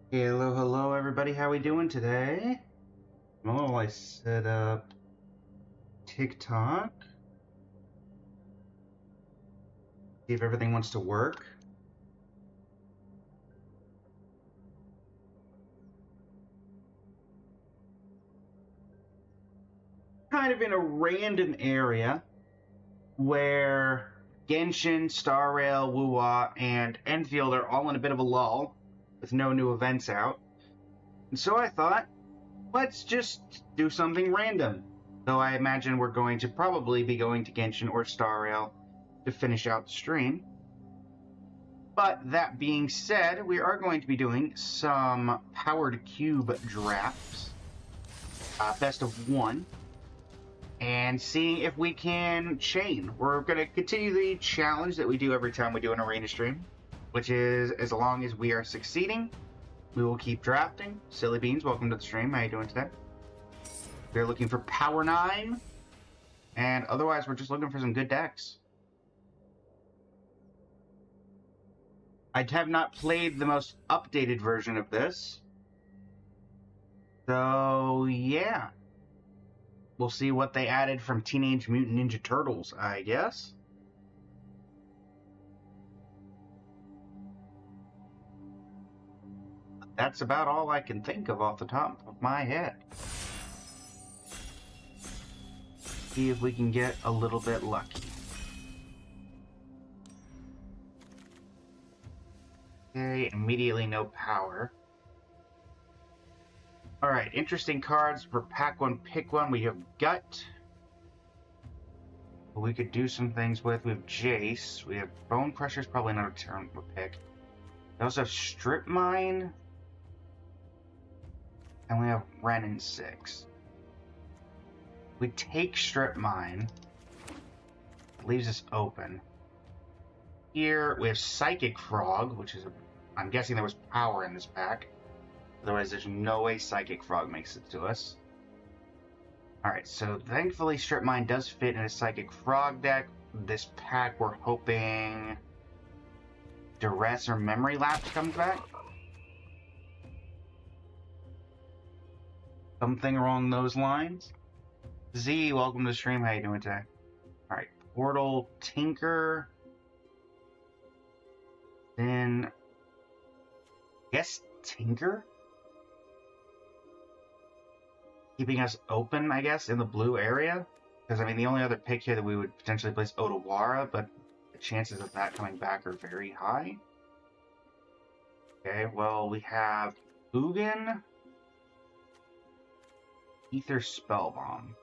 Hello, hello, everybody. How we doing today? Well, I set up TikTok. See if everything wants to work. Kind of in a random area where Genshin, Star Rail, Wuwa, and Enfield are all in a bit of a lull with no new events out. And so I thought, let's just do something random. Though I imagine we're going to probably be going to Genshin or Star Rail to finish out the stream. But that being said, we are going to be doing some powered cube drafts, best of one, and seeing if we can chain. We're going to continue the challenge that we do every time we do an arena stream, which is as long as we are succeeding, we will keep drafting. Silly Beans, welcome to the stream. How you doing today? We're looking for Power 9, and otherwise we're just looking for some good decks. I have not played the most updated version of this. So, yeah. We'll see what they added from Teenage Mutant Ninja Turtles, I guess. That's about all I can think of off the top of my head. See if we can get a little bit lucky. Okay, immediately no power. Alright, interesting cards for pack one, pick one. We have Gut. We could do some things with. We have Jace. We have Bone Crusher's probably not a turn to pick. We also have Strip Mine. And we have Ren in 6. We take Strip Mine. It leaves us open. Here we have Psychic Frog, which is I'm guessing there was power in this pack. Otherwise, there's no way Psychic Frog makes it to us. Alright, so thankfully Strip Mine does fit in a Psychic Frog deck. This pack, we're hoping Duress or Memory Lapse comes back. Something along those lines. Z, welcome to the stream. How you doing today? Alright, Portal, Tinker. Then, guess Tinker? Keeping us open, I guess, in the blue area. Because, I mean, the only other pick here that we would potentially place Otawara, but the chances of that coming back are very high. Okay, well, we have Ugin, Ether Spellbomb.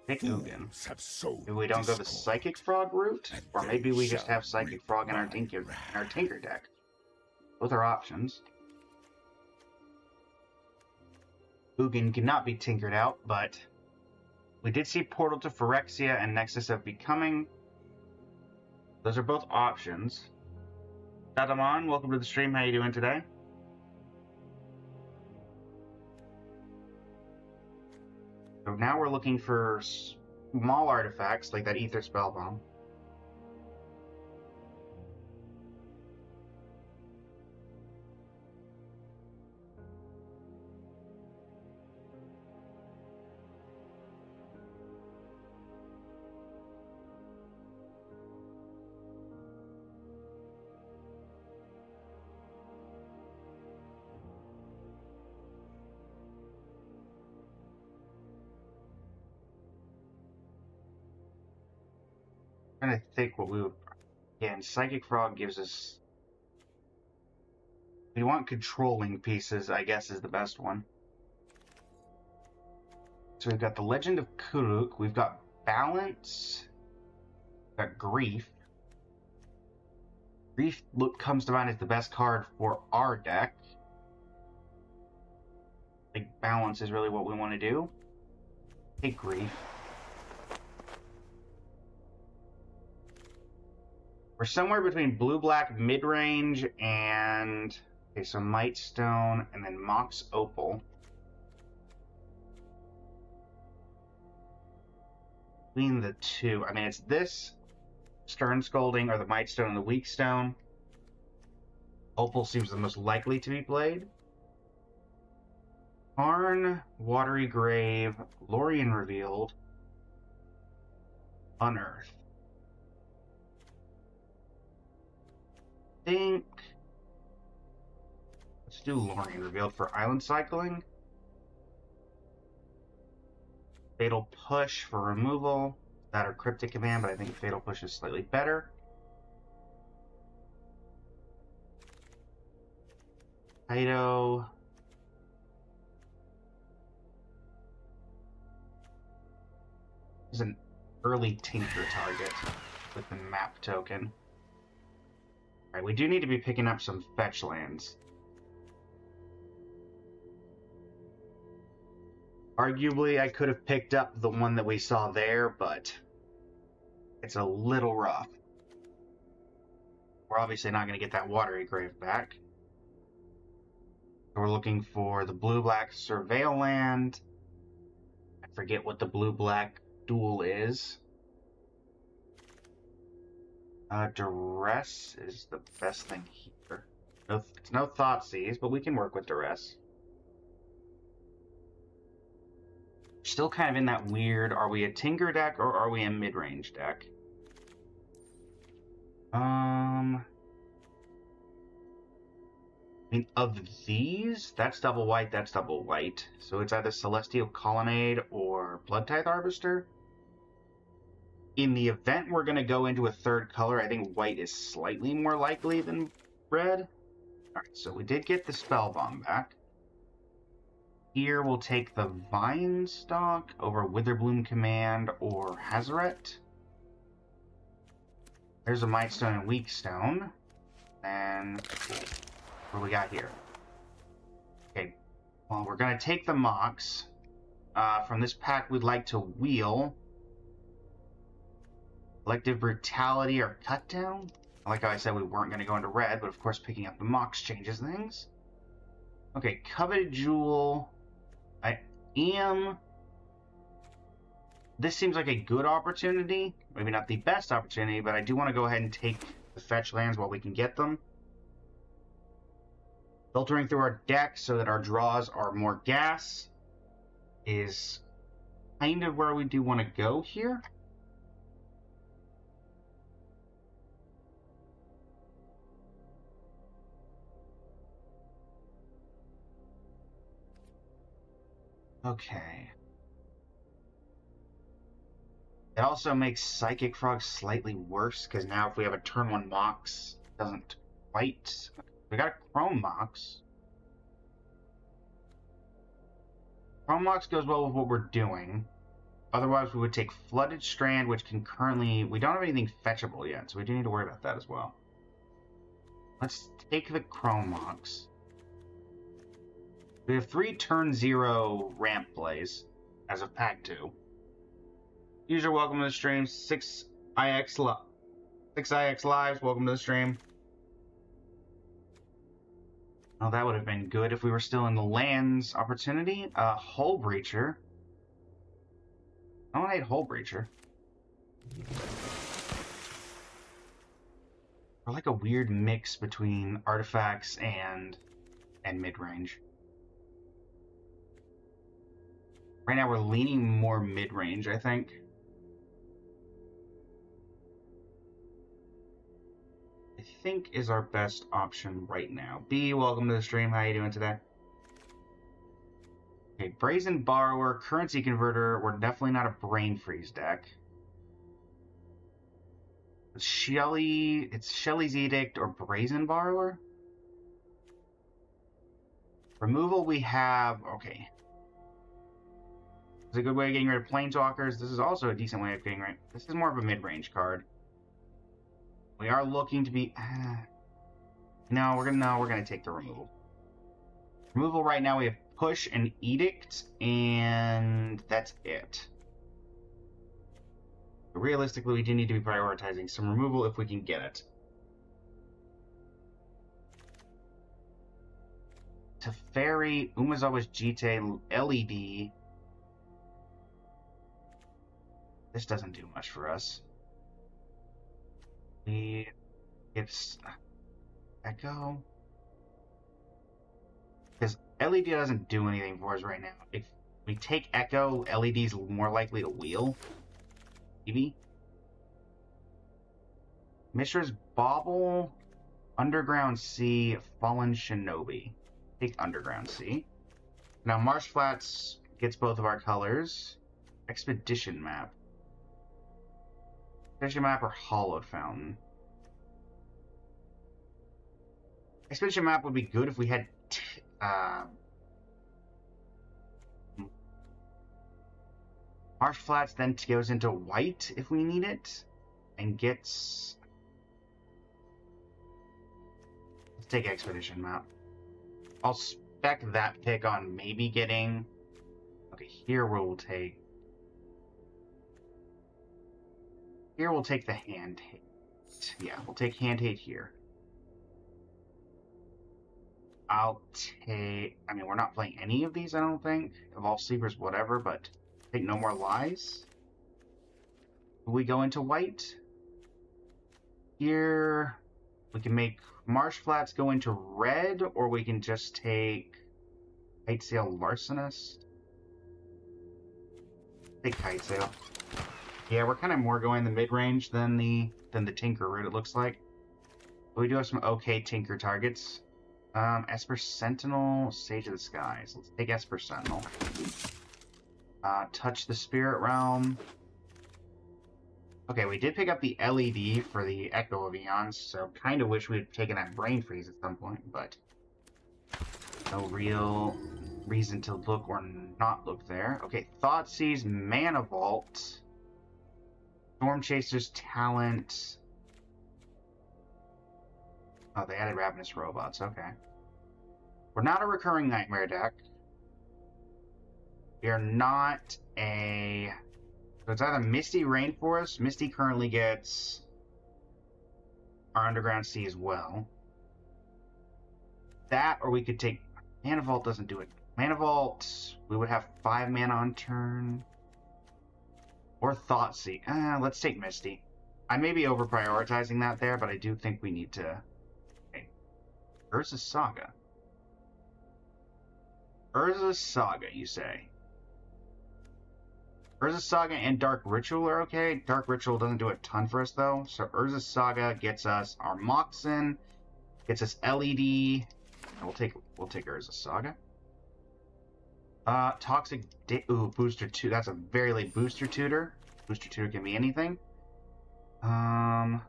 Pick Ugin. Maybe we don't go the Psychic Frog route, or maybe we just have Psychic Frog in our Tinker deck. Both are options. Ugin cannot be tinkered out, but we did see Portal to Phyrexia and Nexus of Becoming. Those are both options. Dadaman, welcome to the stream. How you doing today? So now we're looking for small artifacts like that Ether Spellbomb. I'm trying to think what we would... Again, Psychic Frog gives us... We want controlling pieces, I guess, is the best one. So we've got the Legend of Kuruk, we've got Balance, we've got Grief. Grief comes to mind as the best card for our deck. I think Balance is really what we want to do. Take Grief. We're somewhere between blue-black mid-range and... Okay, so Might Stone and then Mox Opal. Between the two, I mean, it's this Stern Scolding or the Might Stone and the Weak Stone. Opal seems the most likely to be played. Tarn, Watery Grave, Lorien Revealed, Unearth. Think. Let's do Lorien Revealed for island cycling. Fatal Push for removal. That or Cryptic Command, but I think Fatal Push is slightly better. Kaido. Is an early Tinker target with the map token. Alright, we do need to be picking up some fetch lands. Arguably, I could have picked up the one that we saw there, but it's a little rough. We're obviously not going to get that Watery Grave back. We're looking for the blue-black Surveil land. I forget what the blue-black duel is. Duress is the best thing here. It's no Thoughtseize, but we can work with Duress. Still kind of in that weird, are we a Tinker deck or are we a mid-range deck? I mean, of these, that's double white, that's double white. So it's either Celestial Colonnade or Blood Tithe Harvester. In the event we're going to go into a third color, I think white is slightly more likely than red. Alright, so we did get the Spellbomb back. Here we'll take the Vine Stalk over Witherbloom Command or Hazaret. There's a Mightstone and Weakstone. And what do we got here? Okay, well, we're going to take the Mox. From this pack, we'd like to wheel Collective Brutality or Cutdown. Like how I said, we weren't going to go into red, but of course picking up the Mox changes things. Okay, Coveted Jewel. This seems like a good opportunity. Maybe not the best opportunity, but I do want to go ahead and take the fetch lands while we can get them. Filtering through our deck so that our draws are more gas is kind of where we do want to go here. Okay. It also makes Psychic Frog slightly worse, because now if we have a turn 1 Mox, it doesn't quite... We got a Chrome Mox. Chrome Mox goes well with what we're doing. Otherwise, we would take Flooded Strand, which can currently... We don't have anything fetchable yet, so we do need to worry about that as well. Let's take the Chrome Mox. We have 3 turn 0 ramp plays as of pack 2. User, welcome to the stream. 6IX Lives, welcome to the stream. Oh, that would have been good if we were still in the lands opportunity. Hull Breacher. I don't hate Hull Breacher. We're like a weird mix between artifacts and mid-range. Right now we're leaning more mid-range, I think. I think is our best option right now. B, welcome to the stream. How you doing today? Okay, Brazen Borrower, Currency Converter. We're definitely not a Brain Freeze deck. It's Shelly's Edict or Brazen Borrower. Removal we have, okay. It's a good way of getting rid of Planeswalkers. This is also a decent way of getting rid. This is more of a mid-range card. We are looking to be. No, we're gonna take the removal. Removal right now we have Push and Edict, and that's it. Realistically, we do need to be prioritizing some removal if we can get it. Teferi, Umezawa's Jite, LED. This doesn't do much for us. It's Echo. Because LED doesn't do anything for us right now. If we take Echo, LED's more likely to wheel. Maybe. Mishra's Bauble, Underground Sea, Fallen Shinobi. Take Underground Sea. Now Marsh Flats gets both of our colors. Expedition Map. Expedition Map or Hollowed Fountain. Expedition Map would be good if we had Marsh Flats then goes into white if we need it, and gets... Let's take Expedition Map. I'll spec that pick on maybe getting... Okay, here we'll take... Here we'll take the Hand Hate. Yeah, we'll take Hand Hate here. I'll take... I mean, we're not playing any of these, I don't think. Evolve Sleepers, whatever, but... Take No More Lies. We go into white. Here, we can make Marsh Flats go into red, or we can just take Kite Sail Larcenist. Take Kite Sail. Yeah, we're kind of more going the mid-range than the Tinker route, it looks like. But we do have some okay Tinker targets. Esper Sentinel, Sage of the Skies. Let's take Esper Sentinel. Touch the Spirit Realm. Okay, we did pick up the LED for the Echo of Eons, so kind of wish we had taken that Brain Freeze at some point, but no real reason to look or not look there. Okay, Thoughtseize, Mana Vault, Storm Chaser's Talent. Oh, they added Ravenous Robots, okay. We're not a recurring Nightmare deck. We are not a... So it's either Misty Rainforest. Misty currently gets our Underground Sea as well. That, or we could take... Mana Vault doesn't do it. Mana Vault, we would have 5 mana on turn. Or Thoughtseize. Let's take Misty. I may be over-prioritizing that there, but I do think we need to... Okay. Urza's Saga. Urza's Saga, you say? Urza's Saga and Dark Ritual are okay. Dark Ritual doesn't do a ton for us, though. So Urza's Saga gets us our Moxen, gets us LED. We'll take Urza's Saga. Toxic... Booster 2. That's a very late Booster Tutor. Booster Tutor can be anything. I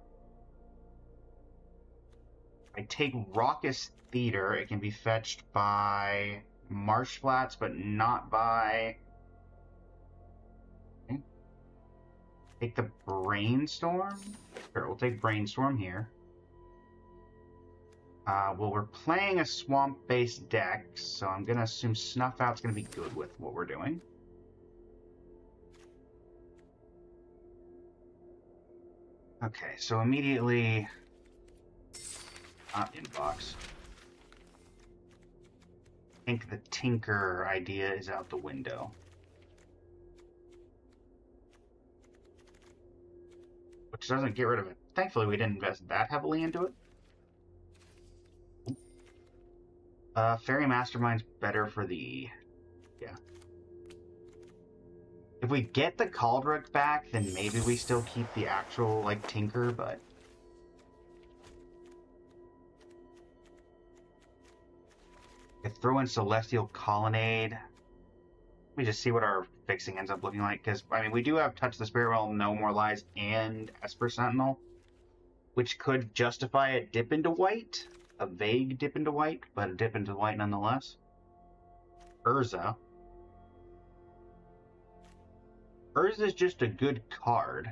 take Raucous Theater. It can be fetched by Marsh Flats, but not by... Take the Brainstorm? Sure, we'll take Brainstorm here. Well, we're playing a swamp-based deck, so I'm going to assume Snuff Out's going to be good with what we're doing. Okay, so immediately... Not inbox. I think the Tinker idea is out the window. Which doesn't get rid of it. Thankfully, we didn't invest that heavily into it. Fairy Mastermind's better for the... Yeah. If we get the Caldrook back, then maybe we still keep the actual, like, Tinker, but... I throw in Celestial Colonnade. Let me just see what our fixing ends up looking like, because, I mean, we do have Touch the Spirit Realm, No More Lies, and Esper Sentinel, which could justify a dip into white. A vague dip into white, but a dip into white nonetheless. Urza. Urza is just a good card.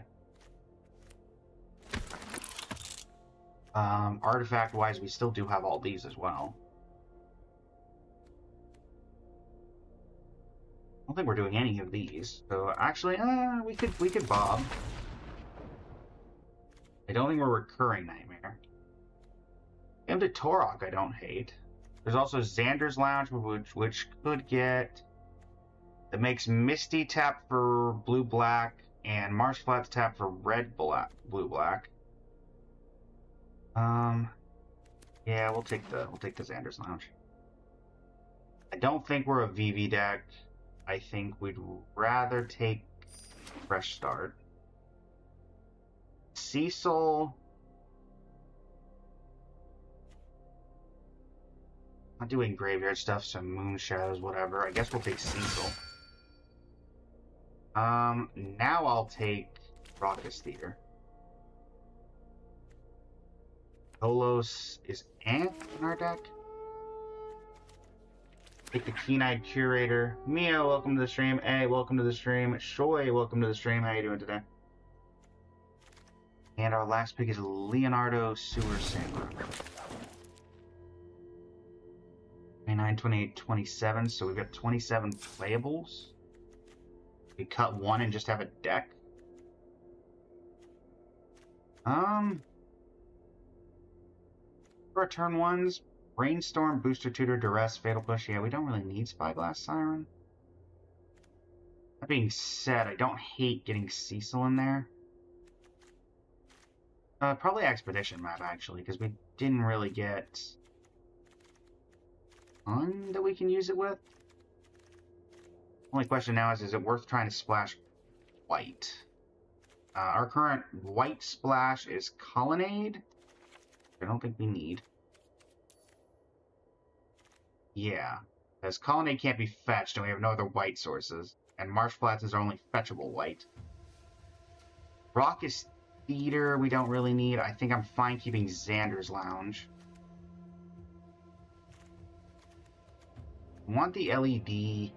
Artifact-wise, we still do have all these as well. I don't think we're doing any of these. So actually, we could bob. I don't think we're recurring Nightmare. Into Torok, I don't hate. There's also Xander's Lounge, which could get... That makes Misty tap for blue-black, and Marsh Flats tap for blue-black. Yeah, we'll take the Xander's Lounge. I don't think we're a VV deck. I think we'd rather take Fresh Start. Cecil. Not doing graveyard stuff, so Moon Shadows, whatever. I guess we'll take Cecil. Now I'll take Raucous Theater. Kolos is in our deck. Take the Keen-Eyed Curator. Mia, welcome to the stream. A, welcome to the stream. Shoy, welcome to the stream. How you doing today? And our last pick is Leonardo Sewer Sampler. 29, 28, 27, so we've got 27 playables. We cut one and just have a deck. For our turn ones, Brainstorm, Booster Tutor, Duress, Fatal Push. Yeah, we don't really need Spyglass Siren. That being said, I don't hate getting Cecil in there. Probably Expedition map, actually, because we didn't really get one that we can use it with. Only question now is it worth trying to splash white? Our current white splash is Colonnade. I don't think we need. Yeah, because Colonnade can't be fetched and we have no other white sources. And Marsh Flats is our only fetchable white. Raucous Theater we don't really need. I think I'm fine keeping Xander's Lounge. I want the LED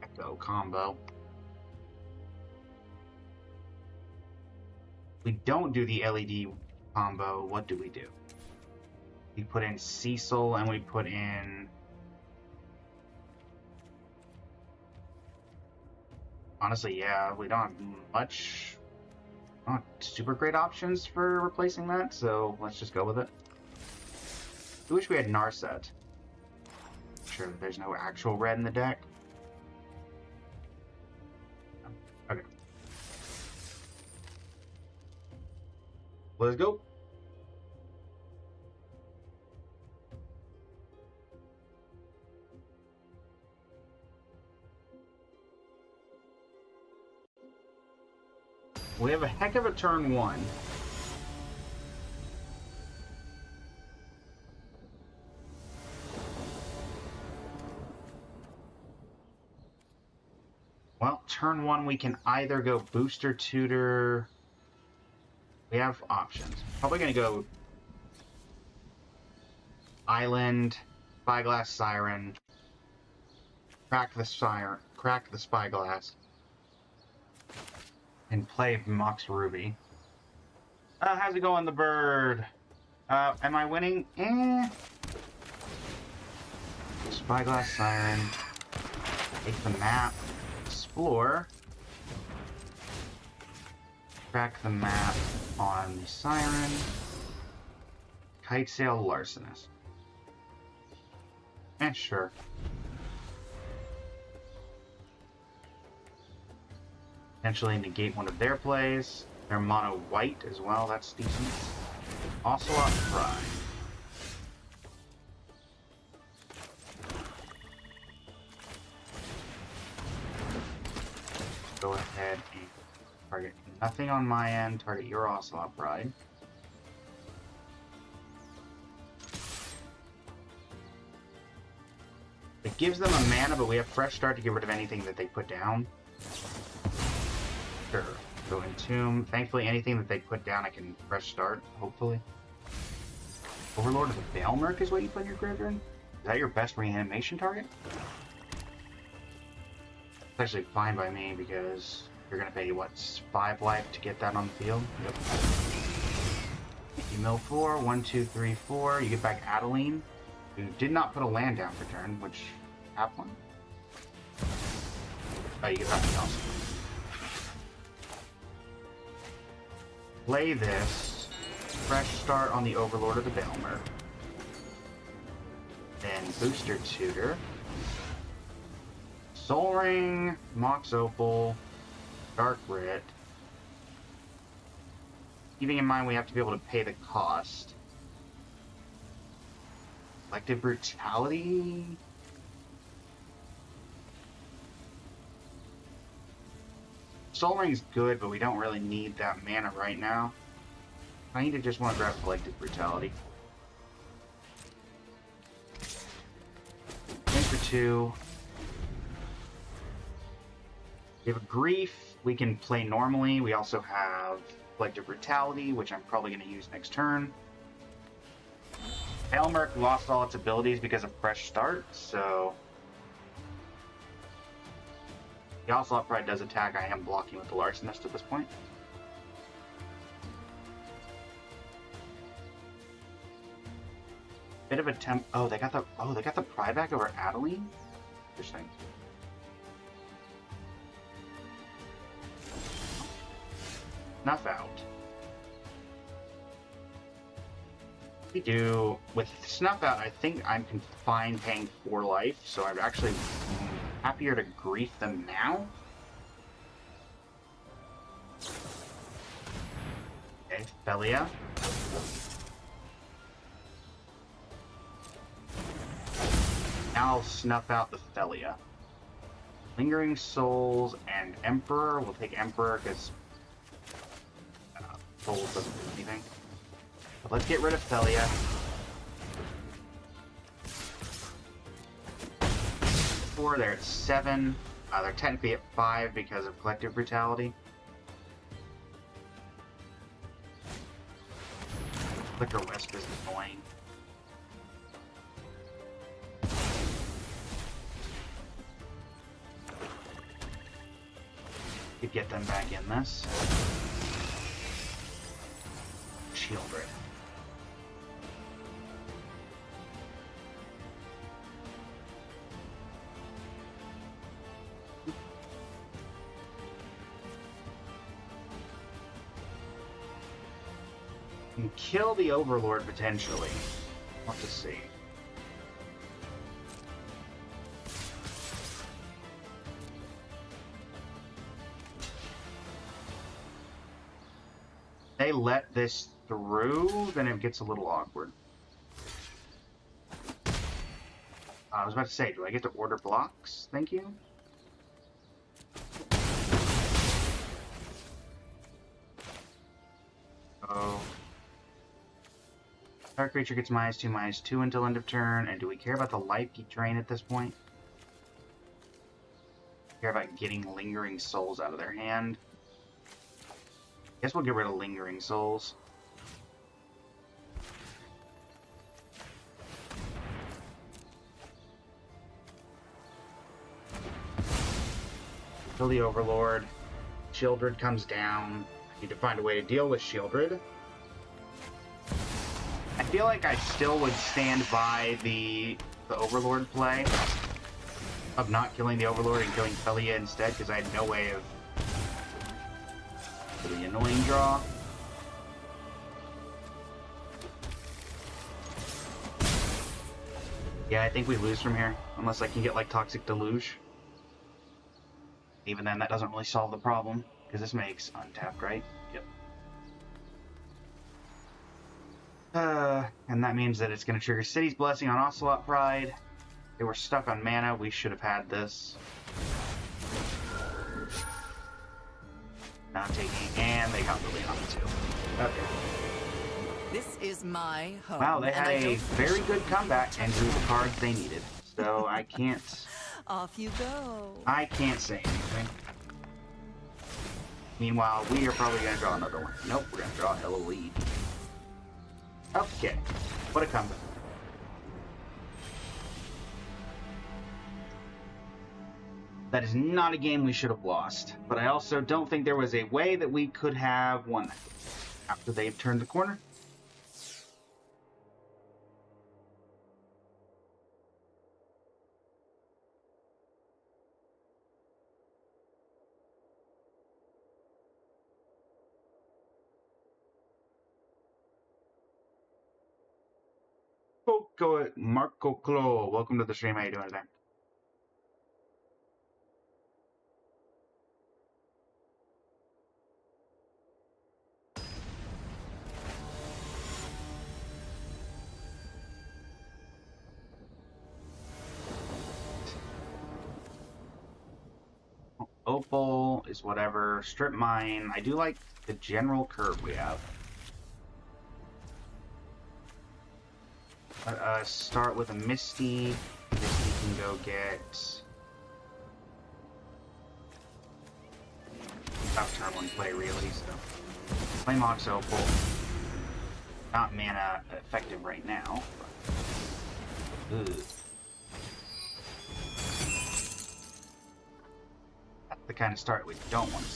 Echo combo. We don't do the LED combo. What do? We put in Cecil and we put in... Honestly, yeah, we don't have much... not super great options for replacing that, so let's just go with it. I wish we had Narset. Sure that there's no actual red in the deck. Okay. Let's go. We have a heck of a turn one. Well, turn one we can either go Booster Tutor. We have options. Probably gonna go Island, Spyglass Siren, crack the Spyglass, and play Mox Ruby. How's it going, the bird? Am I winning? Spyglass Siren. Take the map. Explore. Crack the map on the Siren. Kitesail Larcenist. Sure. Potentially negate one of their plays. They're mono white as well, that's decent. Ocelot Pride. Go ahead and target nothing on my end, target your Ocelot Pride. It gives them a mana, but we have Fresh Start to get rid of anything that they put down. Sure. Go Entomb. Thankfully, anything that they put down, I can Fresh Start, hopefully. Overlord of the Baelmerk is what you put in your graveyard? Is that your best reanimation target? It's actually fine by me, because you're going to pay, what, 5 life to get that on the field? Yep. You mill 4, 1, 2, 3, 4. You get back Adeline, who did not put a land down for turn, which have one. Oh, you get back the else. Play this. Fresh Start on the Overlord of the Baelmerk. Then Booster Tutor. Soul Ring, Mox Opal, Dark Writ. Keeping in mind we have to be able to pay the cost. Collective Brutality? Soul Ring's good, but we don't really need that mana right now. I need to just want to grab Collective Brutality. In for 2. We have a Grief. We can play normally. We also have Collective Brutality, which I'm probably going to use next turn. Elmerk lost all its abilities because of Fresh Start, so... The Ocelot Pride does attack. I am blocking with the Larcenist at this point. Bit of a temp. Oh, they got the Pride back over Adeline? Interesting. Snuff out. We do with Snuff out. I think I'm fine paying 4 life, so I'm actually happier to grief them now. Okay, Felia. Now I'll snuff out the Felia. Lingering Souls and Emperor. We'll take Emperor because Souls doesn't do anything. But let's get rid of Felia. They're at 7. They're technically at 5 because of Collective Brutality. Flicker Wisp is annoying. Could get them back in this. Shieldred. Can kill the Overlord potentially. We'll have to see. They let this through, then it gets a little awkward. I was about to say, do I get to order blocks? Thank you. Oh. Our creature gets -2/-2 until end of turn, and do we care about the life drain at this point? Care about getting Lingering Souls out of their hand? Guess we'll get rid of Lingering Souls. Kill the Overlord. Shieldred comes down. I need to find a way to deal with Shieldred. I feel like I still would stand by the Overlord play of not killing the Overlord and killing Felia instead, because I had no way of the annoying draw. Yeah, I think we lose from here, unless I can get like Toxic Deluge. Even then, that doesn't really solve the problem, because this makes untapped, right? Yep. And that means that it's going to trigger City's Blessing on Ocelot Pride. They were stuck on mana. We should have had this. Not taking, and they got Liliana too. Okay. This is my home. Wow, they had a very good comeback and drew the cards they needed. So I can't. Off you go. I can't say anything. Meanwhile, we are probably going to draw another one. Nope, we're going to draw a lead. Okay, what a comeback. That is not a game we should have lost, but I also don't think there was a way that we could have won after they've turned the corner. Marco Clo, welcome to the stream. How you doing today? Opal is whatever. Strip Mine. I do like the general curve we have. Let us start with a Misty. Misty can go get... Tough turn one play, really, so... Play Mox Opal. Not mana effective right now. But... Ugh. That's the kind of start we don't want to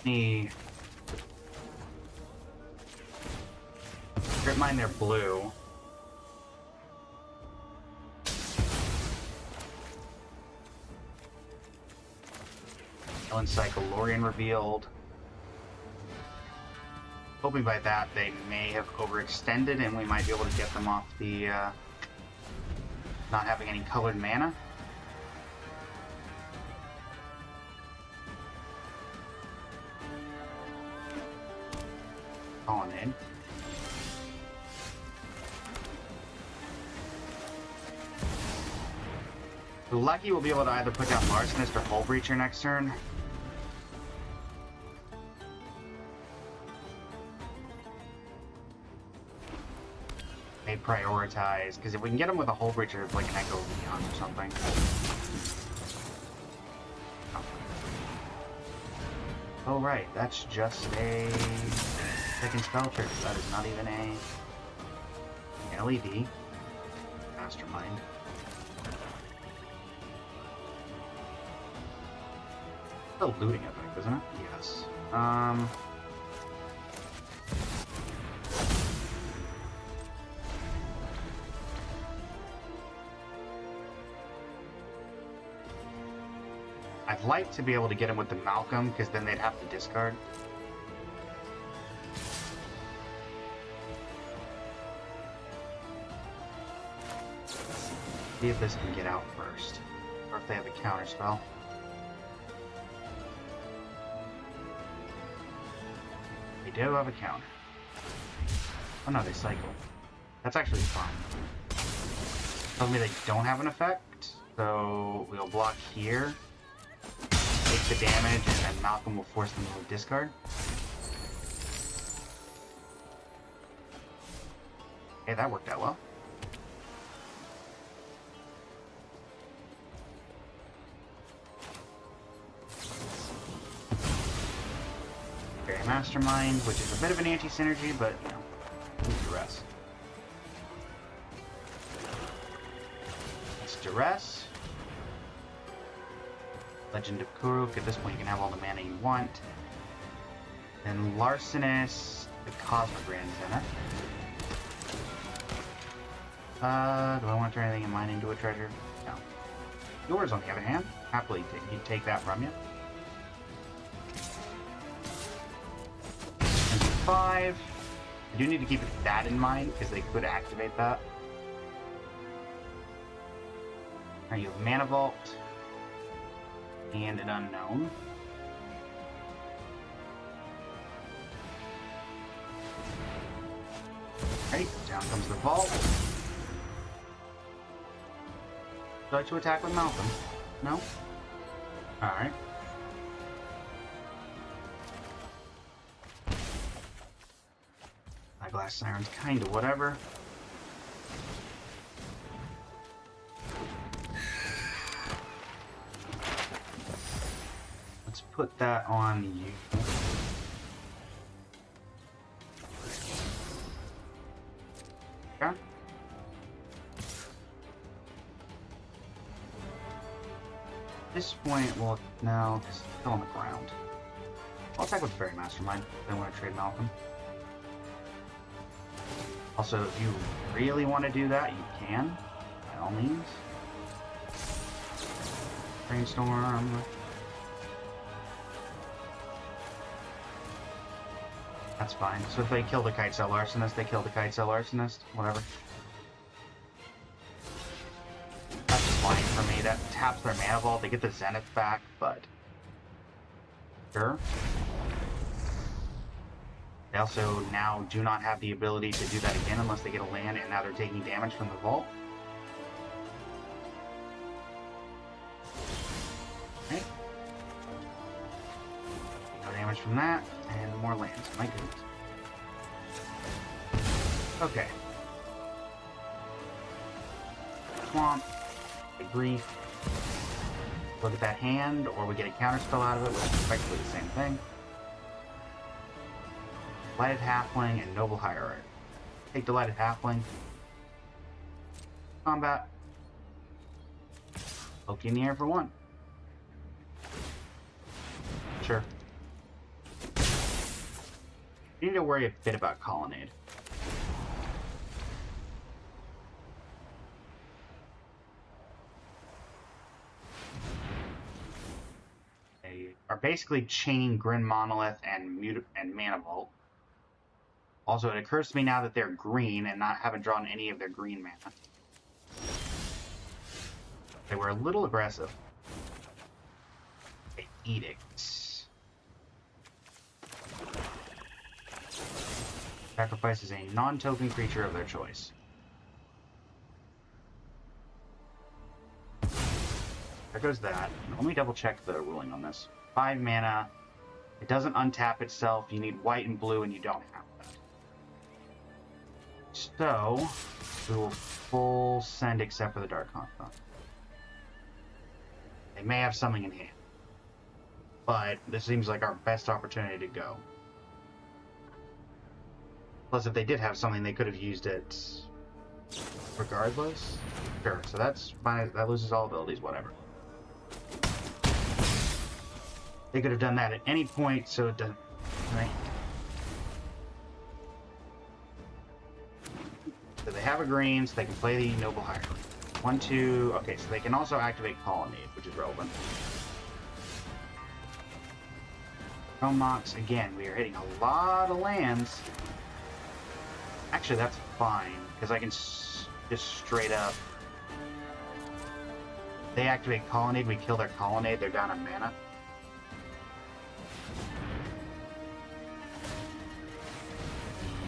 see. Strip Mine their blue. Ellen Cycle Lorien revealed. Hoping by that they may have overextended and we might be able to get them off the not having any colored mana. On in. We're lucky we'll be able to either put down Larcenist or Hull Breacher next turn. May prioritize, because if we can get him with a Hull Breacher, it's like an Echo Leon or something. Oh right, that's just a second spell trigger. That is not even a LED. Mastermind. It's a looting effect, isn't it? Yes. I'd like to be able to get him with the Malcolm, because then they'd have to discard. See if this can get out first, or if they have a counter spell. They do have a counter. Oh no, they cycle. That's actually fine. Tells me they don't have an effect, so we'll block here. Take the damage, and then Malcolm will force them to discard. Okay, that worked out well. Very Mastermind, which is a bit of an anti-synergy, but, you know, use Duress. That's Duress. Legend of Kuruk. At this point, you can have all the mana you want. Then Larcenist, the Cosmogrand's in it. Do I want to turn anything in mine into a treasure? No. Yours, on the other hand, happily he'd take that from you. 5. I do need to keep that in mind because they could activate that. Alright, you have Mana Vault. And an unknown. Alright, down comes the vault. Start to attack with Malcolm. No? Alright. Eyeglass Siren's kinda whatever. Put that on you. Okay. At this point, well, no, it's still on the ground. I'll attack with Fairy Mastermind. I don't want to trade Malcolm. Also, if you really want to do that, you can, by all means. Brainstorm. That's fine. So if they kill the Kite-Cell Larcenist, they kill the Kite-Cell Larcenist. Whatever. That's fine for me. That taps their Mana Vault. They get the Zenith back, but... Sure. They also now do not have the ability to do that again unless they get a land, and now they're taking damage from the Vault. damage from that, and more lands. My goodness. Okay. Swamp. A grief. Look at that hand, or we get a counterspell out of it, which is effectively the same thing. Delighted Halfling and Noble Hierarch. Take Delighted Halfling. Combat. Poke you in the air for 1. Sure. You need to worry a bit about Colonnade. They are basically chaining Grin Monolith and Mana Vault. Also, it occurs to me now that they're green and haven't drawn any of their green mana. They were a little aggressive. Okay, Edicts. Sacrifices a non-token creature of their choice. There goes that. Let me double check the ruling on this. 5 mana. It doesn't untap itself. You need white and blue, and you don't have that. So, we will full send except for the Dark Confidant. They may have something in hand. But this seems like our best opportunity to go. Plus, if they did have something, they could have used it regardless. Sure, so that's fine. That loses all abilities, whatever. They could have done that at any point, so it doesn't... Right? So they have a green, so they can play the Noble Hierarch. 1, 2... Okay, so they can also activate Colonnade, which is relevant. Mox, again, we are hitting a lot of lands. Actually, that's fine, because I can just straight up... They activate Colonnade, we kill their Colonnade, they're down on mana.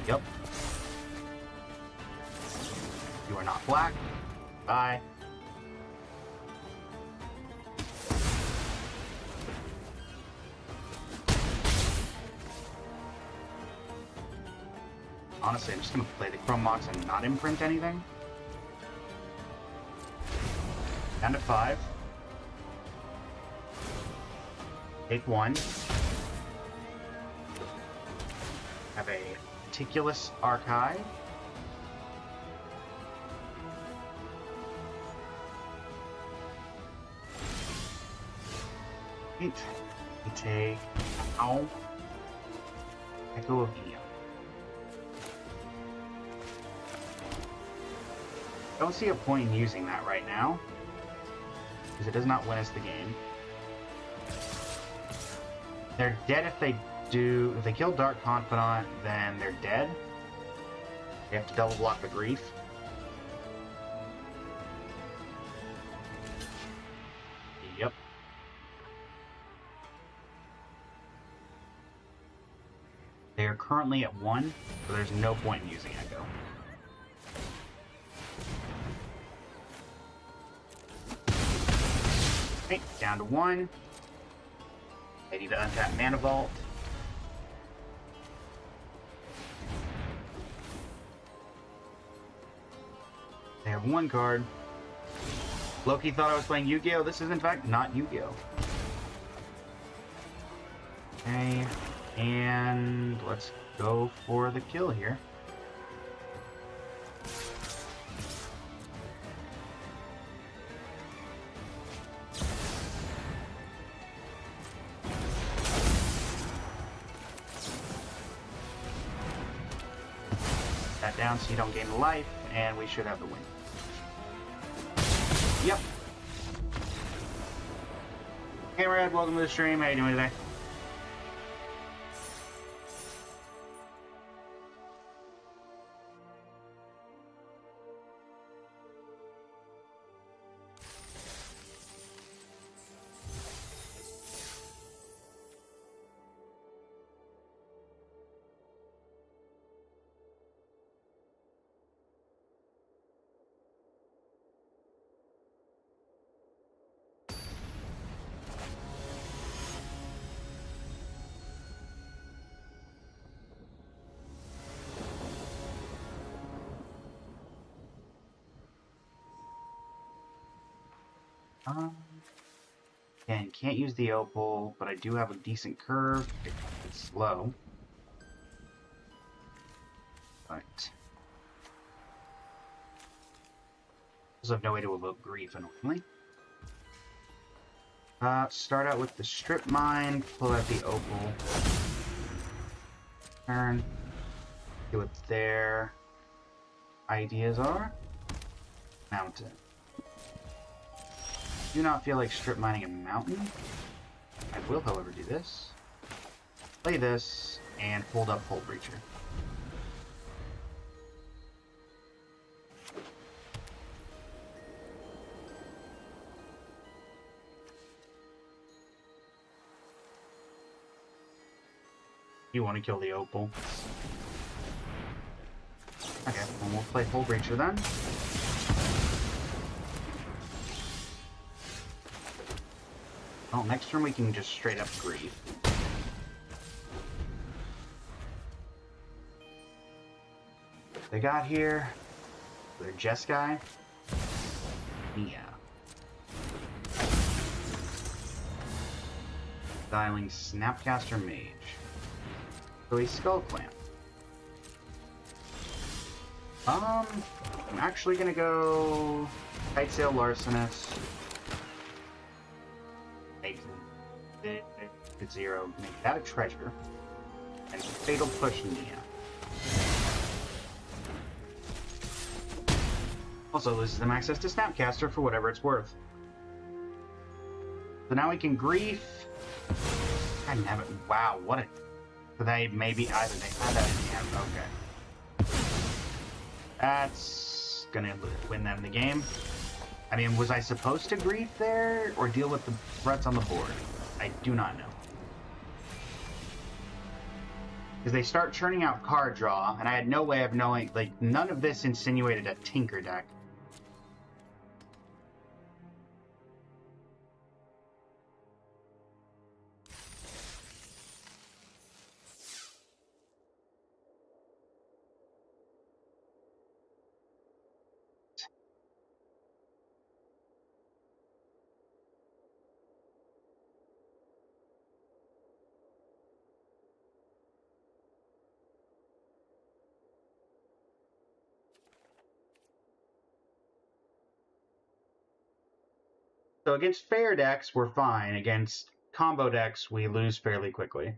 Yep. You are not black. Bye. Honestly, I'm just going to play the Chrome Mox and not imprint anything. Down to 5. Take 1. Have a Meticulous Archive. We take Echo of Eon. Don't see a point in using that right now, because it does not win us the game. They're dead if they do. If they kill Dark Confidant, then they're dead. They have to double block the Grief. Yep. They are currently at 1, so there's no point in using Echo. Okay, down to 1. They need to untap Mana Vault. They have 1 card. Loki thought I was playing Yu-Gi-Oh! This is in fact not Yu-Gi-Oh! Okay, and let's go for the kill here. That down so you don't gain life, and we should have the win. Yep. Hey Red, welcome to the stream. How you doing today? Again, can't use the opal, but I do have a decent curve. It's slow. But also have no way to evoke grief, annoyingly. Start out with the strip mine, pull out the opal. Turn. See what their ideas are. Mountain. Do not feel like strip mining a mountain. I will, however, do this. Play this, and hold up Hull Breacher. You want to kill the opal. Okay, well, we'll play Hull Breacher then. Well, next turn we can just straight up grieve. They got here. Their Jess guy. Yeah. Dialing Snapcaster Mage. So he's Skull Clamp. I'm actually gonna go Kite Sail Larcenist. Make it 0. Make that a treasure. And Fatal Push Nia. Also loses them access to Snapcaster for whatever it's worth. So now we can grief. God damn it. Wow, what a... So they maybe either they had that in hand. Okay. That's gonna win them the game. I mean, was I supposed to grief there or deal with the threats on the board? I do not know. Because they start churning out card draw, and I had no way of knowing, like, none of this insinuated a Tinker deck. So against fair decks, we're fine. Against combo decks, we lose fairly quickly.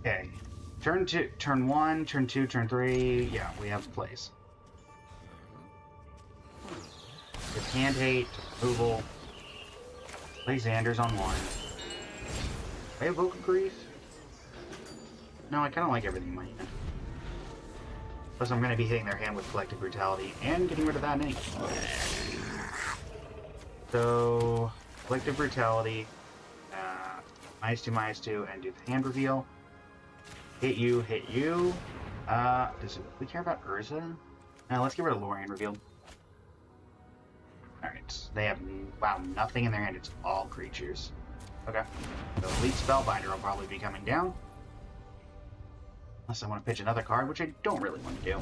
Okay. Turn 2, turn 1, turn 2, turn 3. Yeah, we have plays. It's hand hate, removal. Play Xander's on 1. I evoke a grief? No, I kind of like everything in my hand. Plus, I'm going to be hitting their hand with Collective Brutality and getting rid of that ink. So, Collective Brutality, -2, and do the hand reveal. Hit you, hit you. Does we care about Urza? No, let's get rid of Lorien reveal. Alright, they have, wow, nothing in their hand. It's all creatures. Okay. So Elite Spellbinder will probably be coming down. Unless I want to pitch another card, which I don't really want to do.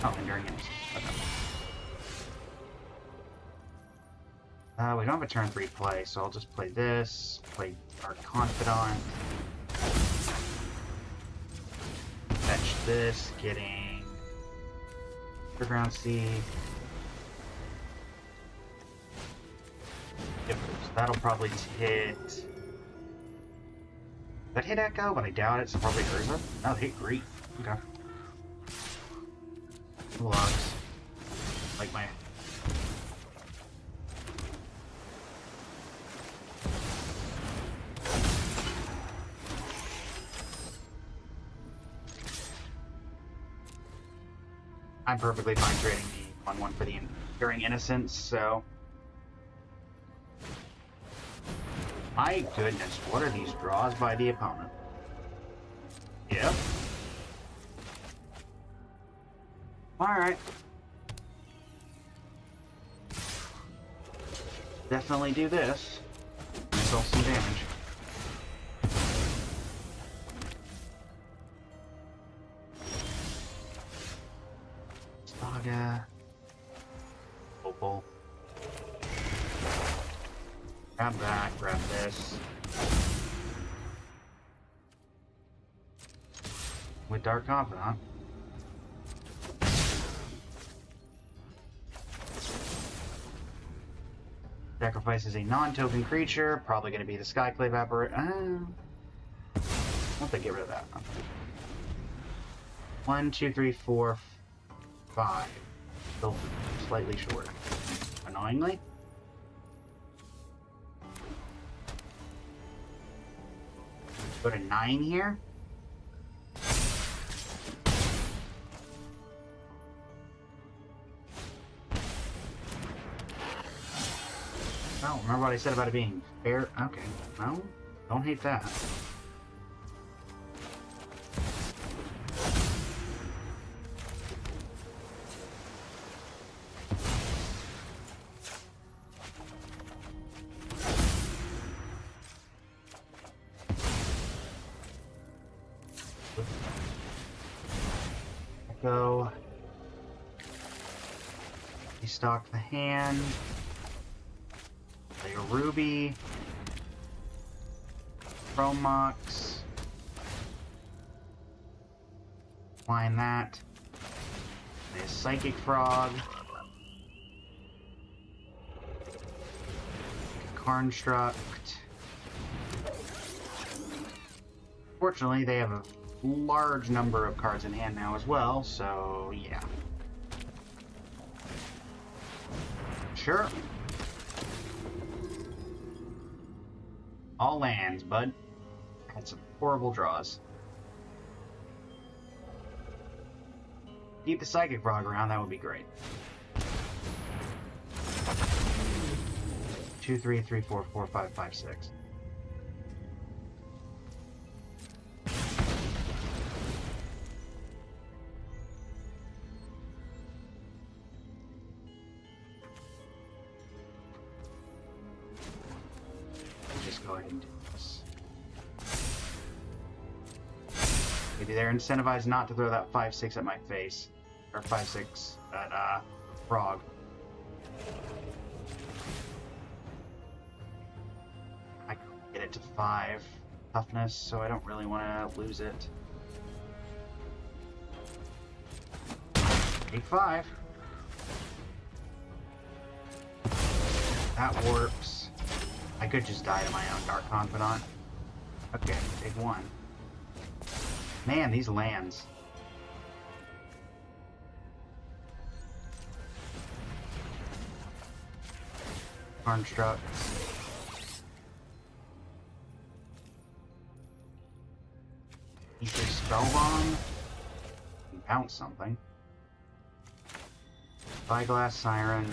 Oh, Enduring Innocence. Okay. We don't have a turn 3 play, so I'll just play this, play our Confidant. Fetch this, getting Underground Sea. Yep, so that'll probably hit... That hit Echo, but I doubt it, so probably Urza. Oh, hit Grief. Okay. Logs. Like my... I'm perfectly fine trading the 1/1 for the Enduring Innocence, so... My goodness, what are these draws by the opponent? Yep. Alright. Definitely do this. Deal some damage. Saga. Opal. Grab that, grab this. With Dark Confidant. Sacrifices a non-token creature, probably going to be the Skyclave Apparition. I'll get rid of that. 1, 2, 3, 4, 5. Still slightly short. Annoyingly. Go to 9 here. Oh, remember what I said about it being fair? Okay, well, don't hate that. Go. Restock the hand. Play a Ruby. Chromox. Line that. Play a Psychic Frog. Construct. Fortunately, they have a large number of cards in hand now as well, so yeah. Sure. All lands, bud. Had some horrible draws. Keep the Psychic Frog around, that would be great. 2, 3, 3, 4, 4, 5, 5, 6. Go ahead and do this. Maybe they're incentivized not to throw that 5-6 at my face. Or 5-6 at, frog. I can get it to 5 toughness, so I don't really want to lose it. Take 5. That warps. I could just die to my own Dark Confidant. Okay, take 1. Man, these lands. Construct. Ether Spellbomb. Bounce something. Spyglass Siren.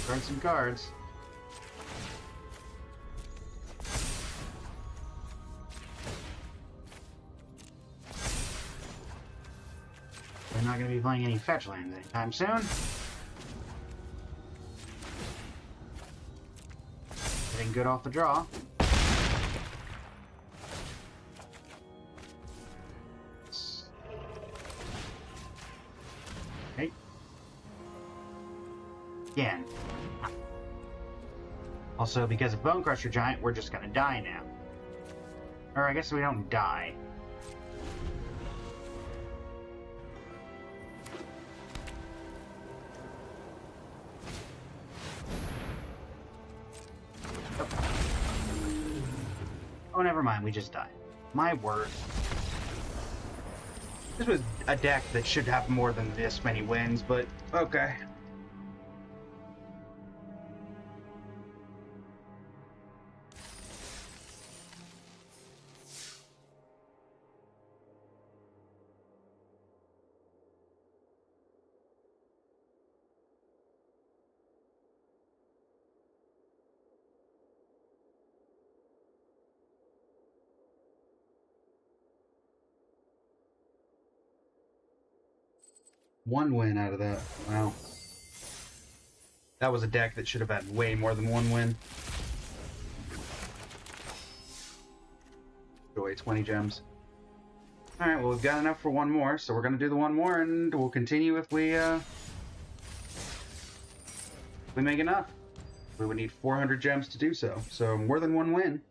Burn some cards. We're not going to be playing any fetch lands anytime soon. Getting good off the draw. Okay. Again. Also, because of Bone Crusher Giant, we're just going to die now. Or I guess we don't die. Oh, never mind. We just died. My word. This was a deck that should have more than this many wins, but okay. One win out of that. Wow. That was a deck that should have had way more than one win. Joy, 20 gems. Alright, well, we've got enough for one more, so we're going to do the one more, and we'll continue if we make enough. We would need 400 gems to do so, so more than one win.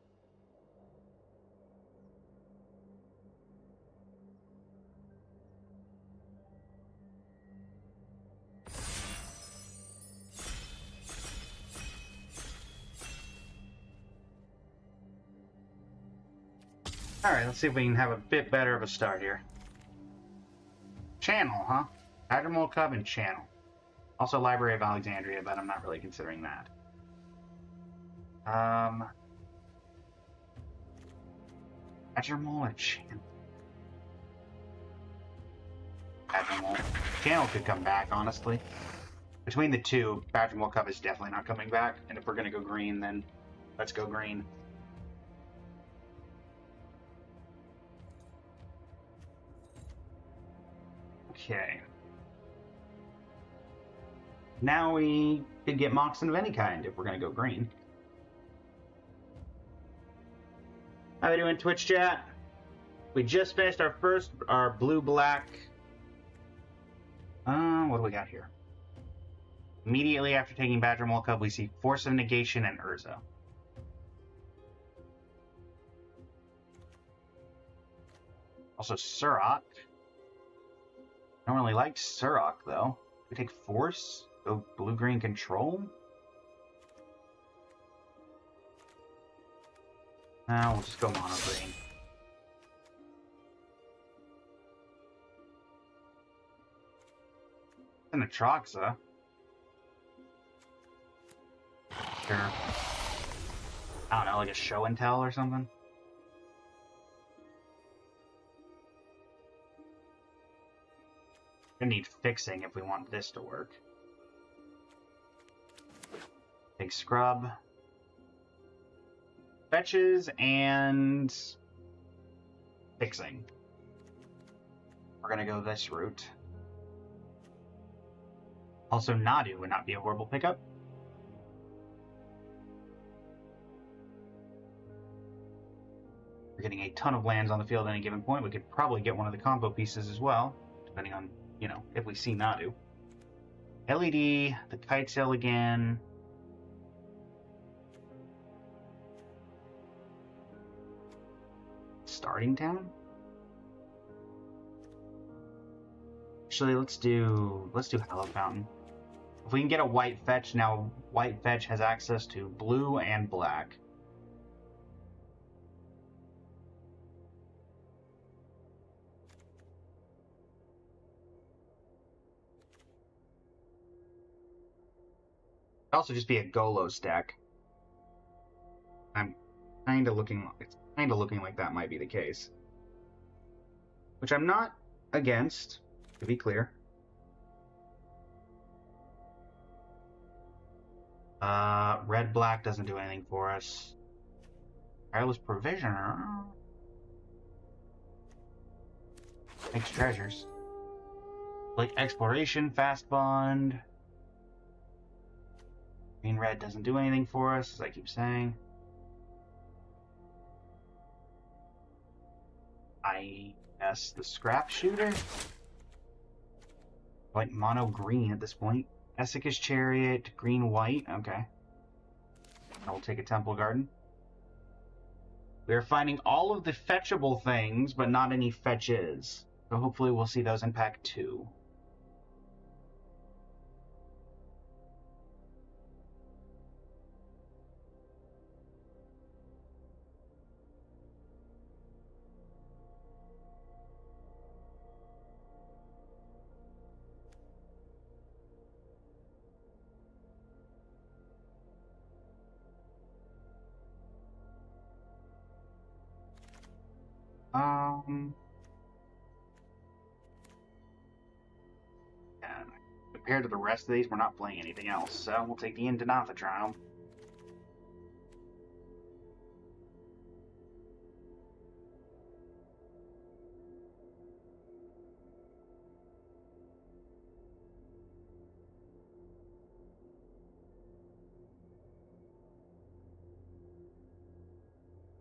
Alright, let's see if we can have a bit better of a start here. Channel, huh? Admiral Cub and Channel. Also Library of Alexandria, but I'm not really considering that. Admiral and Channel. Admiral. Channel could come back, honestly. Between the two, Admiral Cub is definitely not coming back, and if we're gonna go green, then let's go green. Okay. Now we could get Moxen of any kind if we're going to go green. How we doing, Twitch chat? We just finished our blue-black. What do we got here? Immediately after taking Badger Mole Cub, we see Force of Negation and Urza. Also, Surok. I don't really like Surok, though. We take Force? Go blue-green control? No, we'll just go mono-green. And Atroxa. Sure. I don't know, like a show and tell or something? Gonna need fixing if we want this to work. Big scrub. Fetches and fixing. We're gonna go this route. Also, Nadu would not be a horrible pickup. We're getting a ton of lands on the field at any given point. We could probably get one of the combo pieces as well, depending on, you know, if we see Nadu. LED, the Kite Sail again. Starting Town? Actually, let's do Hallow Fountain. If we can get a white fetch, now white fetch has access to blue and black. It'd also just be a Golos deck. It's kind of looking like that might be the case. Which I'm not against, to be clear. Red-black doesn't do anything for us. Tireless Provisioner makes treasures. Like Exploration, Fast Bond. Green-red doesn't do anything for us, as I keep saying. I guess the Scrap Shooter? Like mono green at this point. Esseka's Chariot, green-white, okay. I will take a Temple Garden. We are finding all of the fetchable things, but not any fetches. So hopefully we'll see those in pack 2. Um, yeah, compared to the rest of these, we're not playing anything else, so we'll take the Indanatha trial.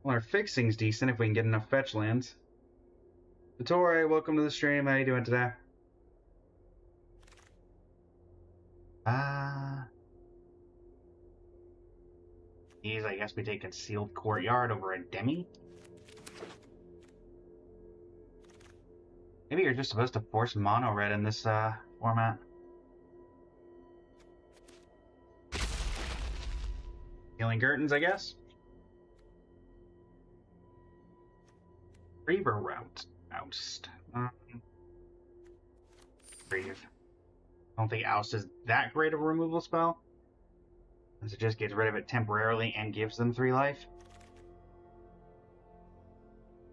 Well, our fixing's decent if we can get enough fetch lands. Vittori, welcome to the stream. How you doing today? Geez, I guess we take Concealed Courtyard over a Demi? Maybe you're just supposed to force mono red in this format. Healing Curtains, I guess? Reaver Route. Oust. Grieve. I don't think Oust is that great of a removal spell, since it just gets rid of it temporarily and gives them 3 life.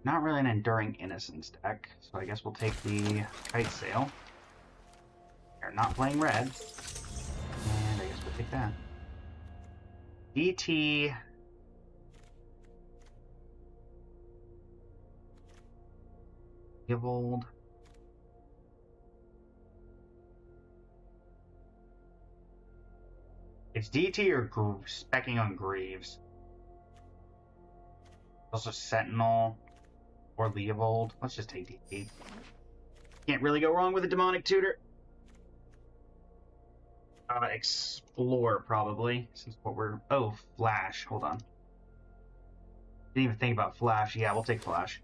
Not really an Enduring Innocence deck, so I guess we'll take the Kite Sail. They're not playing red, and I guess we'll take that. DT. Givold. It's DT or specking on Greaves. Also Sentinel or Leovold. Let's just take DT. Can't really go wrong with a Demonic Tutor. Explore, probably. Since what we're... Oh, Flash. Hold on. Didn't even think about Flash. Yeah, we'll take Flash.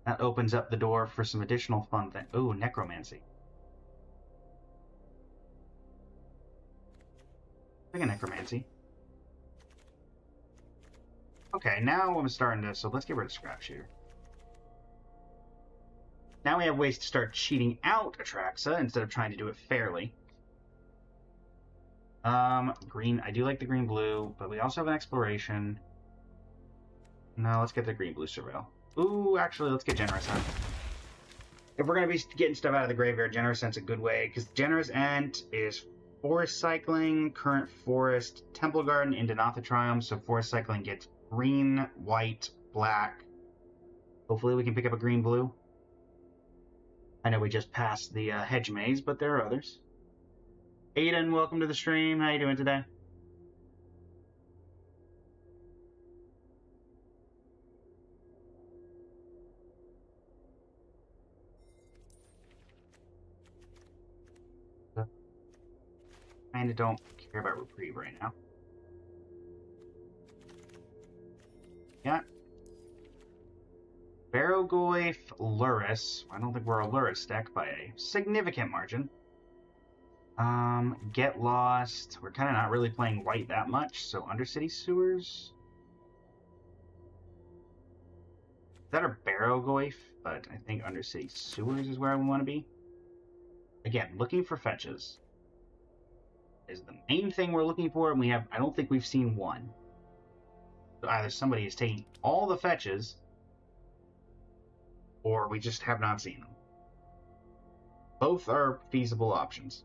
That opens up the door for some additional fun things. Oh, Necromancy. Take a Necromancy. Okay, now I'm starting to... So let's get rid of Scrap Shooter. Now we have ways to start cheating out Atraxa instead of trying to do it fairly. Green. I do like the green-blue, but we also have an Exploration. No, let's get the green-blue Surveil. Ooh, actually, let's get Generous Ent. If we're going to be getting stuff out of the graveyard, Generous Ent's a good way, because Generous Ent is Forest Cycling, Current Forest, Temple Garden, Indanatha Triumph, so Forest Cycling gets green, white, black. Hopefully we can pick up a green-blue. I know we just passed the Hedge Maze, but there are others. Aiden, welcome to the stream. How you doing today? Kinda don't care about Reprieve right now. Yeah. Barrogoyf, Luris. I don't think we're a Luris deck by a significant margin. Get Lost. We're kind of not really playing white that much, so Undercity Sewers. That are Barrogoyf, but I think Undercity Sewers is where I want to be. Again, looking for fetches is the main thing we're looking for, and I don't think we've seen one. So either somebody is taking all the fetches, or we just have not seen them. Both are feasible options.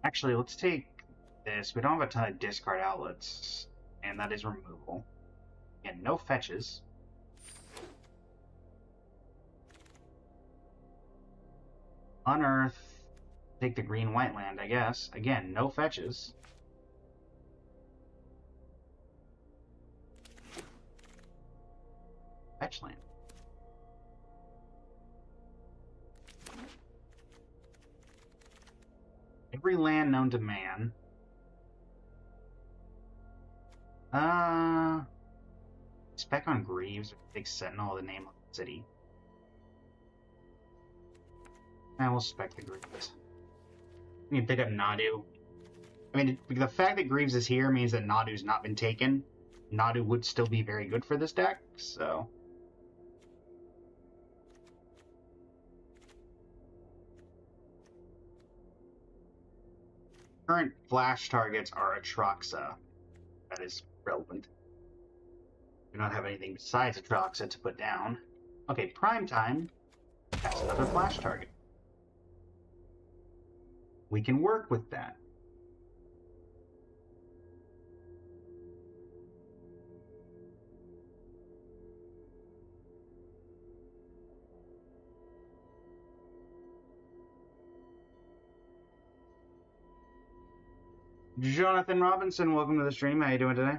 Actually, let's take this. We don't have a ton of discard outlets, and that is removal. And no fetches. Unearth. Take the green-white land, I guess. Again, no fetches. Fetch land. Every land known to man. It's spec on Greaves, big sentinel, the name of the city. And we'll spec the Greaves. We can pick up Nadu. I mean, the fact that Greaves is here means that Nadu's not been taken. Nadu would still be very good for this deck, so... Current flash targets are Atraxa. That is relevant. We do not have anything besides Atraxa to put down. Okay, prime time. That's another flash target. We can work with that. Jonathan Robinson, welcome to the stream. How you doing today?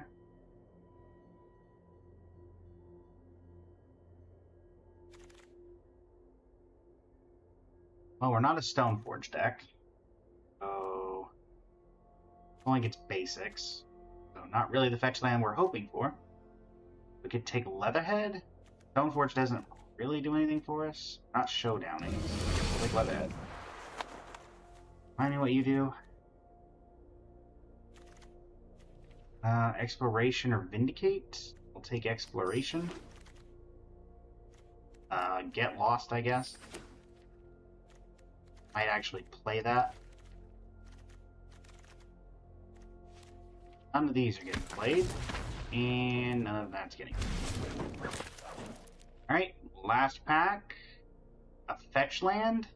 Well, we're not a Stoneforge deck, so only gets basics. So not really the fetch land we're hoping for. We could take Leatherhead. Stoneforge doesn't really do anything for us. Not showdowning. We'll take Leatherhead. Remind me what you do. Exploration or Vindicate? We'll take Exploration. Get Lost, I guess. Might actually play that. None of these are getting played. And none of that's getting played. Alright, last pack. A fetch land?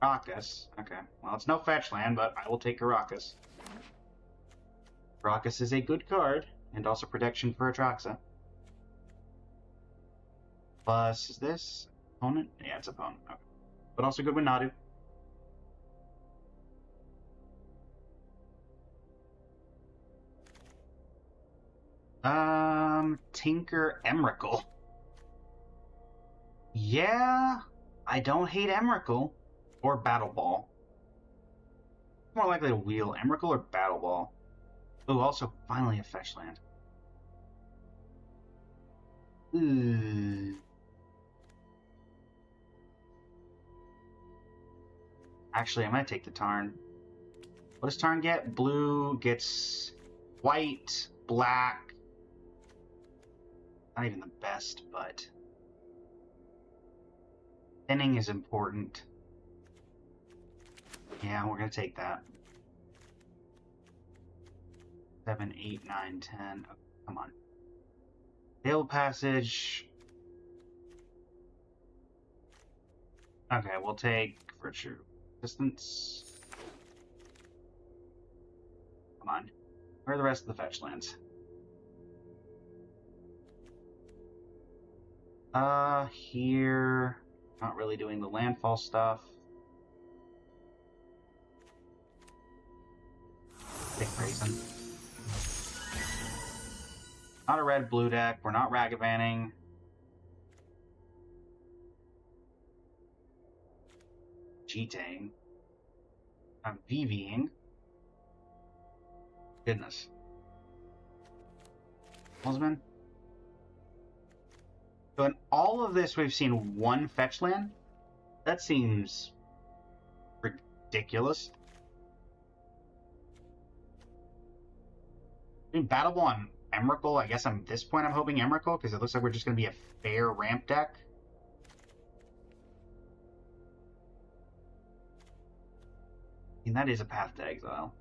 Caracas. Okay, well, it's no fetch land, but I will take Caracas. Caracas is a good card, and also protection for Atraxa. Plus, is this opponent? Yeah, it's opponent. Okay. But also good with Nadu. Tinker Emrakul. Yeah, I don't hate Emrakul. Or Battle Ball. More likely to wheel Emrakul or Battle Ball. Oh, also finally a fetch land. Ooh. Actually, I might take the Tarn. What does Tarn get? Blue gets white, black. Not even the best, but thinning is important. Yeah, we're gonna take that. 7, 8, 9, 10. Oh, come on. Veiled Passage. Okay, we'll take Virtue Resistance. Come on. Where are the rest of the fetch lands? Here. Not really doing the landfall stuff. Take Raisin. Not a red-blue deck. We're not Ragavanning. Cheating. I'm VVing. Goodness. Husband. So in all of this, we've seen one fetch land. That seems ridiculous. I mean, Battle Ball on Emrakul. I guess at this point I'm hoping Emrakul, because it looks like we're just going to be a fair ramp deck. I mean, that is a Path to Exile.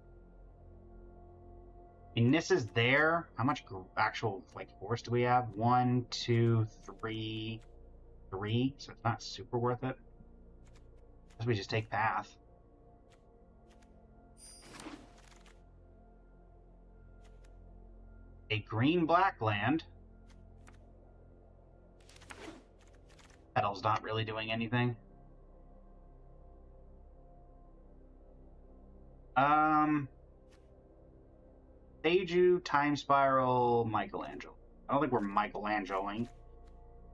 I mean, this is there. How much actual force do we have? 1, 2, 3, 3. So it's not super worth it. Guess we just take Path. A green-black land. Petal's not really doing anything. Seiju, Time Spiral, Michelangelo. I don't think we're Michelangeloing.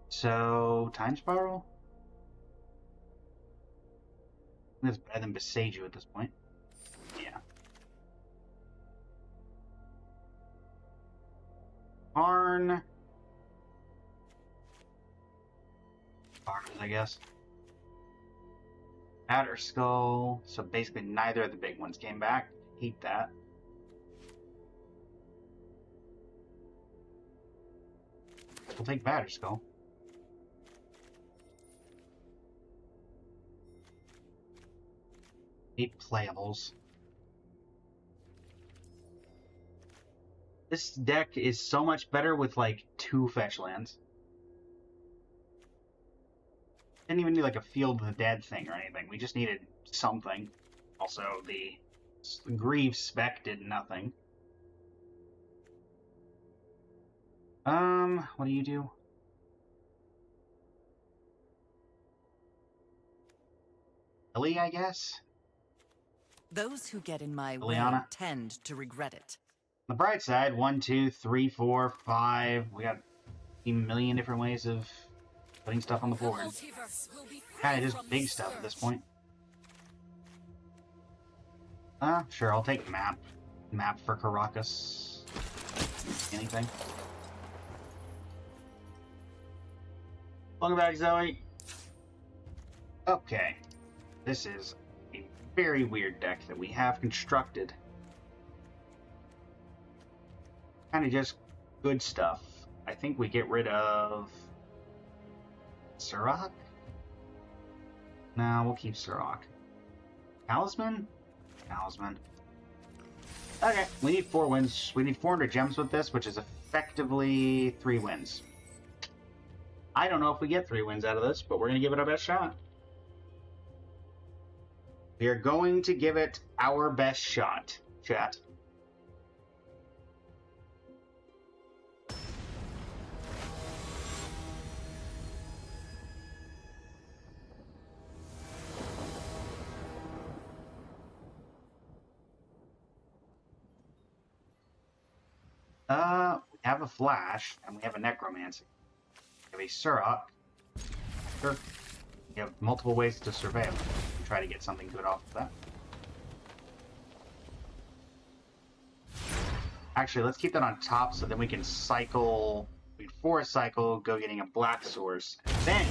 So, Time Spiral? That's better than Beseiju at this point. Yeah. Arn. I guess. Batter Skull. So basically neither of the big ones came back. Hate that. We'll take Batter Skull. Eight playables. This deck is so much better with like 2 fetch lands. Didn't even need like a Field of the Dead thing or anything. We just needed something. Also, the Grieve spec did nothing. What do you do? Ellie, I guess? Those who get in my Liliana? way tend to regret it. On the bright side, 1, 2, 3, 4, 5. We got a million different ways of putting stuff on the board. Kind of just big stuff at this point. Sure, I'll take map. Map for Caracas. Anything. Welcome back, Zoe. Okay. This is a very weird deck that we have constructed. Kind of just good stuff. I think we get rid of Surrak? No, we'll keep Surrak. Talisman? Talisman. Okay, we need 4 wins. We need 400 gems with this, which is effectively 3 wins. I don't know if we get 3 wins out of this, but we're going to give it our best shot. We are going to give it our best shot, chat. We have a Flash, and we have a Necromancy. We have a Surrak. Sure. We have multiple ways to surveil and try to get something good off of that. Actually, let's keep that on top so then we can cycle. We can forest cycle, go getting a black source. And then.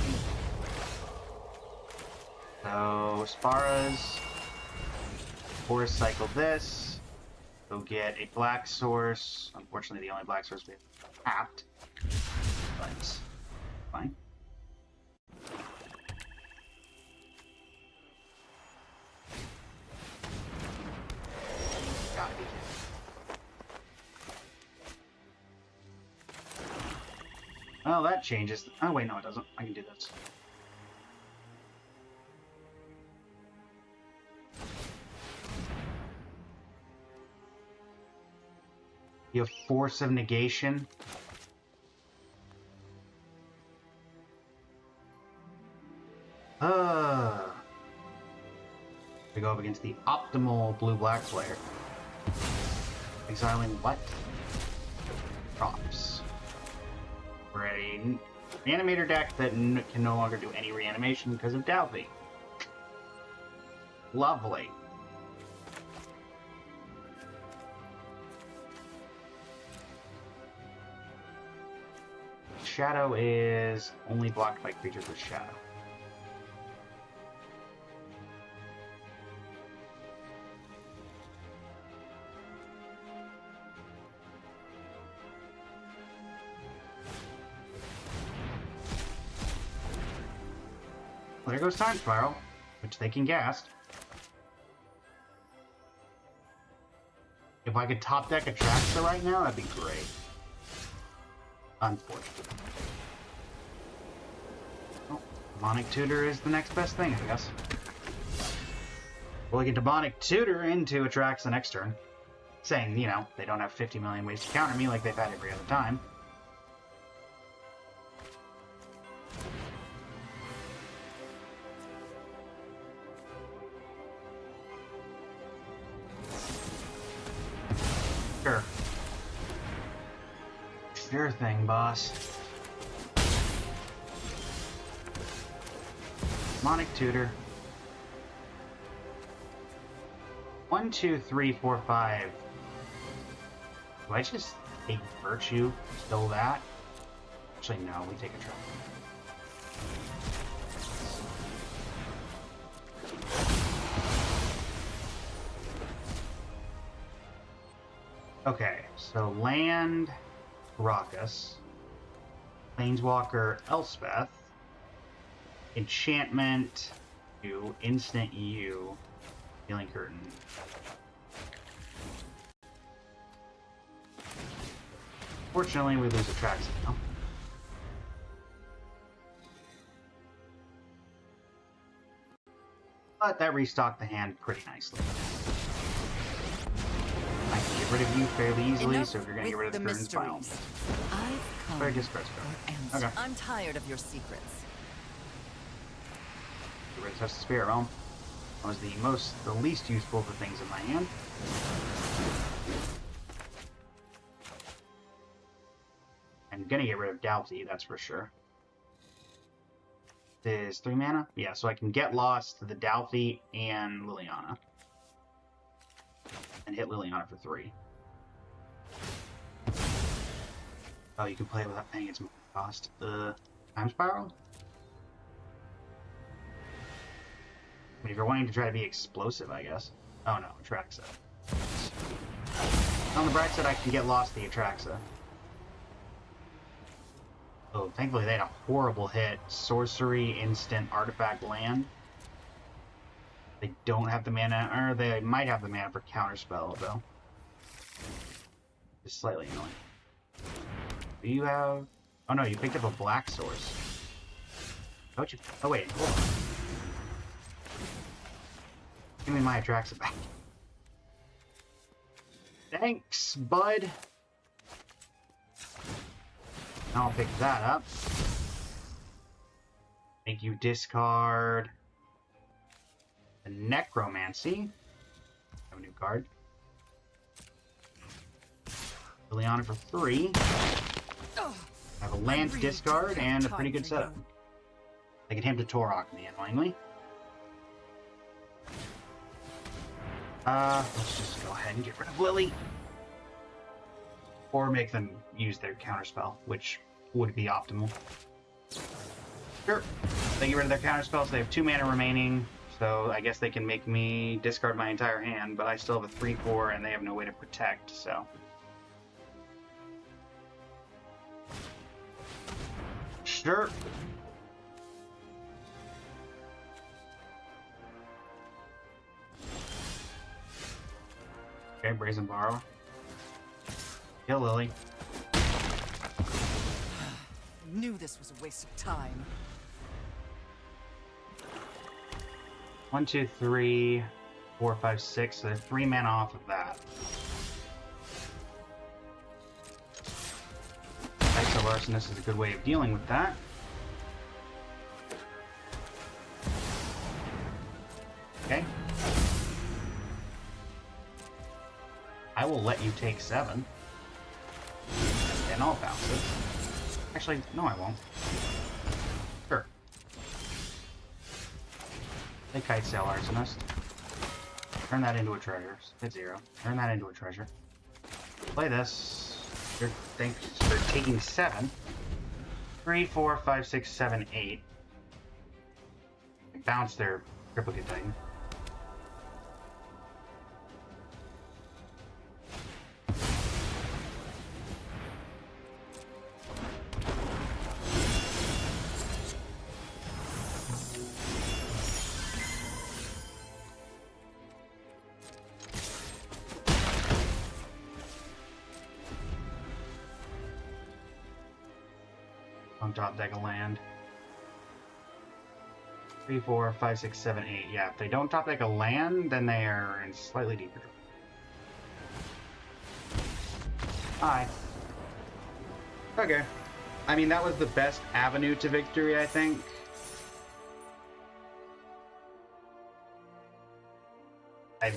So, Sparas. Forest cycle this. Go get a black source. Unfortunately, the only black source we have tapped. But, fine. Gotta be kidding. Oh, that changes. Oh, wait, no, it doesn't. I can do this. You have Force of Negation. We go up against the optimal blue-black player. Exiling what? Drops. We're a reanimator deck that can no longer do any reanimation because of Dalby. Lovely. Shadow is only blocked by creatures with shadow. Well, there goes Time Spiral, which they can cast. If I could top deck a Traxxas right now, that'd be great. Unfortunately. Well, Demonic Tutor is the next best thing, I guess. Well, we can Demonic Tutor into a Traxxas the next turn. Saying, you know, they don't have 50 million ways to counter me like they've had every other time. Sure. Sure thing, boss. Demonic Tutor. 1, 2, 3, 4, 5. Do I just take Virtue? Still that? Actually, no, we take a Trap. Okay, so land Caracas, Planeswalker Elspeth, enchantment U, instant U, healing curtain. Fortunately, we lose Atraxa now. But that restocked the hand pretty nicely. I can get rid of you fairly easily, Enough so if you're going to get rid of the curtains, by all means. I've come I guess that's for good. answers. Okay. I'm tired of your secrets. Get rid of Test the Spirit Realm. That was the least useful of the things in my hand. I'm gonna get rid of Doughty, that's for sure. This is 3 mana? Yeah, so I can get lost to the Doughty and Liliana. And hit Liliana for 3. Oh, you can play it without paying its cost. Time Spiral? I mean, if you're wanting to try to be explosive, I guess. Oh no, Atraxa. On the bright side, I can get lost the Atraxa. Oh, thankfully they had a horrible hit. Sorcery, instant, artifact, land. They don't have the mana, or they might have the mana for Counterspell, though. Just slightly annoying. Do you have... Oh no, you picked up a black source. Don't you... Oh wait, hold on. Give me my Atraxa back. Thanks, bud. I'll pick that up. Make you discard the Necromancy. Have a new card. Liliana for 3. I have a land to discard and a pretty good setup. I can him to Torok me, annoyingly. Let's just go ahead and get rid of Lily. Or make them use their counterspell, which would be optimal. Sure. They get rid of their counterspell, so they have 2 mana remaining. So I guess they can make me discard my entire hand, but I still have a 3/4 and they have no way to protect, so. Sure. Okay, Brazen Borrow. Kill Lily. Knew this was a waste of time. 1, 2, 3, 4, 5, 6. So they're 3 mana off of that. Iso Arsonist is a good way of dealing with that. Okay. I will let you take 7. And I'll bounce it. Actually, no I won't. Sure. Play Kite Sail Arsonist. Turn that into a treasure. Hit 0. Turn that into a treasure. Play this. Thanks for taking 7. 3, 4, 5, 6, 7, 8. Bounce their Triplicate Titan. Top deck a land. 3, 4, 5, 6, 7, 8. Yeah, if they don't top deck a land, then they are in slightly deeper trouble. Hi. Okay. I mean, that was the best avenue to victory, I think.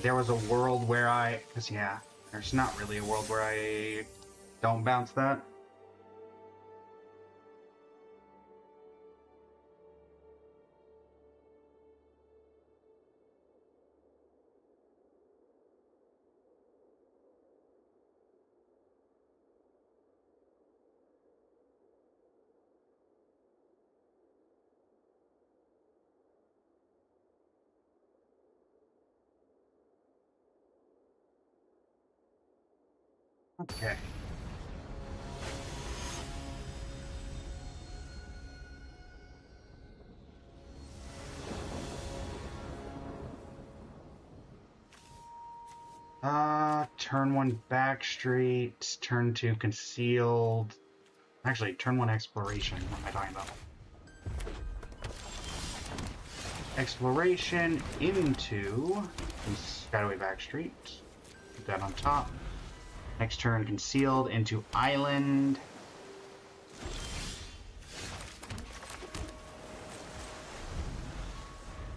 There was a world where because yeah, there's not really a world where I don't bounce that. Okay. Turn 1 backstreet, turn 2 concealed. Actually, turn 1 exploration. What am I talking about? Exploration into Skyway backstreet. Put that on top. Next turn, concealed into island.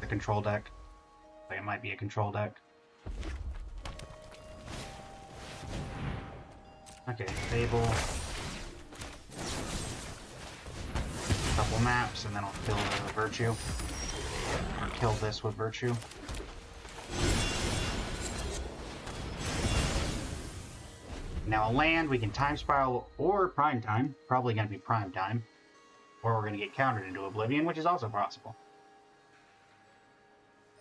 The control deck. It might be a control deck. Okay, table. Couple maps, and then I'll kill the virtue. Or kill this with virtue. Now a land, we can time spiral or prime time. Probably going to be prime time. Or we're going to get countered into oblivion, which is also possible.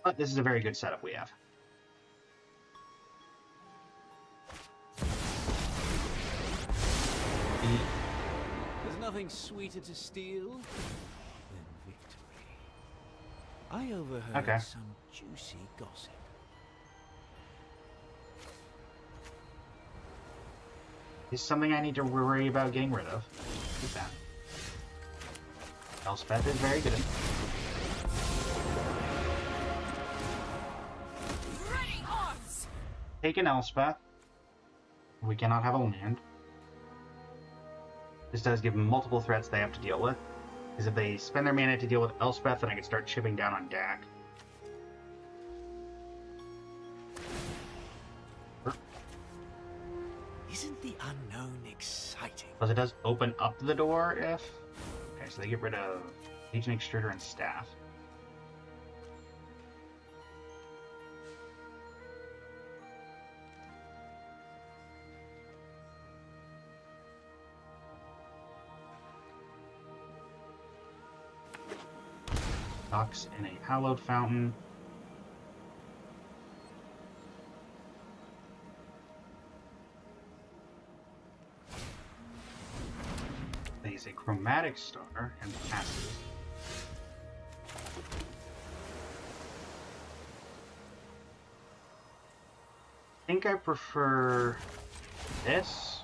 But this is a very good setup we have. There's nothing sweeter to steal than victory. I overheard some juicy gossip. Is something I need to worry about getting rid of. Keep that. Elspeth is very good. Ready arms! Take an Elspeth. We cannot have a land. This does give them multiple threats they have to deal with. Because if they spend their mana to deal with Elspeth, then I can start chipping down on Dak. Isn't the unknown exciting? Plus it does open up the door if... Okay, so they get rid of Agent Extruder and Staff. Ducks in a hallowed fountain. There's a chromatic star and passive. I think I prefer this.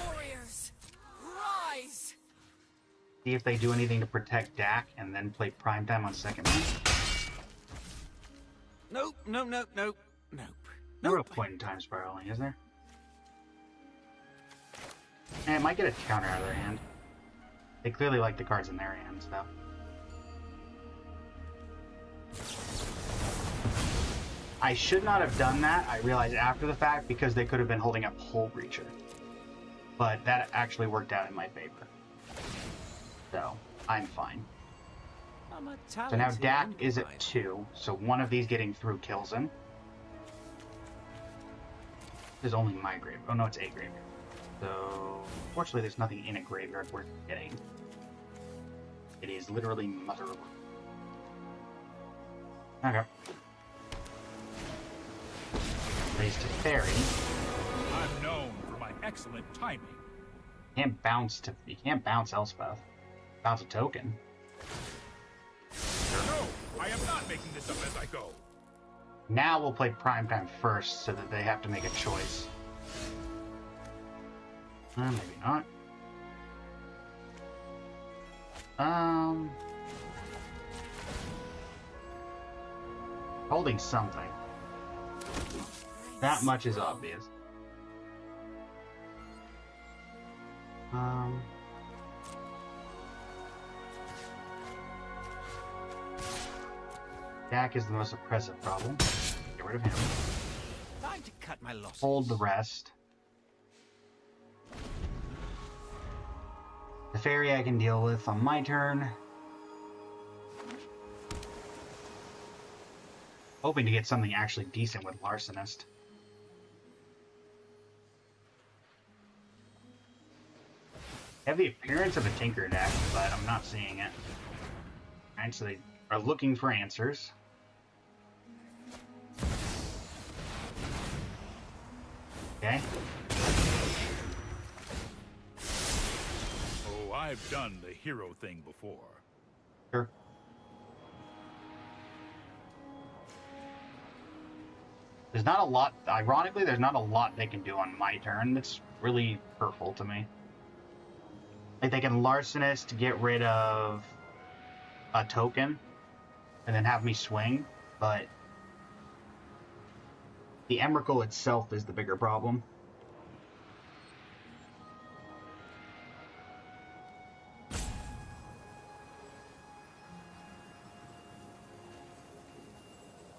Warriors, rise! See if they do anything to protect Dak and then play primetime on second one. Nope, nope, nope, nope, nope. No real point in time spiraling, is there? And it might get a counter out of their hand. They clearly like the cards in their hands, though. I should not have done that, I realized after the fact, because they could have been holding up Hole Breacher. But that actually worked out in my favor. So, I'm fine. So now Dak is at 2, so one of these getting through kills him. This is only my grave. Oh no, it's a graveyard. So, fortunately there's nothing in a graveyard worth getting. It is literally motherable. Okay. Plays to Fairy. I'm known for my excellent timing. You can't bounce Elspeth. Bounce a token. No, I am not making this up as I go. Now we'll play primetime first so that they have to make a choice. Maybe not. Holding something. That much is obvious. Dak is the most oppressive problem. Get rid of him. Time to cut my losses. Hold the rest. The fairy I can deal with on my turn. Hoping to get something actually decent with Larcenist. I have the appearance of a Tinker deck, but I'm not seeing it. Alright, so they are looking for answers. Okay, okay. Oh, I've done the hero thing before. Sure. There's not a lot, ironically, there's not a lot they can do on my turn that's really hurtful to me. Like, they can Larcenist to get rid of a token, and then have me swing, but the Emrakul itself is the bigger problem.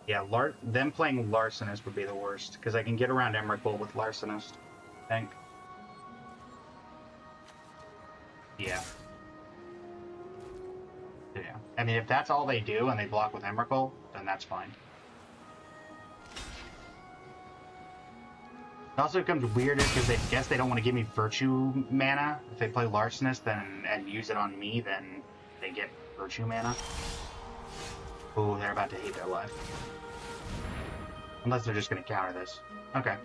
Yeah, them playing Larcenist would be the worst, because I can get around Emrakul with Larcenist, I think. Yeah. Yeah. I mean, if that's all they do and they block with Emrakul, then that's fine. It also becomes weirder because they guess they don't want to give me Virtue mana. If they play Larcenist and use it on me, then they get Virtue mana. Ooh, they're about to hate their life. Unless they're just going to counter this. Okay.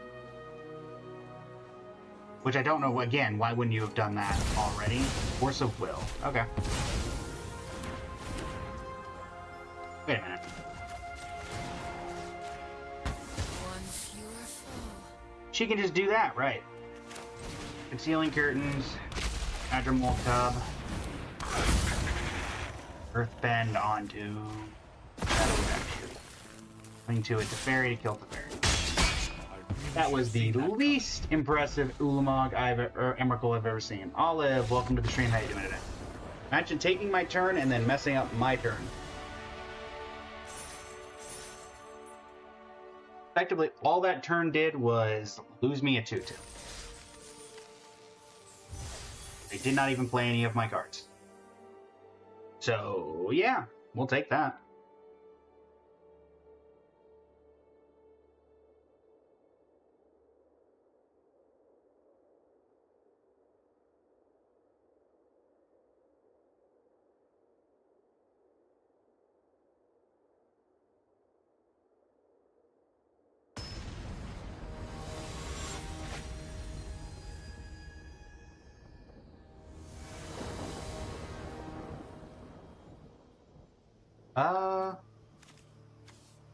Which I don't know, again, why wouldn't you have done that already? Force of Will. Okay. Wait a minute. One fewer foe. She can just do that, right. Concealing Curtains, Adramol Cub, Earthbend onto Shadow Redemption. Bring to it Teferi to kill Teferi. That was the least impressive Ulamog Emrakul I've ever seen. Olive, welcome to the stream. How you doing today? Imagine taking my turn and then messing up my turn. Effectively, all that turn did was lose me a 2/2. They did not even play any of my cards. So, yeah, we'll take that.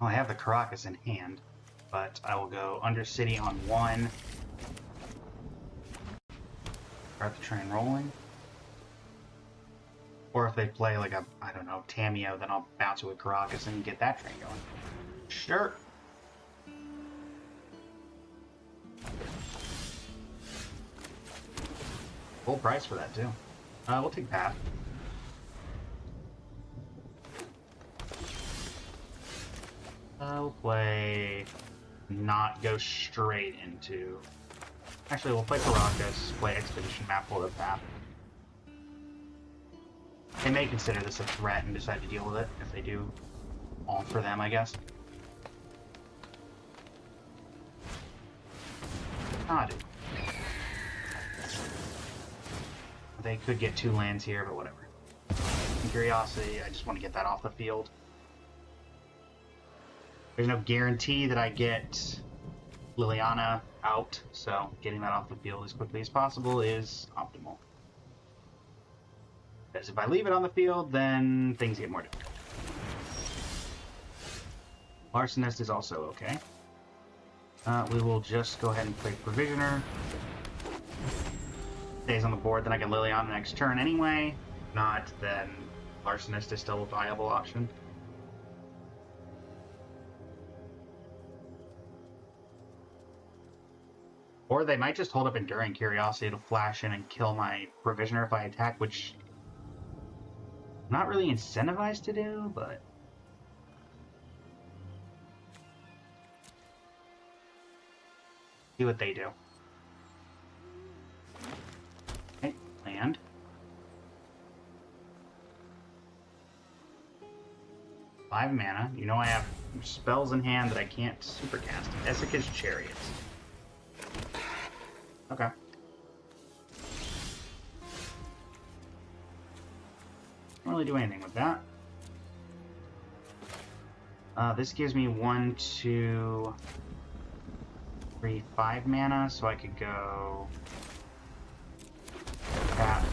Well, I have the Caracas in hand, but I will go Undercity on 1. Start the train rolling. Or if they play like a, I don't know, Tameo, then I'll bounce it with Caracas and get that train going. Sure. Full price for that, too. We'll take that. We'll play... not go straight into... Actually, we'll play Caracas, play Expedition Map, pull the path. They may consider this a threat and decide to deal with it, if they do. All for them, I guess. Ah, dude. They could get 2 lands here, but whatever. Curiosity, I just want to get that off the field. There's no guarantee that I get Liliana out, so getting that off the field as quickly as possible is optimal. Because if I leave it on the field, then things get more difficult. Larcenist is also okay. We will just go ahead and play Provisioner. Stays on the board, then I can Liliana next turn anyway. If not, then Larcenist is still a viable option. Or they might just hold up Enduring Curiosity to flash in and kill my Provisioner if I attack, which I'm not really incentivized to do, but... see what they do. Okay, land. Five mana. You know I have spells in hand that I can't supercast. Essica's Chariots. Okay. Don't really do anything with that. This gives me 1, 2, 3, 5 mana, so I could go that.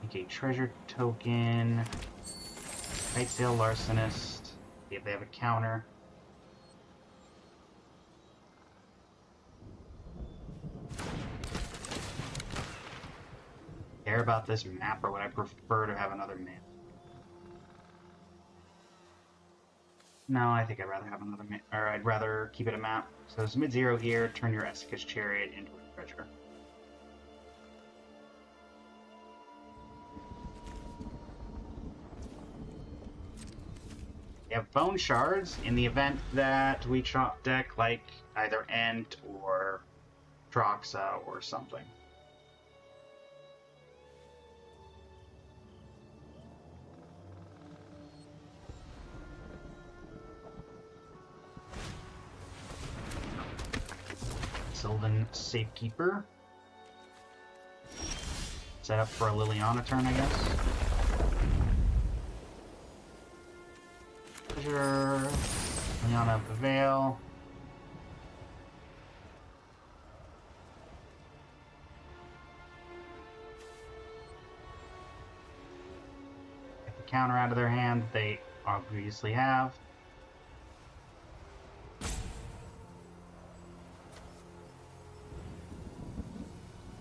Make a treasure token. Nightsail Larcenist. See if they have a counter. Care about this map, or would I prefer to have another map? No, I think I'd rather have another map, or I'd rather keep it a map. So it's mid-zero here, turn your Essica's Chariot into a treasure. We have bone shards in the event that we chop deck like either Ent or Troxa or something. Sylvan Safekeeper. Set up for a Liliana turn, I guess. Treasure. Liliana of the Veil. Get the counter out of their hand that they obviously have.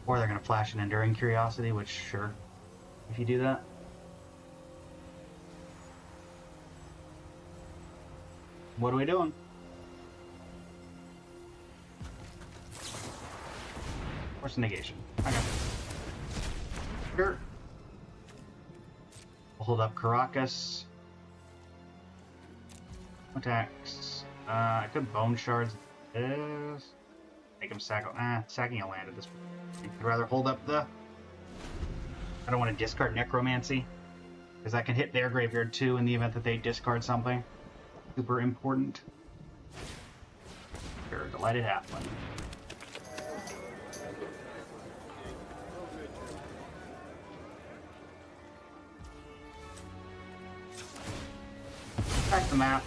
Or they're going to flash an Enduring Curiosity, which, sure, if you do that. What are we doing? Force negation. Okay. Sure. We'll hold up Caracas. Attacks. I could Bone Shards this. Make him sack. Sacking a land at this point. I'd rather hold up the. I don't want to discard Necromancy, because that can hit their graveyard too in the event that they discard something. Super important. Sure, Delighted Halfling. Back the map.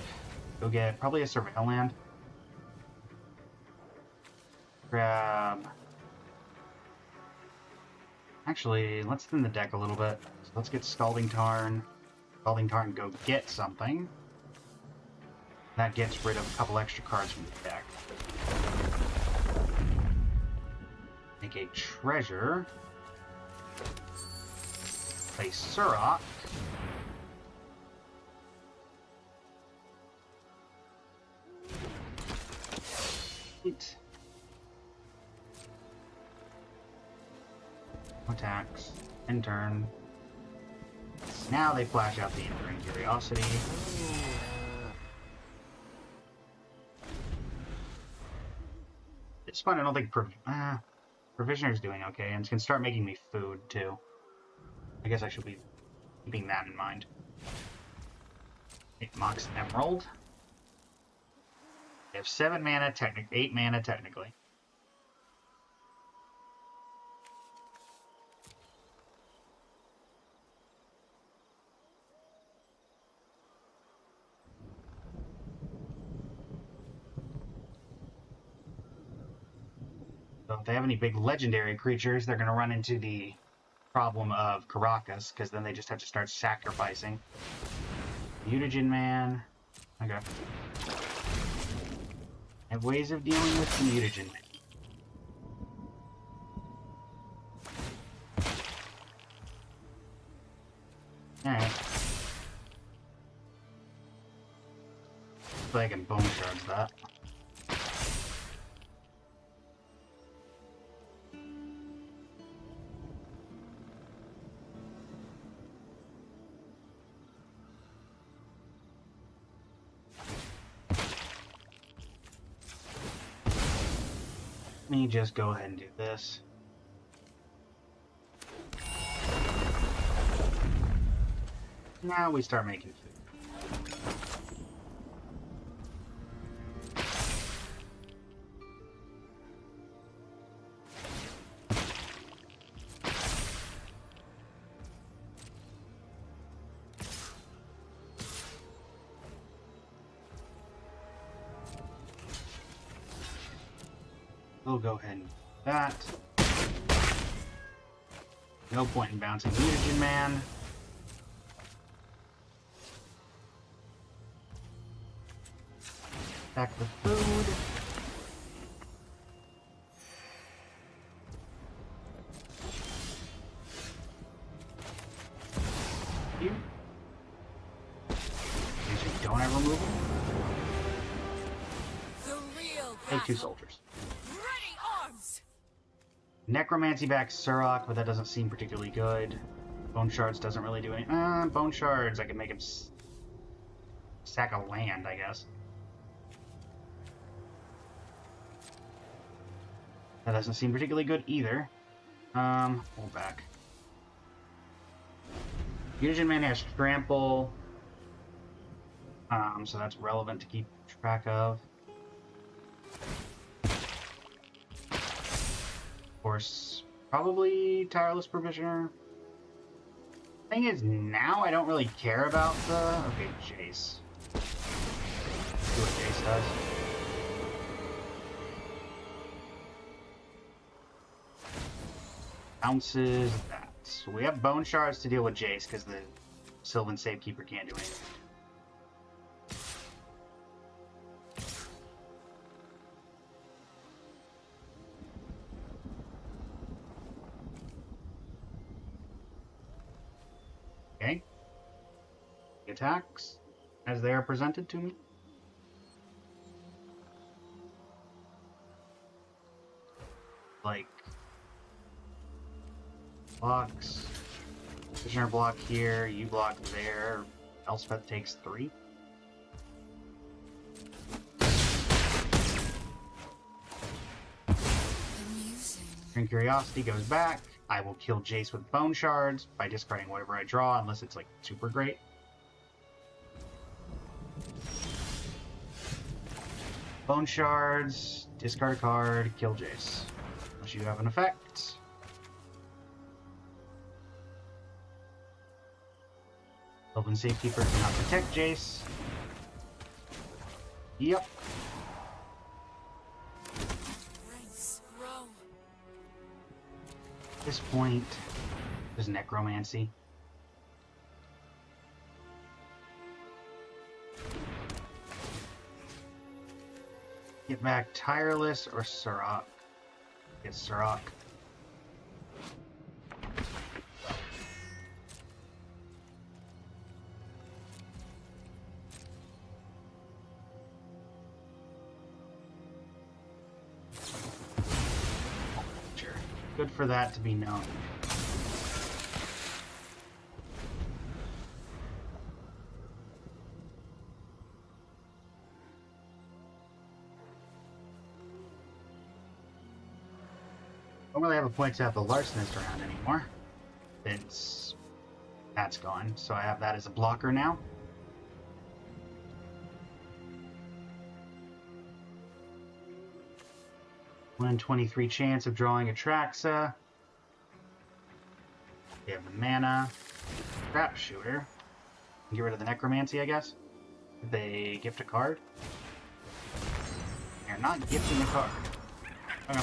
Go get probably a Surveil land. Grab. Actually, let's thin the deck a little bit. So let's get Scalding Tarn. Scalding Tarn, go get something. That gets rid of a couple extra cards from the deck. Make a treasure. Play Surrock. Eight. Attacks. End turn. Now they flash out the Enduring Curiosity. It's fun. I don't think Provisioner's doing okay, and can start making me food too. I guess I should be keeping that in mind. It Mox Emerald. They have 7 mana, 8 mana technically. So if they have any big legendary creatures, they're going to run into the problem of Caracas, because then they just have to start sacrificing. Mutagen Man. Okay. I have ways of dealing with the Mutagen Man. Alright. So I can Bone Shards that. Let me just go ahead and do this. Now we start making food. We'll go ahead and do that. No point in bouncing Mutagen Man. Back the food. You. These you don't ever move them. The real Take 2 battle. soldiers. Ready arms. Necromancy back Surok, but that doesn't seem particularly good. Bone Shards doesn't really do any. Bone Shards, I can make him sack a land, I guess. That doesn't seem particularly good either. Pull back. Mutagen Man has Trample, so that's relevant to keep track of. Of course, probably Tireless Provisioner. Thing is, now I don't really care about the... Okay, Jace. See what Jace does. Bounces that. So we have Bone Shards to deal with Jace, because the Sylvan Safekeeper can't do anything. Okay. The attacks, as they are presented to me. Like... blocks. Prisoner block here, you block there. Elspeth takes 3. Amusing. Turn Curiosity goes back. I will kill Jace with Bone Shards by discarding whatever I draw, unless it's like super great. Bone Shards, discard a card, kill Jace. Unless you have an effect. Sylvan Safekeeper cannot protect Jace. Yep. Ranks grow. At this point, there's Necromancy. Get back Tireless or Surok. Get Surok. Good for that to be known. Don't really have a point to have the Larcenist around anymore, since that's gone. So I have that as a blocker now. One in 23 chance of drawing a Traxa. We have the mana. Trap Shooter. Get rid of the Necromancy, I guess. Did they gift a card? They're not gifting a card. Oh no.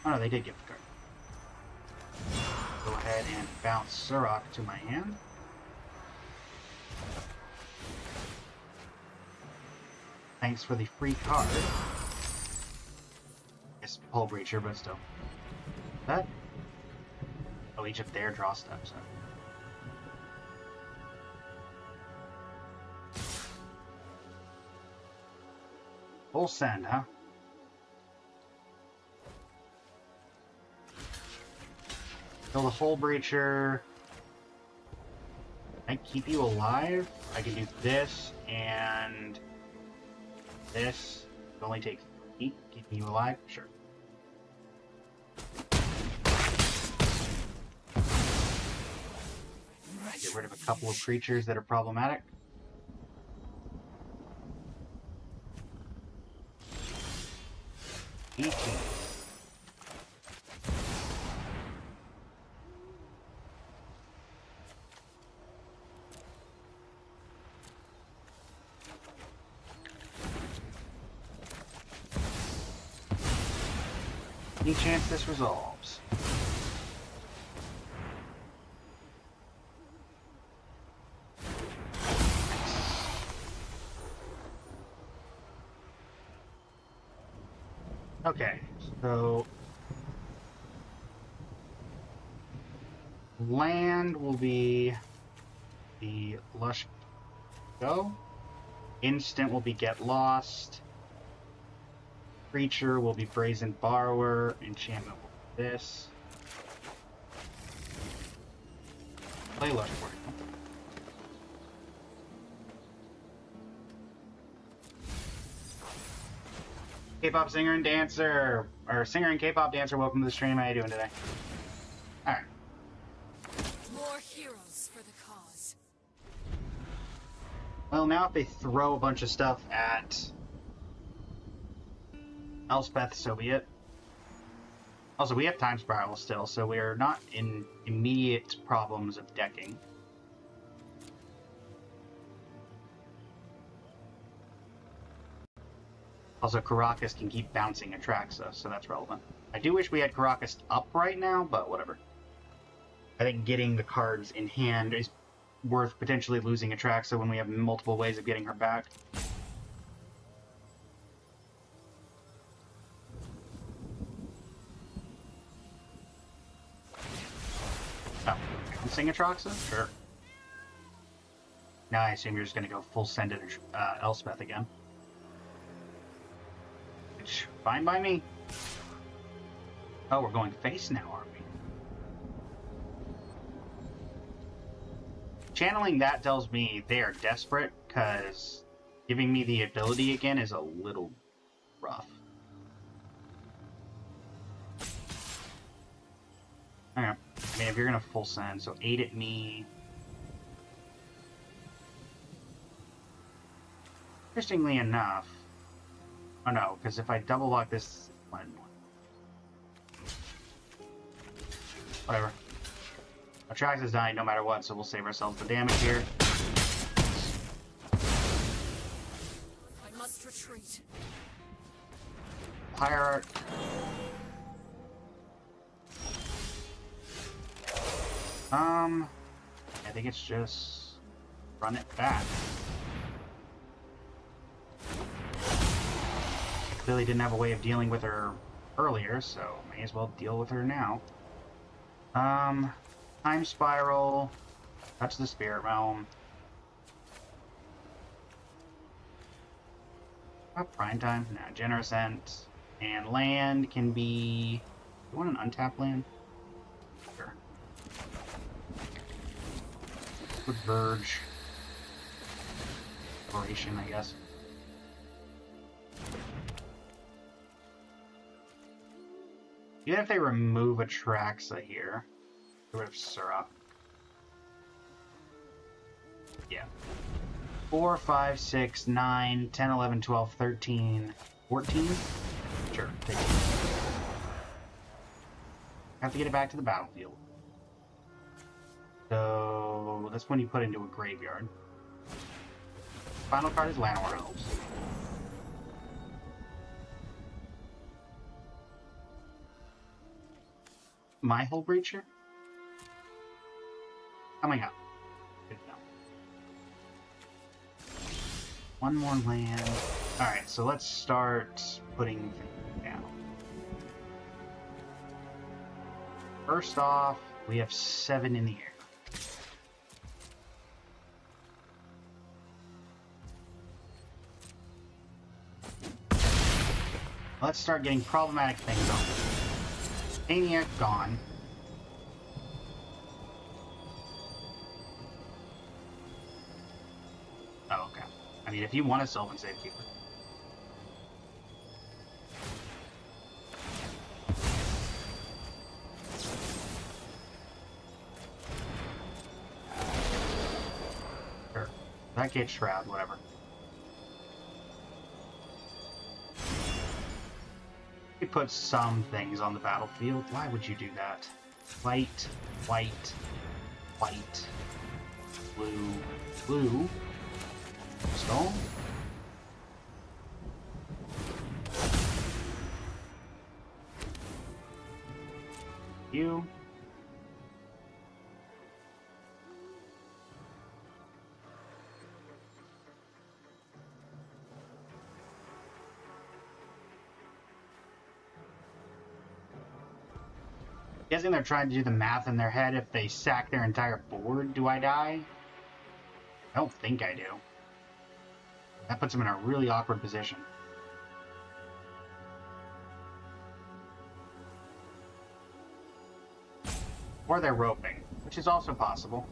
Oh no, they did gift a card. Go ahead and bounce Surok to my hand. Thanks for the free card. It's Hull Breacher, but still. That? Oh, each of their draw steps. Full send, huh? Kill the Hull Breacher. I keep you alive. I can do this and this. It only takes 3, keeping you alive. Sure. Get rid of a couple of creatures that are problematic. Any chance this resolves? Okay, so land will be the lush go. Instant will be get lost. Creature will be brazen borrower. Enchantment will be this. Play lush for you. K-pop singer and dancer, or singer and K-pop dancer, welcome to the stream. How you doing today? Alright. More heroes for the cause. Well, now if they throw a bunch of stuff at Elspeth, so be it. Also, we have time spiral still, so we're not in immediate problems of decking. Also, Caracas can keep bouncing Atraxa, so that's relevant. I do wish we had Caracas up right now, but whatever. I think getting the cards in hand is worth potentially losing Atraxa when we have multiple ways of getting her back. Oh, bouncing Atraxa? Sure. Now I assume you're just going to go full send at Elspeth again. Which, fine by me. Oh, we're going face now, aren't we? Channeling that tells me they are desperate, because giving me the ability again is a little rough. Alright. I mean, if you're going to full send, so 8 at me. Interestingly enough... Oh no, because if I double lock this... Whatever. Atrax is dying no matter what, so we'll save ourselves the damage here. I must retreat. Hierarch. I think it's just run it back. I clearly didn't have a way of dealing with her earlier, so may as well deal with her now. Time spiral, touch the spirit realm. Oh, prime time, no, generous ent, and land can be. You want an untapped land? Sure. Good Verge. Exploration, I guess. Even if they remove Atraxa here, get rid of Syrup. Yeah. 4, 5, 6, 9, 10, 11, 12, 13, 14? Sure, take it. Have to get it back to the battlefield. So, that's when you put into a graveyard. Final card is Llanowar Elves. My Hull Breacher? Coming up. Good to know. One more land. Alright, so let's start putting things down. First off, we have 7 in the air. Let's start getting problematic things on. Maniac gone. Oh, okay. I mean, if you want to Sylvan Safekeeper. Sure. That gets Shroud, whatever. You put some things on the battlefield. Why would you do that? White, white, white, blue, blue, stone. you. Guessing they're trying to do the math in their head. If they sack their entire board, do I die? I don't think I do. That puts them in a really awkward position. Or they're roping, which is also possible.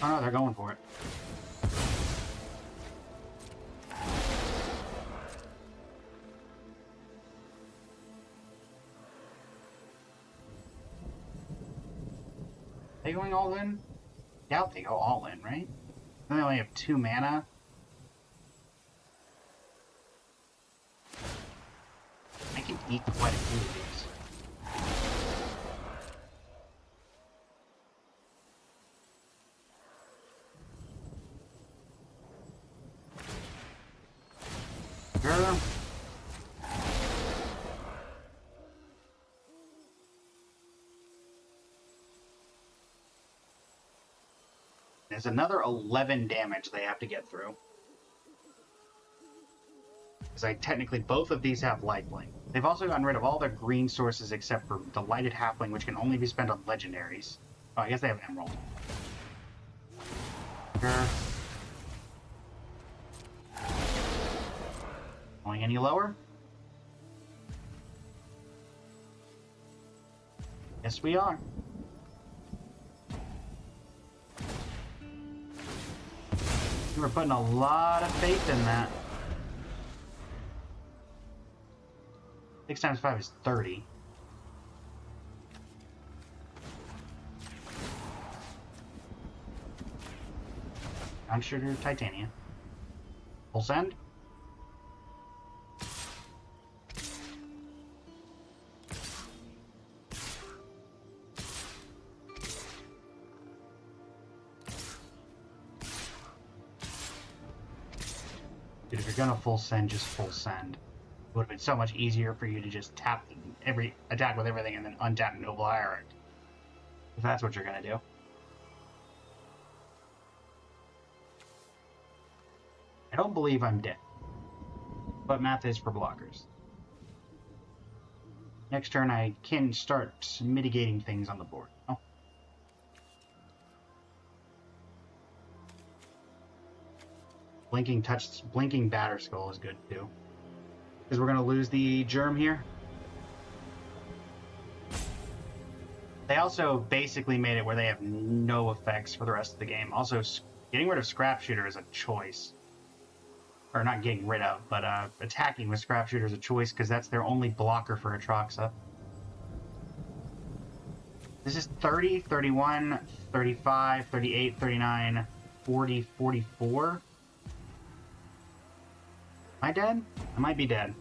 Oh no, they're going for it. They going all in? Doubt they go all in, right? They only have 2 mana. I can eat quite a few of these. Sure. There's another 11 damage they have to get through. Because technically both of these have lifelink. They've also gotten rid of all their green sources except for the lighted halfling, which can only be spent on legendaries. Oh, I guess they have emerald. Sure. Going any lower? Yes, we are. We're putting a lot of faith in that. 6 times 5 is 30. Non-shooter Titania. Full send. Dude, if you're gonna full send, just full send. It would have been so much easier for you to just tap every attack with everything and then untap Noble Hierarch. If that's what you're gonna do. I don't believe I'm dead. But math is for blockers. Next turn I can start mitigating things on the board. Oh. Blinking Batter Skull is good too. Because we're going to lose the germ here. They also basically made it where they have no effects for the rest of the game. Also, getting rid of Scrap Shooter is a choice. Or not getting rid of, but attacking with Scrap Shooter is a choice because that's their only blocker for Atraxa. This is 30, 31, 35, 38, 39, 40, 44. Am I dead? I might be dead.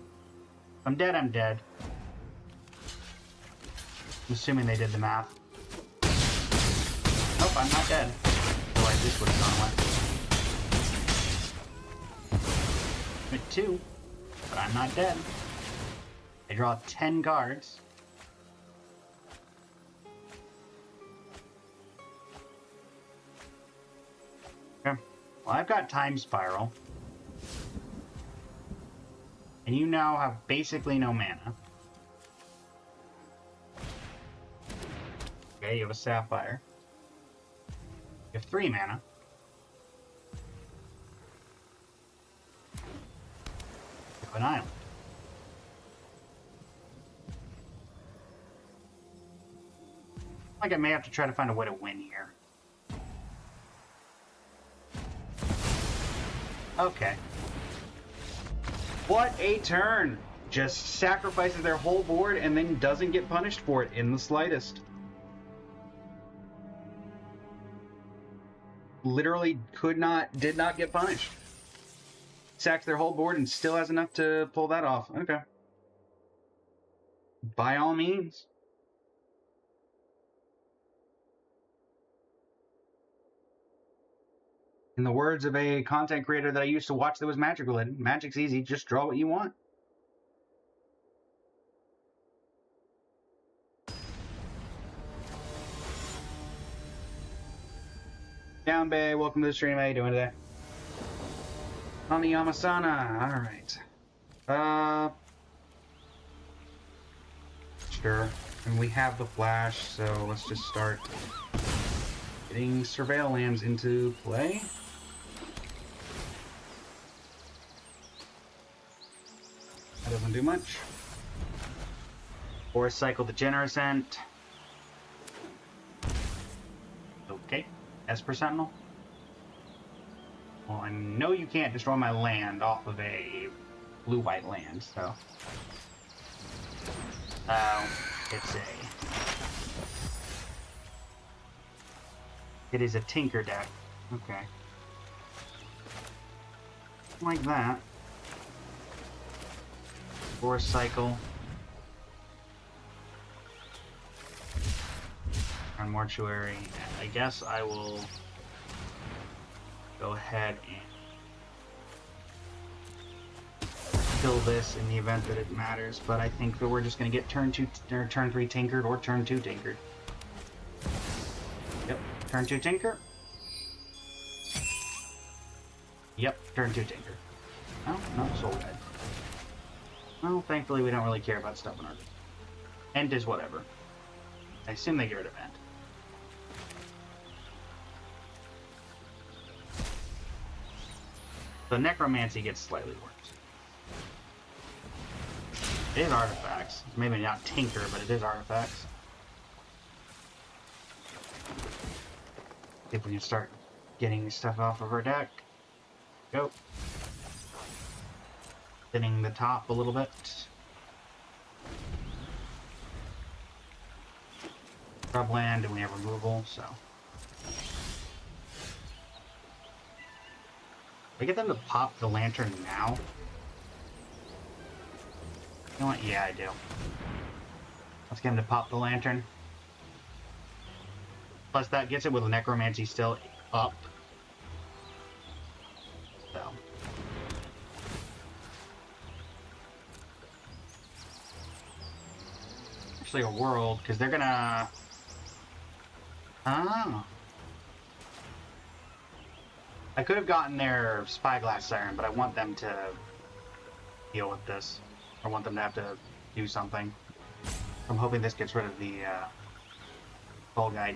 If I'm dead, I'm dead. I'm assuming they did the math. Nope, I'm not dead. Otherwise this would have gone away. I'm at 2, but I'm not dead. I draw 10 cards. Okay. Well, I've got Time Spiral. And you now have basically no mana. Okay, you have a Sapphire. You have 3 mana. You have an island. Like I may have to try to find a way to win here. Okay. What a turn! Just sacrifices their whole board and then doesn't get punished for it in the slightest. Literally did not get punished. Sacks their whole board and still has enough to pull that off. Okay. By all means. In the words of a content creator that I used to watch that was Magic related, magic's easy, just draw what you want. Down Bay, welcome to the stream. How you doing today? On the Yamasana. Alright. Sure. And we have the flash, so let's just start getting surveillance into play. That doesn't do much. Or cycle the Generosent. Okay. Esper Sentinel. Well, I know you can't destroy my land off of a blue-white land, so... it's a... It is a Tinker deck. Okay. Like that. Force Cycle. On Mortuary. I guess I will go ahead and kill this in the event that it matters, but I think that we're just going to get turn 2 or turn 3 tinkered or turn 2 tinkered. Yep, turn 2 tinker. Yep, turn 2 tinker. Oh, no, soul dead. Well, thankfully we don't really care about stuff in our End is whatever. I assume they get rid of End. The Necromancy gets slightly worse. It is artifacts. Maybe not Tinker, but it is artifacts. See if we can start getting stuff off of our deck. Go. Thinning the top a little bit. Scrubland, and we have removal, so. I get them to pop the lantern now. You know what? Yeah, I do. Let's get him to pop the lantern. Plus, that gets it with the Necromancy still up. So. Actually, a world, because they're gonna. Oh. I could have gotten their Spyglass Siren, but I want them to deal with this. I want them to have to do something. I'm hoping this gets rid of the Soul Guide.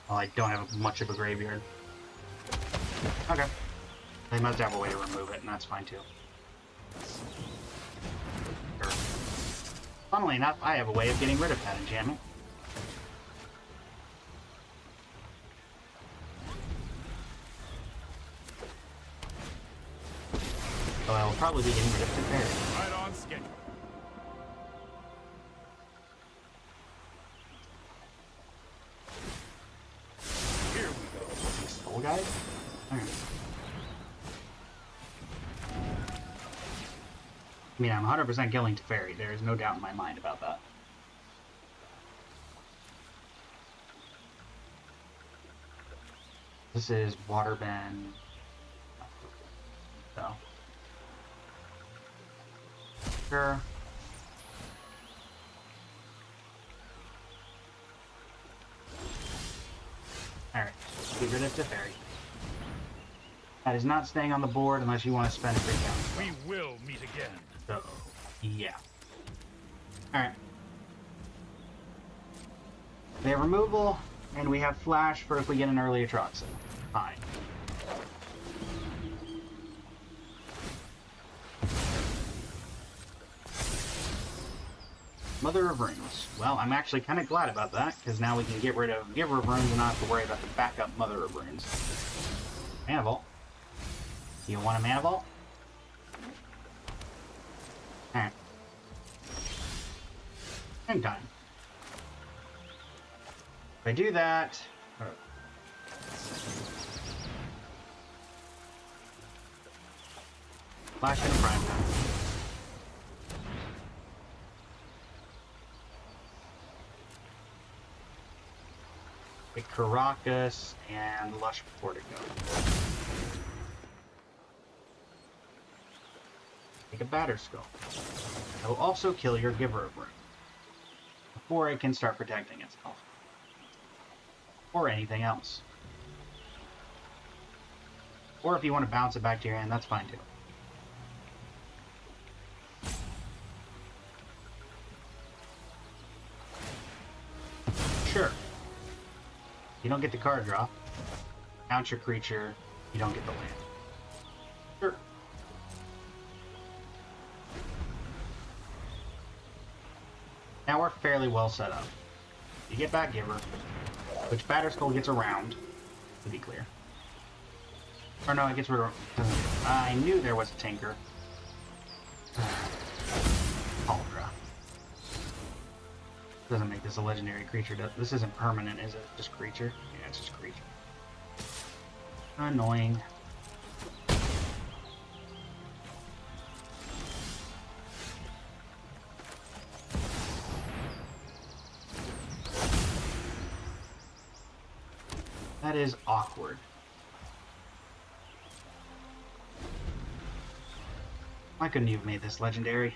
Well, I don't have much of a graveyard. Okay. They must have a way to remove it, and that's fine too. Sure. Funnily enough, I have a way of getting rid of that enchantment. So I will probably be getting rid of Teferi. Right on schedule. Here we go. Soul Guide? Alright. I mean, I'm 100% killing Teferi. There is no doubt in my mind about that. This is Waterbend. So. Sure. Alright, get rid of Teferi. That is not staying on the board unless you want to spend a free count. We will meet again. So, yeah. Alright. They have removal, and we have flash for if we get an early Atroxin. Fine. Mother of Runes. Well, I'm actually kind of glad about that, because now we can get rid of Giver of Runes and not have to worry about the backup Mother of Runes. Mana Vault. You want a Mana Vault? Alright. Same time. If I do that... Flash in prime time. Caracas and Lush Portico. Take a Batter Skull. I will also kill your Giver of Runes before it can start protecting itself. or anything else. Or if you want to bounce it back to your hand, that's fine too. Sure. You don't get the card draw. Bounce your creature, you don't get the land. Sure. Now we're fairly well set up. You get back Giver, which Batterskull gets around, to be clear. Or no, it gets rid of... I knew there was a Tinker. Cauldra. Doesn't make this a legendary creature. This isn't permanent, is it? Just creature? Yeah, it's just creature. Annoying. That is awkward. Why couldn't you have made this legendary?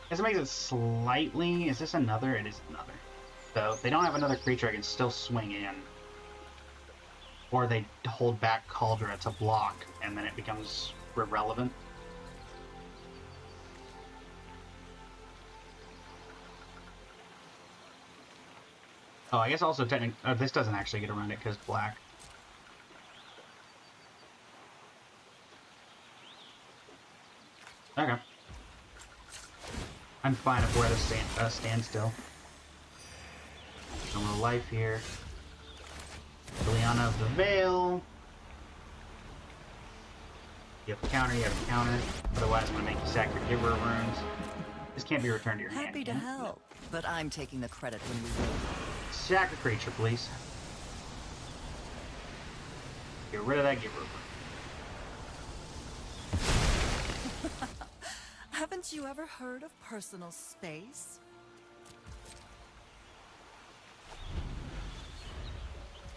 Guess it makes it slightly... Is this another? It is another. So if they don't have another creature, I can still swing in. Or they hold back Cauldra to block, and then it becomes irrelevant. Oh, I guess also technically... Oh, this doesn't actually get around it because black. Okay. I'm fine if we're at a standstill. No more life here. Liliana of the Veil. You have a counter, you have a counter. Otherwise, I'm going to make you sack your Giver runes. This can't be returned to your hand. Happy to help, but I'm taking the credit when we win. Sack a creature, please. Get rid of that Giver. Haven't you ever heard of personal space?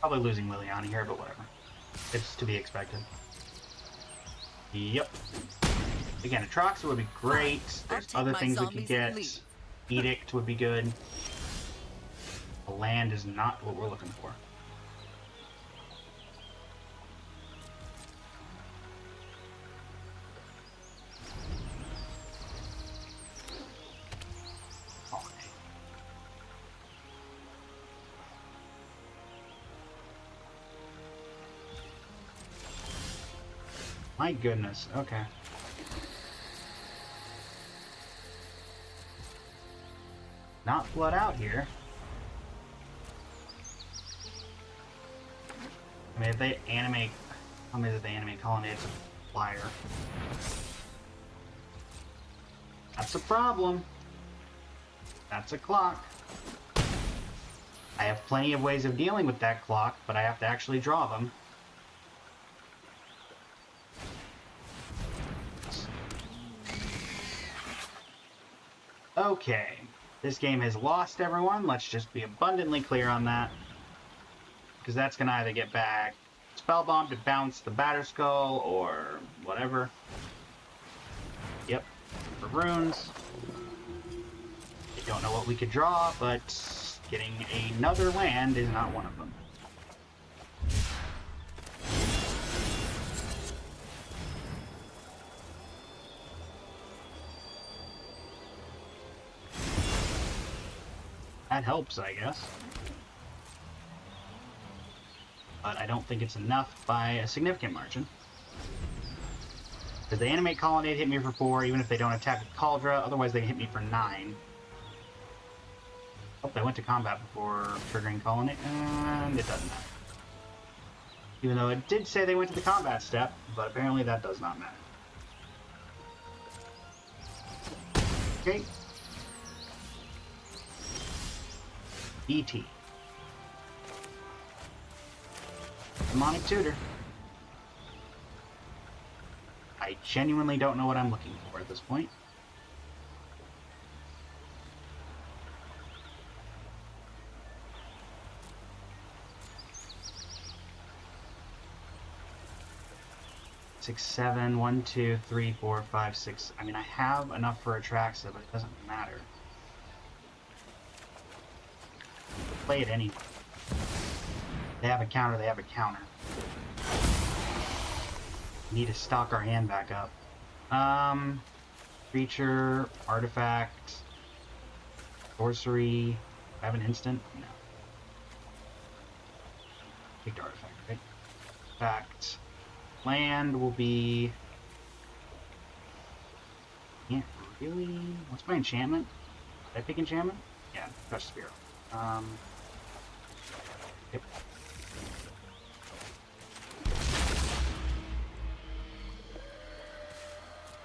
Probably losing Liliana here, but whatever. It's to be expected. Yep. Again, Atroxa would be great. There's other things we could get. Edict would be good. The land is not what we're looking for. My goodness, okay. Not flood out here. I mean, if they animate... How many did they animate Colonnade? It's a flyer. That's a problem. That's a clock. I have plenty of ways of dealing with that clock, but I have to actually draw them. Okay, this game has lost everyone. Let's just be abundantly clear on that. Because that's going to either get back Spellbomb to bounce the Batterskull or whatever. Yep, for runes. I don't know what we could draw, but getting another land is not one of them. That helps, I guess. But I don't think it's enough by a significant margin. Because the Animate Colonnade hit me for 4, even if they don't attack with Cauldra, otherwise they hit me for 9. Oh, they went to combat before triggering Colonnade, and it doesn't matter. Even though it did say they went to the combat step, but apparently that does not matter. Okay. E.T. Demonic Tutor. I genuinely don't know what I'm looking for at this point. Six, 7, 1, 2, 3, 4, 5, 6. I mean, I have enough for Atraxa, but it doesn't matter. play it anyway. They have a counter, they have a counter. Need to stock our hand back up. Creature, artifact, sorcery. I have an instant? No. Picked artifact, right? Artifact. Land will be... Can't really... What's my enchantment? Did I pick enchantment? Yeah, touch Spear. Yep.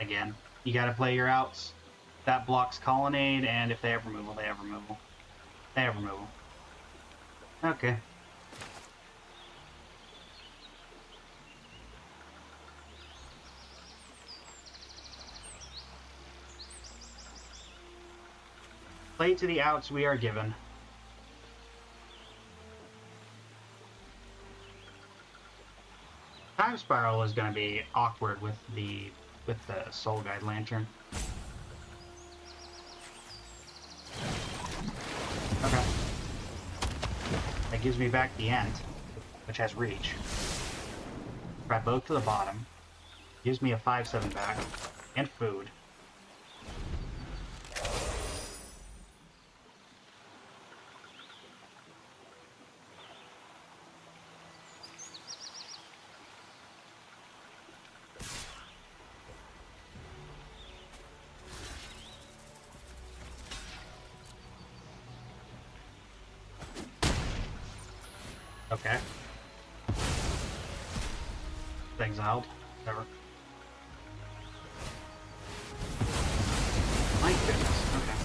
Again, you gotta play your outs. That blocks Colonnade, and if they have removal, they have removal. They have removal. Okay. Play to the outs we are given. Time Spiral is going to be awkward with the Soul Guide Lantern. Okay. That gives me back the end, which has reach. Grab both to the bottom. Gives me a 5/7 back and food. Okay. Exiled. Whatever. My goodness. Okay.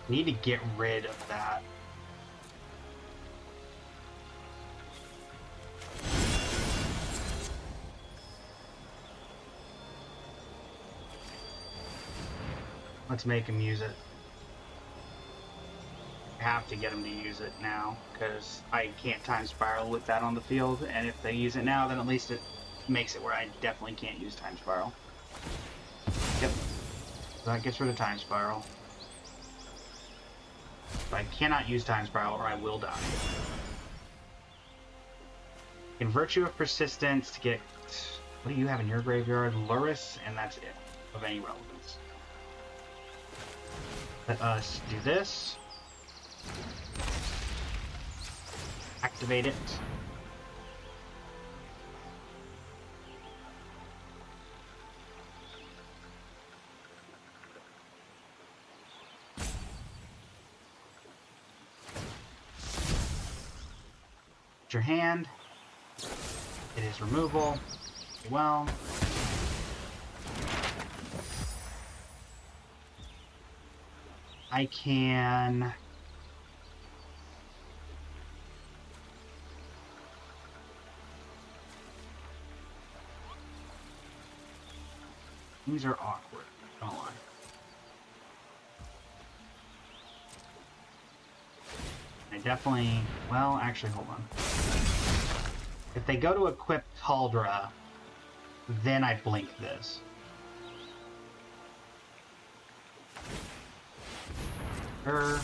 Need to get rid of that. Let's make him use it. I have to get him to use it now, because I can't Time Spiral with that on the field, and if they use it now, then at least it makes it where I definitely can't use Time Spiral. Yep. So that gets rid of Time Spiral. But I cannot use Time Spiral or I will die. In Virtue of Persistence to get... What do you have in your graveyard? Luris, and that's it, of any relevance. Let us do this. Activate it. Put your hand. It is removal. Well. I can... These are awkward, don't lie. I definitely... Well, actually, hold on. If they go to equip Caldra, then I blink this. Sure.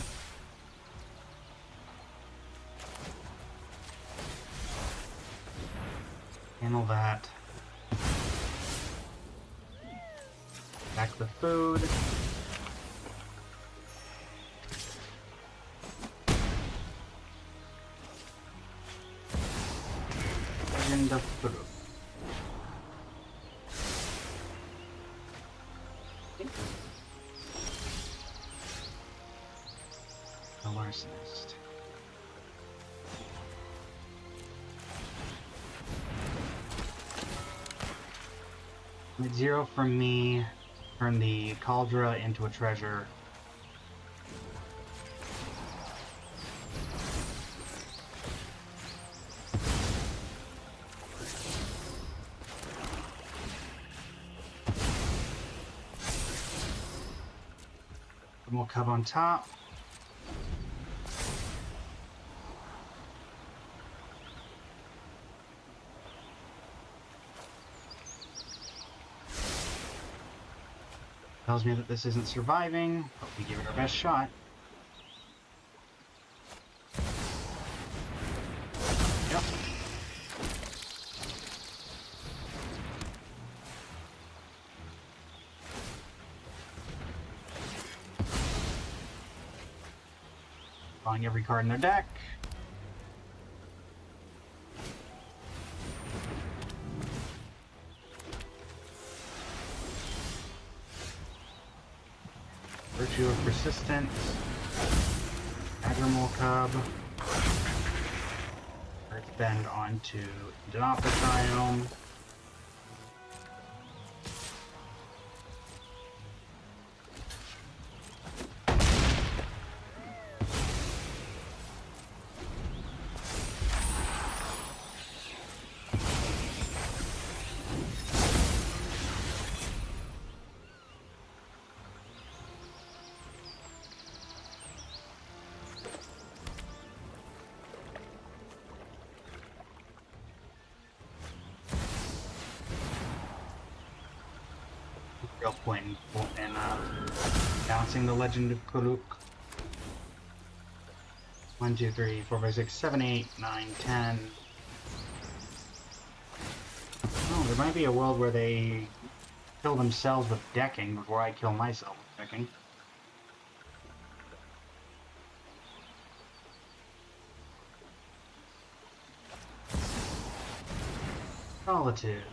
Handle that. Back the food. And the food. The Larcenist. With 0 from me. Turn the Caldra into a treasure. And we'll cub on top. Tells me that this isn't surviving, but we give it our best shot. Yep. Drawing every card in their deck. Virtue of Persistence, Admiral Cub, Earthbend onto Dinopathium. Real point in bouncing the Legend of Kuruk. 1, 2, 3, 4, 5, 6, 7, 8, 9, 10. Oh, there might be a world where they kill themselves with decking before I kill myself with decking. Solitude.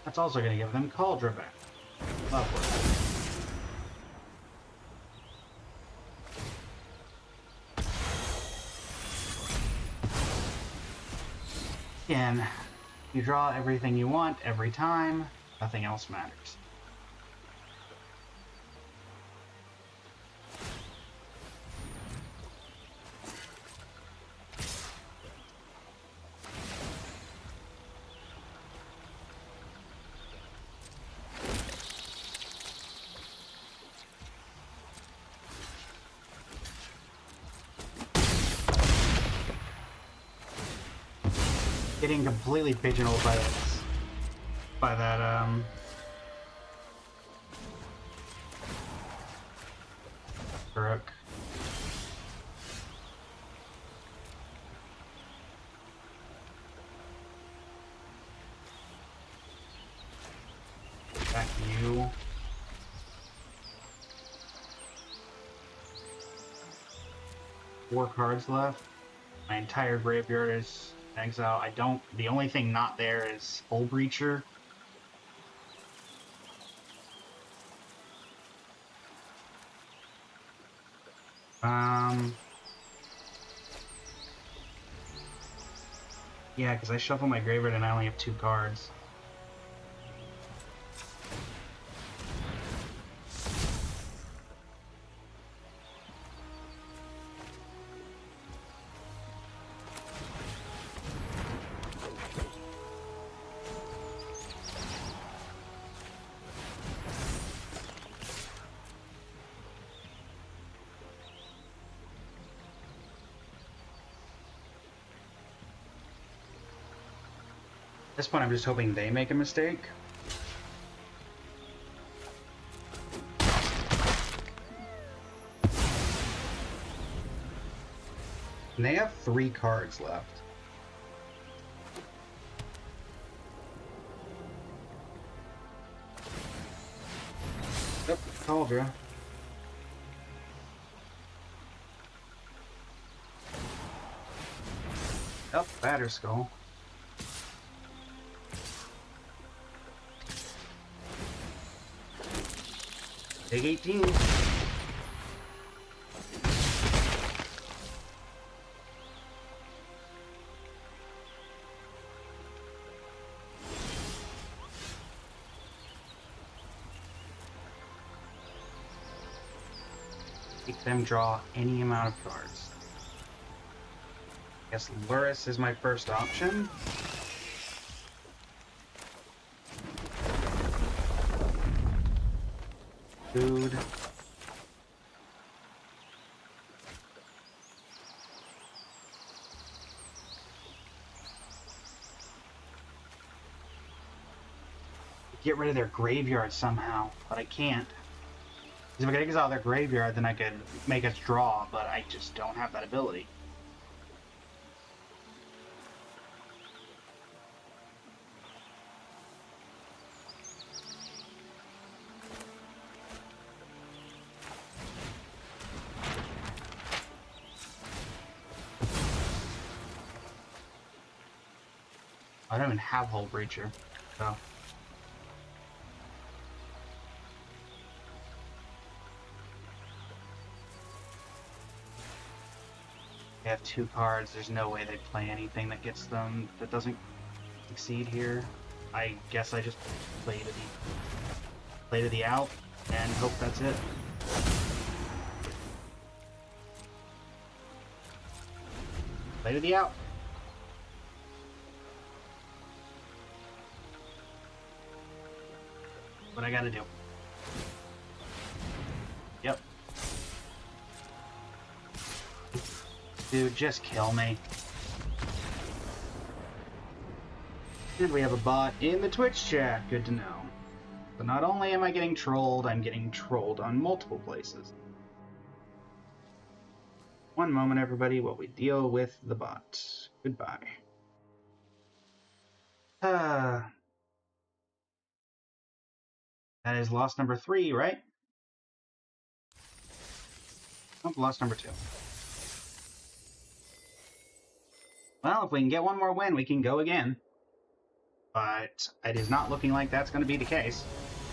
That's also going to give them Cauldron back. Lovely. Again, you draw everything you want every time, nothing else matters. Getting completely pigeonholed by this, by that Rook. Back to you. Four cards left. My entire graveyard is exile. The only thing not there is Hull Breacher. Yeah, because I shuffle my graveyard and I only have 2 cards. At this point, I'm just hoping they make a mistake. And they have 3 cards left. Yep, told ya. Yep, Batter Skull. Take 18. Make them draw any amount of cards. I guess Luris is my first option. Food. get rid of their graveyard somehow, but I can't. Because if I could exile their graveyard, then I could make us draw, but I just don't have that ability. I don't even have Hull Breacher, so... They have 2 cards, there's no way they play anything that gets them, that doesn't succeed here. I guess I just play to the out, and hope that's it. Play to the out. What I gotta do. Yep. Dude, just kill me. And we have a bot in the Twitch chat. Good to know. So not only am I getting trolled, I'm getting trolled on multiple places. One moment, everybody, while we deal with the bot. Goodbye. That is loss number 3, right? Oh, loss number 2. Well, if we can get one more win, we can go again. But it is not looking like that's going to be the case.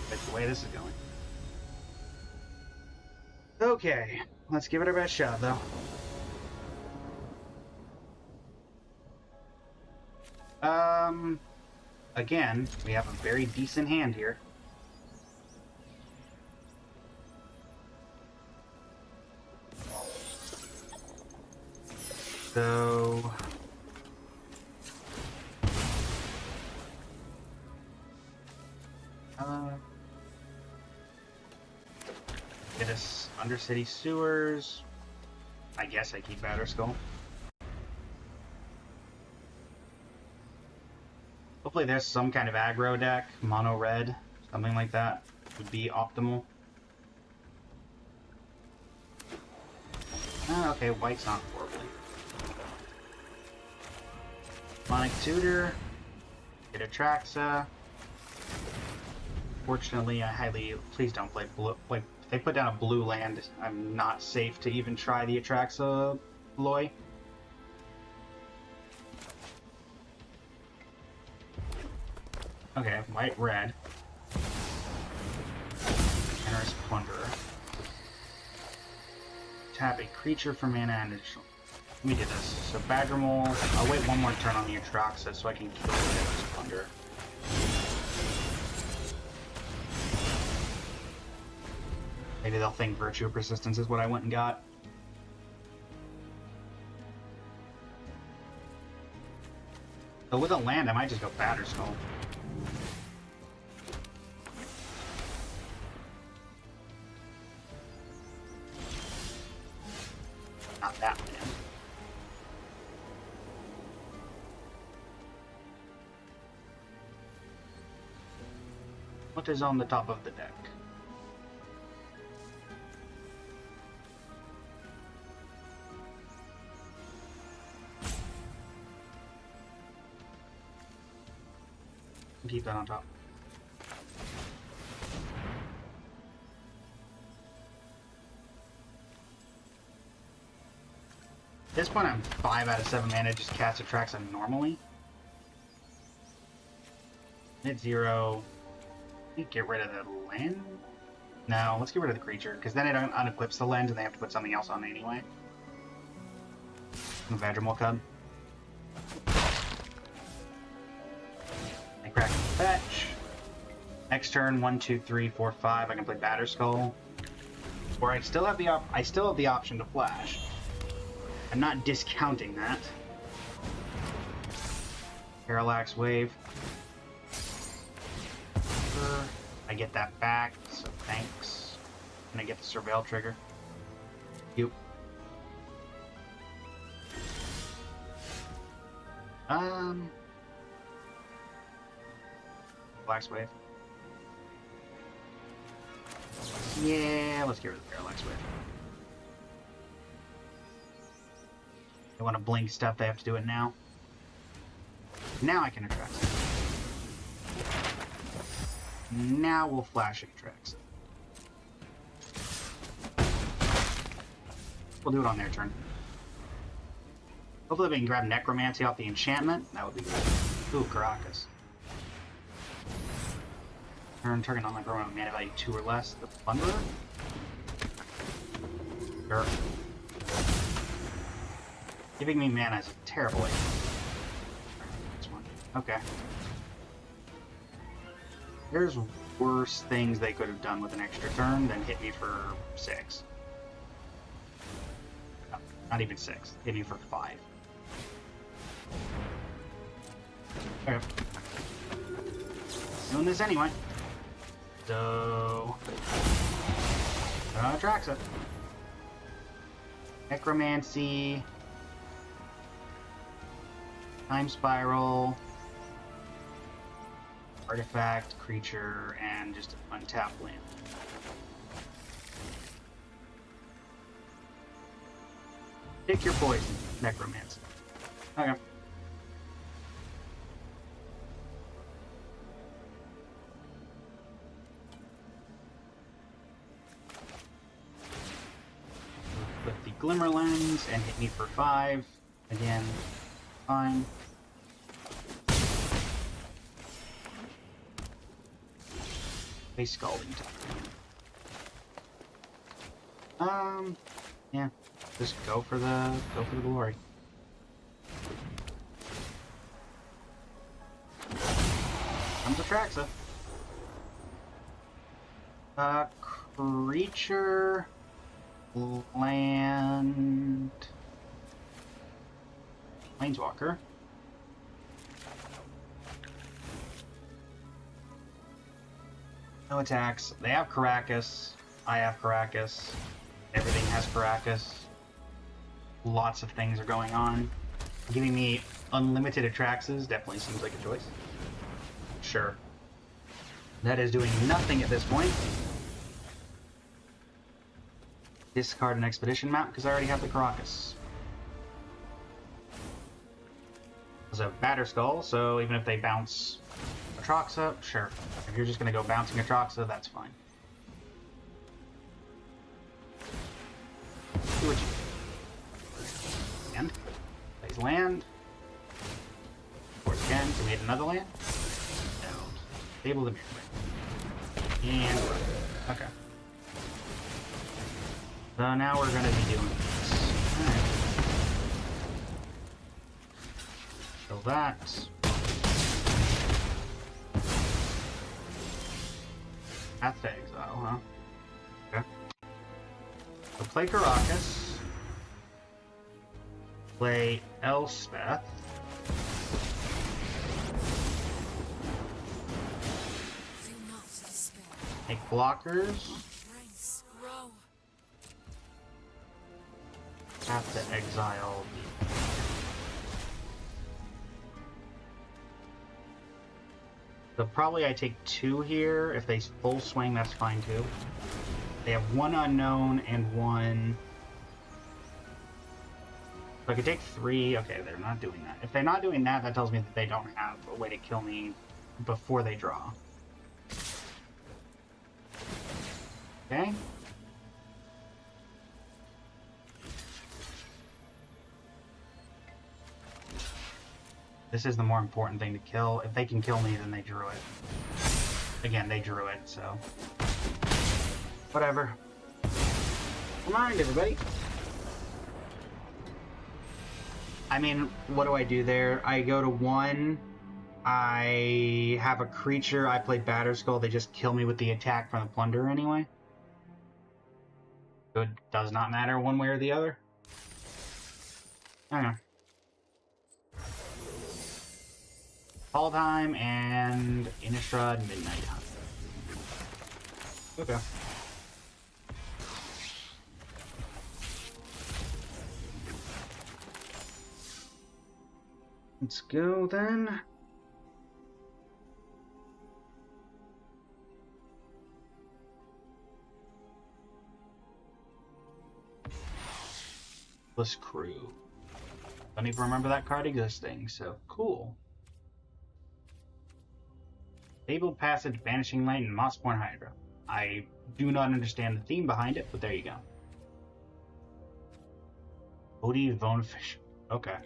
That's the way this is going. Okay, let's give it our best shot, though. Again, we have a very decent hand here. So... get us Undercity Sewers. I guess I keep Batterskull. Hopefully there's some kind of aggro deck, mono red, something like that would be optimal. Okay, white's not horribly. Monic Tutor, get Atraxa. Fortunately, I highly... Please don't play blue. Like, if they put down a blue land, I'm not safe to even try the Atraxa Loy. Okay, white, red. Generous Plunderer. Tap a creature for mana and additional... Let me do this. So Badgermole, I'll wait one more turn on the Atraxa so I can kill the Generous Plunderer. Maybe they'll think Virtue of Persistence is what I went and got. So with a land, I might just go Batterskull. Not that land. What is on the top of the deck? Keep that on top. At this point, I'm 5 out of 7 mana, just cast Atraxa normally. Hit 0. Get rid of the land? No, let's get rid of the creature, because then it unequips the lens and they have to put something else on anyway. The Badgermole Cub. I crack fetch. Next turn, 1, 2, 3, 4, 5. I can play Batterskull. Or I still have the option to flash. I'm not discounting that. Parallax Wave. I get that back, so thanks. And I get the Surveil trigger. You. Black's Wave. Yeah, let's get rid of the parallax wave. They want to blink stuff, they have to do it now. Now I can attract it. Now we'll flash attracts it. We'll do it on their turn. Hopefully we can grab Necromancy off the enchantment. That would be good. Ooh, Caracas. Target on my program mana value 2 or less. The Plunderer? Sure. Giving me mana is a terrible idea. This one. Okay. There's worse things they could have done with an extra turn than hit me for 6. No, not even 6. Hit me for 5. Okay. Doing this anyway. So... Traxa. Necromancy. Time Spiral. Artifact, creature, and just an untapped land. Pick your poison, Necromancy. Okay. With the Glimmer Lens and hit me for 5. Again, fine. A Scalding Time. Yeah. Just go for the glory. Comes Atraxa. Creature, land, Planeswalker. No attacks. They have Caracas. I have Caracas. Everything has Caracas. Lots of things are going on. Giving me unlimited Atraxas definitely seems like a choice. Sure. That is doing nothing at this point. Discard an Expedition map because I already have the Caracas. There's a Batterskull, so even if they bounce Atraxa, sure. If you're just going to go bouncing Atraxa, that's fine. Do what you do. Land. Plays land. Force again, so we made another land. Down. Stable the mirror. And okay. So now we're going to be doing this. Alright. So that. Path to Exile, huh? Okay. So play Caracas. Play Elspeth. Do not despair. Make blockers. Ranks grow. Path to Exile. So probably I take 2 here. If they full swing, that's fine too. They have 1 unknown and 1... So I could take 3. Okay, they're not doing that. If they're not doing that, that tells me that they don't have a way to kill me before they draw. Okay. This is the more important thing to kill. If they can kill me, then they drew it. Again, they drew it, so... Whatever. Mind, everybody. I mean, what do I do there? I go to 1. I have a creature. I play Batterskull. They just kill me with the attack from the Plunderer anyway. So it does not matter one way or the other. I don't know. Fall Time and Innistrad Midnight Hunt. Okay. Let's go then. Plus crew. Don't even remember that card existing, so cool. Fabled Passage, Vanishing Light, and Mossborn Hydra. I do not understand the theme behind it, but there you go. Odie Bonefish. Okay.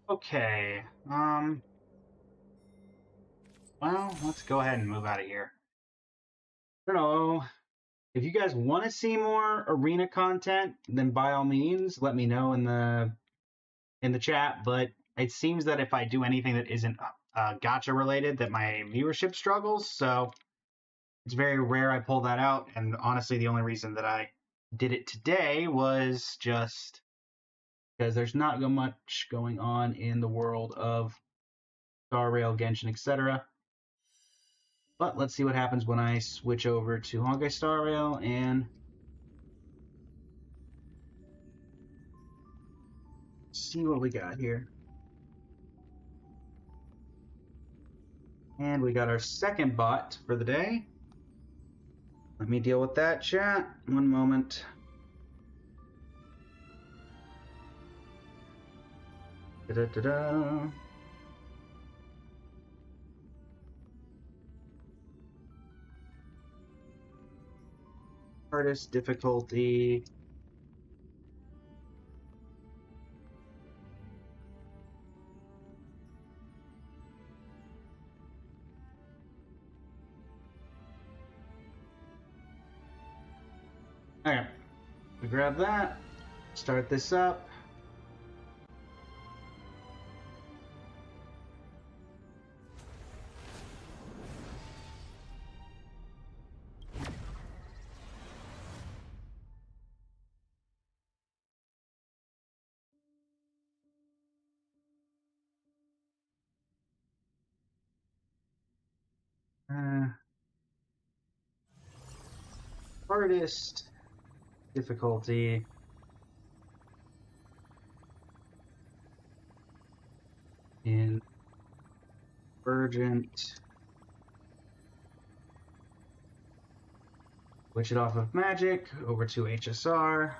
Okay. Well, let's go ahead and move out of here. I don't know. If you guys want to see more arena content, then by all means, let me know in the chat. But it seems that if I do anything that isn't gacha related, that my viewership struggles. So it's very rare I pull that out. And honestly, the only reason that I did it today was just because there's not much going on in the world of Star Rail, Genshin, etc. But let's see what happens when I switch over to Honkai Star Rail and see what we got here. And we got our second bot for the day. Let me deal with that, chat. One moment. Da-da-da-da. Hardest difficulty. Okay, we grab that, start this up. Hardest difficulty. In Urgent. Switch it off of Magic over to HSR.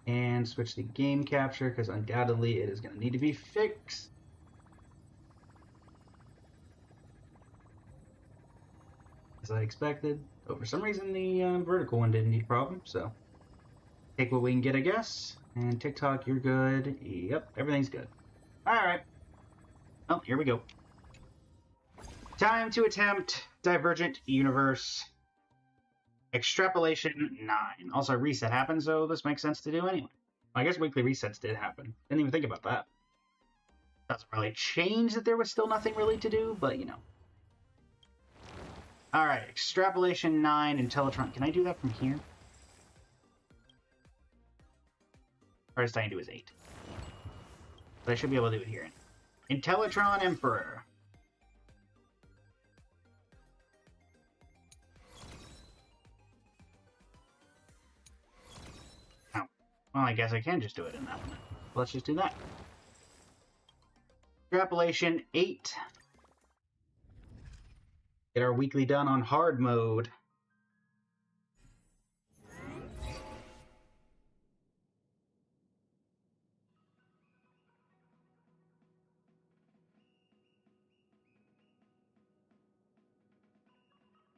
And switch to game capture because undoubtedly it is going to need to be fixed. As I expected. Oh, for some reason the vertical one didn't need a problem, so take what we can get, I guess. And TikTok, you're good. Yep, everything's good. Alright. Oh, here we go. Time to attempt Divergent Universe Extrapolation 9. Also, reset happened, so this makes sense to do anyway. I guess weekly resets did happen. Didn't even think about that. Doesn't really change that there was still nothing really to do, but you know. Alright, Extrapolation 9 and Teletron. Can I do that from here? Hardest I can do is 8. But I should be able to do it here. Intellatron Emperor. Oh. Well, I guess I can just do it in that one. Let's just do that. Extrapolation 8. Get our weekly done on hard mode.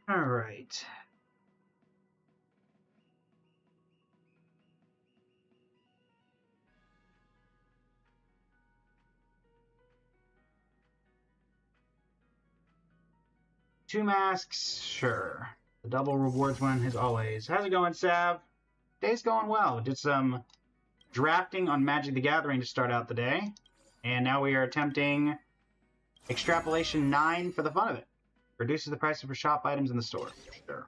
All right. Two masks, sure. The double rewards one as always. How's it going, Sav? Day's going well. Did some drafting on Magic the Gathering to start out the day. And now we are attempting Extrapolation 9 for the fun of it. Reduces the price of shop items in the store. Sure.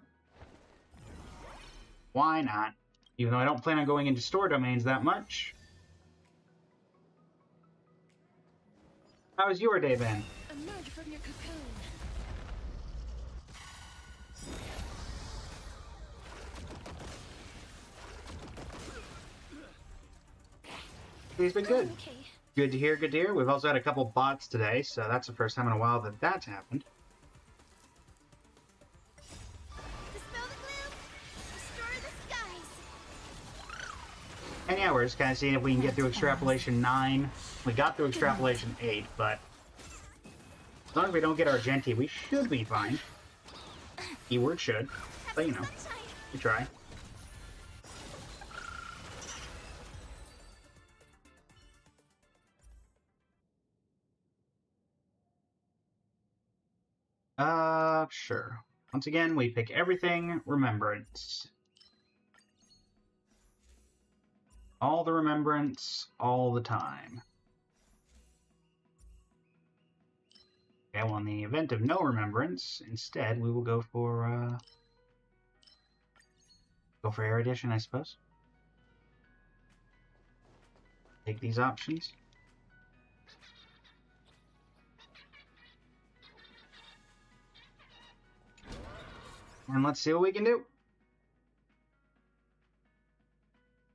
Why not? Even though I don't plan on going into store domains that much. How's your day been? Emerge from your cocoon. Day's been good. Okay. Good to hear, good to hear. We've also had a couple bots today, so that's the first time in a while that that's happened. And yeah, we're just kind of seeing if we can get through extrapolation 9. We got through extrapolation 8, but as long as we don't get Argenti, we should be fine. Keyword should, but you know, we try. Sure. Once again, we pick everything Remembrance. All the Remembrance, all the time. Okay, well, in the event of no Remembrance, instead, we will go for Erudition, I suppose. Take these options. And let's see what we can do.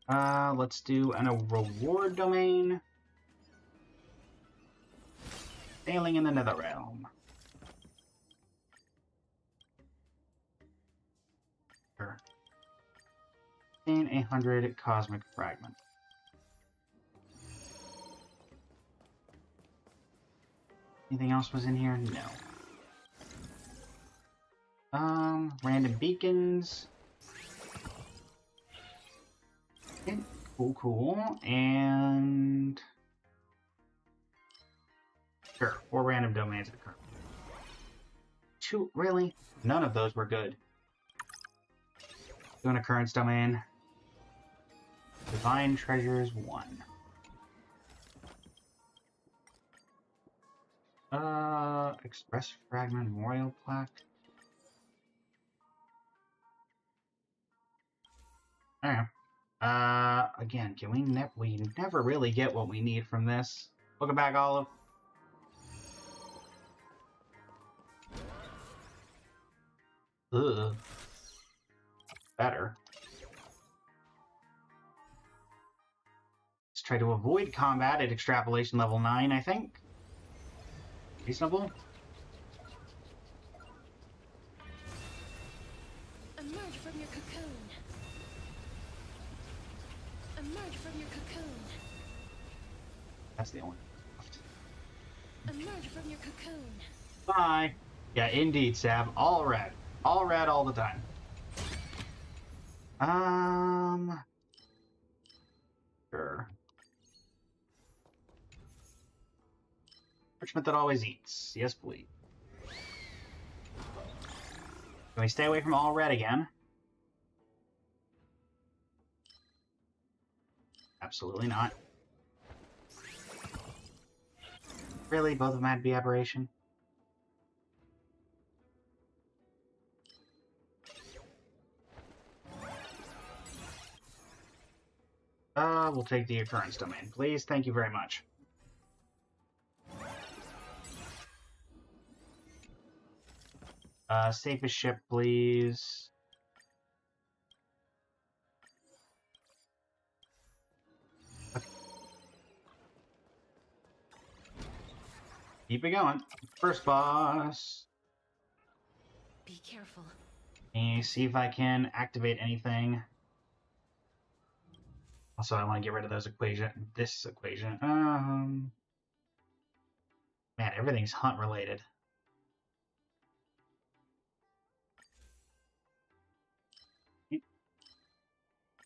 Let's do a reward domain. Sailing in the Netherrealm. Sure. And 100 Cosmic Fragment. Anything else was in here? No. Random beacons. Okay, cool. And sure, 4 random domains at the current. 2, really? None of those were good. Do an occurrence domain. Divine Treasures 1. Express Fragment Memorial Plaque. Alright. Again, can we never really get what we need from this. Welcome back, Olive. Ugh. Better. Let's try to avoid combat at extrapolation level 9, I think. Reasonable? Emerge from your cocoon. Emerge from your cocoon. That's the only one. Emerge from your cocoon. Bye. Yeah, indeed, Sab. All red. All red all the time. Sure. Parchment that always eats. Yes, please. Can we stay away from all red again? Absolutely not. Really? Both of them had to be aberration? We'll take the occurrence domain, please. Thank you very much. Safest ship, please. Okay. Keep it going. First boss. Be careful. Let me see if I can activate anything. Also, I want to get rid of those this equation. Man, everything's hunt related.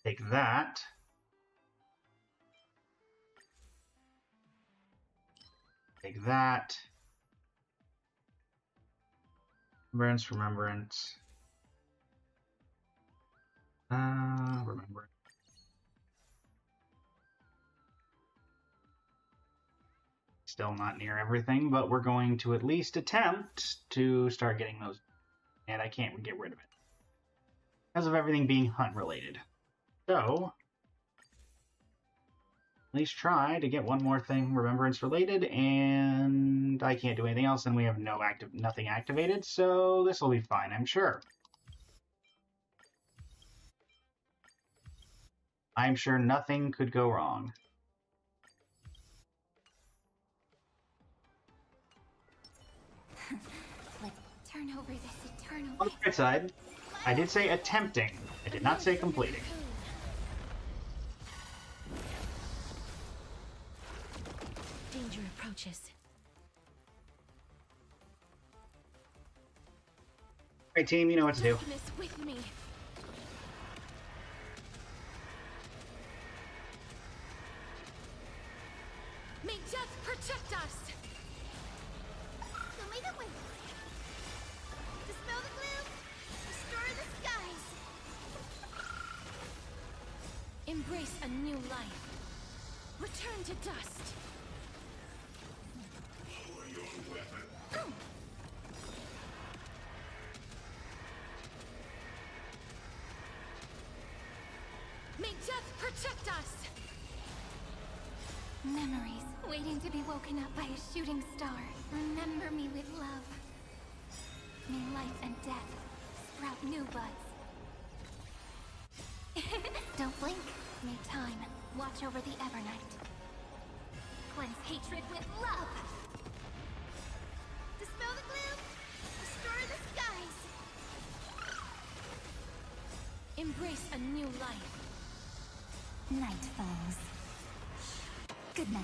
Take that. Take that. Remembrance. Remembrance. Still not near everything, but we're going to at least attempt to start getting those. And I can't get rid of it because of everything being hunt related. So, at least try to get one more thing remembrance related, and I can't do anything else, and we have nothing activated, so this will be fine, I'm sure. I'm sure nothing could go wrong. Turn over this eternal. On the right side, I did say attempting. I did not say completing. approaches. Alright, team, you know what to do. Darkness with me. May death protect us! Show me the way. Dispel the gloom. Restore the skies. Embrace a new life. Return to dust. May death protect us! Memories waiting to be woken up by a shooting star. Remember me with love. May life and death sprout new buds. Don't blink. May time watch over the Evernight. Cleanse hatred with love. Dispel the gloom. Restore the skies. Embrace a new life. Night falls. Good night.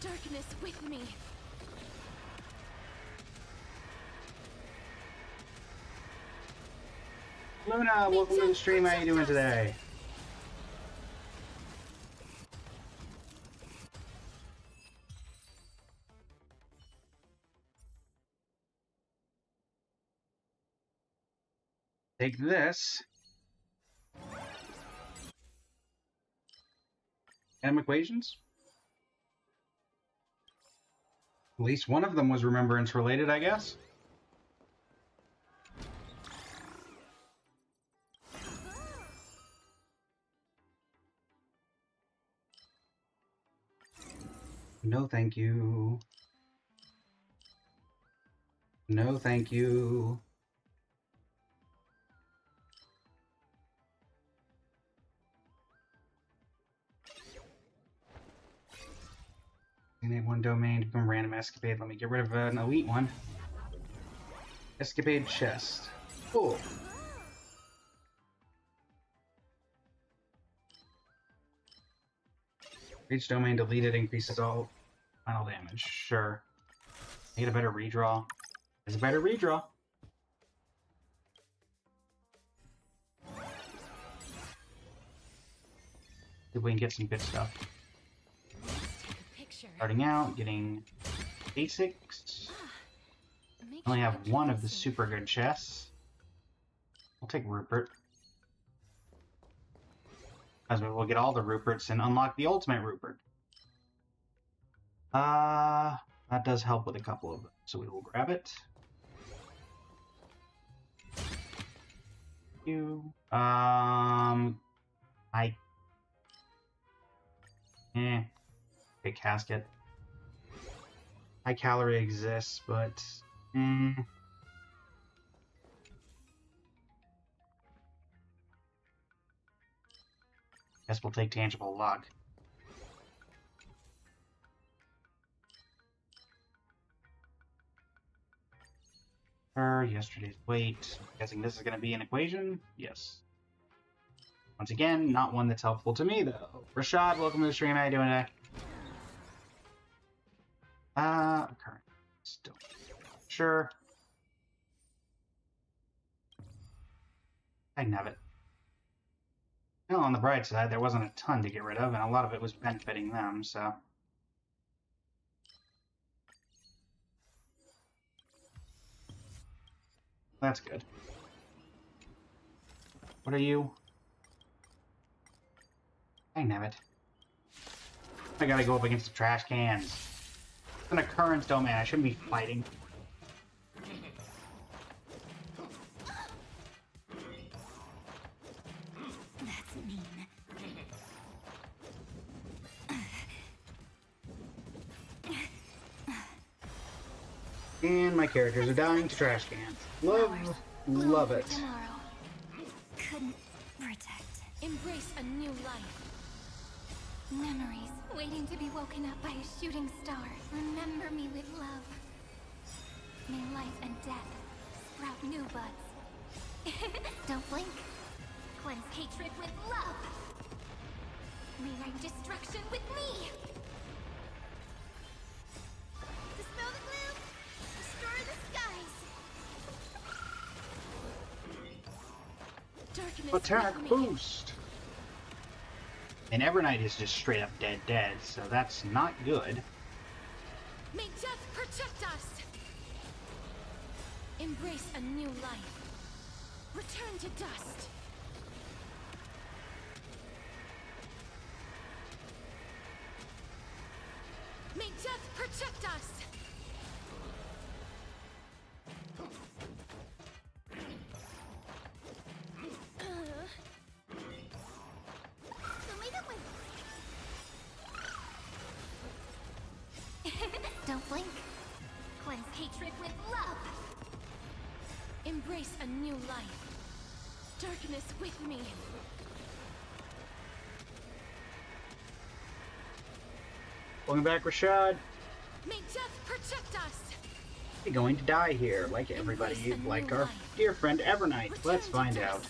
Darkness with me. Luna, welcome to the stream. How you doing today? Take this. M equations? At least one of them was remembrance related, I guess. No, thank you. No, thank you. Name one domain to become random escapade. Let me get rid of an elite one. Escapade chest. Cool. Each domain deleted increases all final damage. Sure. Need a better redraw. There's a better redraw. See if we can get some good stuff. Starting out, getting basics. Only have one of the super good chests. We'll take Rupert. As we'll get all the Ruperts and unlock the ultimate Rupert. That does help with a couple of them, so we will grab it. Okay, casket. High calorie exists, but guess we'll take tangible luck. Yesterday's weight. Guessing this is going to be an equation? Yes. Once again, not one that's helpful to me, though. Rashad, welcome to the stream. How you doing today? Current. Still. Sure. I can have it. Well, on the bright side, there wasn't a ton to get rid of, and a lot of it was benefiting them, so... That's good. What are you? I can have it. I gotta go up against the trash cans. It's an occurrence domain. I shouldn't be fighting. That's mean. And my characters are dying to trash cans. Love it. Tomorrow. Couldn't protect. Embrace a new life. Memories waiting to be woken up by a shooting star. Remember me with love. May life and death sprout new buds. Don't blink. Cleanse hatred with love. Rewrite destruction with me. Dispel the gloom. Destroy the skies. Darkness Attack with me. boost! And Evernight is just straight up dead, so that's not good. May death protect us! Embrace a new life. Return to dust. May death protect us! Don't blink. Cleanse hatred with love. Embrace a new life. Darkness with me. Welcome back, Rashad. May death protect us! You're going to die here, like everybody, like our dear friend Evernight. Let's find out.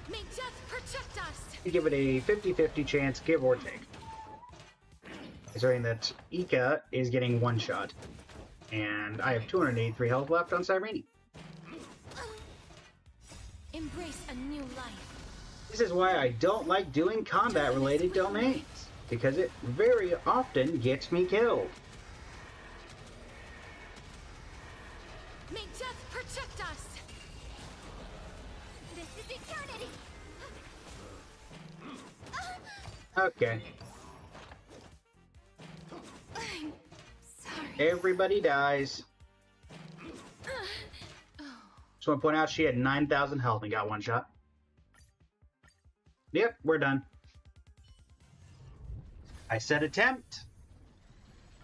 May death protect us! You give it a 50-50 chance, give or take. Considering that Ika is getting one shot. And I have 283 health left on Cyrene. Embrace a new life. This is why I don't like doing combat-related domains, because it very often gets me killed. May death protect us! This is eternity. Okay, I'm sorry. everybody dies. Just want to point out she had 9,000 health and got one shot. Yep, we're done. I said attempt.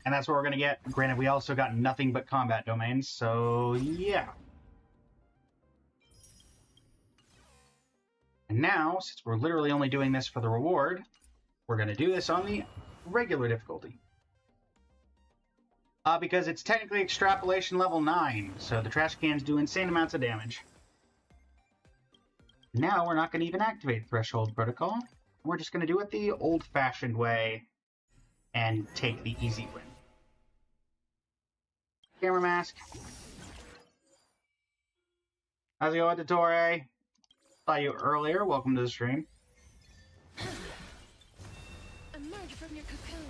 And that's what we're going to get. Granted, we also got nothing but combat domains, so yeah. And now, since we're literally only doing this for the reward, we're going to do this on the regular difficulty. Because it's technically extrapolation level 9, so the trash cans do insane amounts of damage. Now we're not going to even activate Threshold Protocol. We're just going to do it the old-fashioned way and take the easy win. Camera mask. How's it going, Dottore? Saw you earlier. Welcome to the stream. Emerge from your cocoon.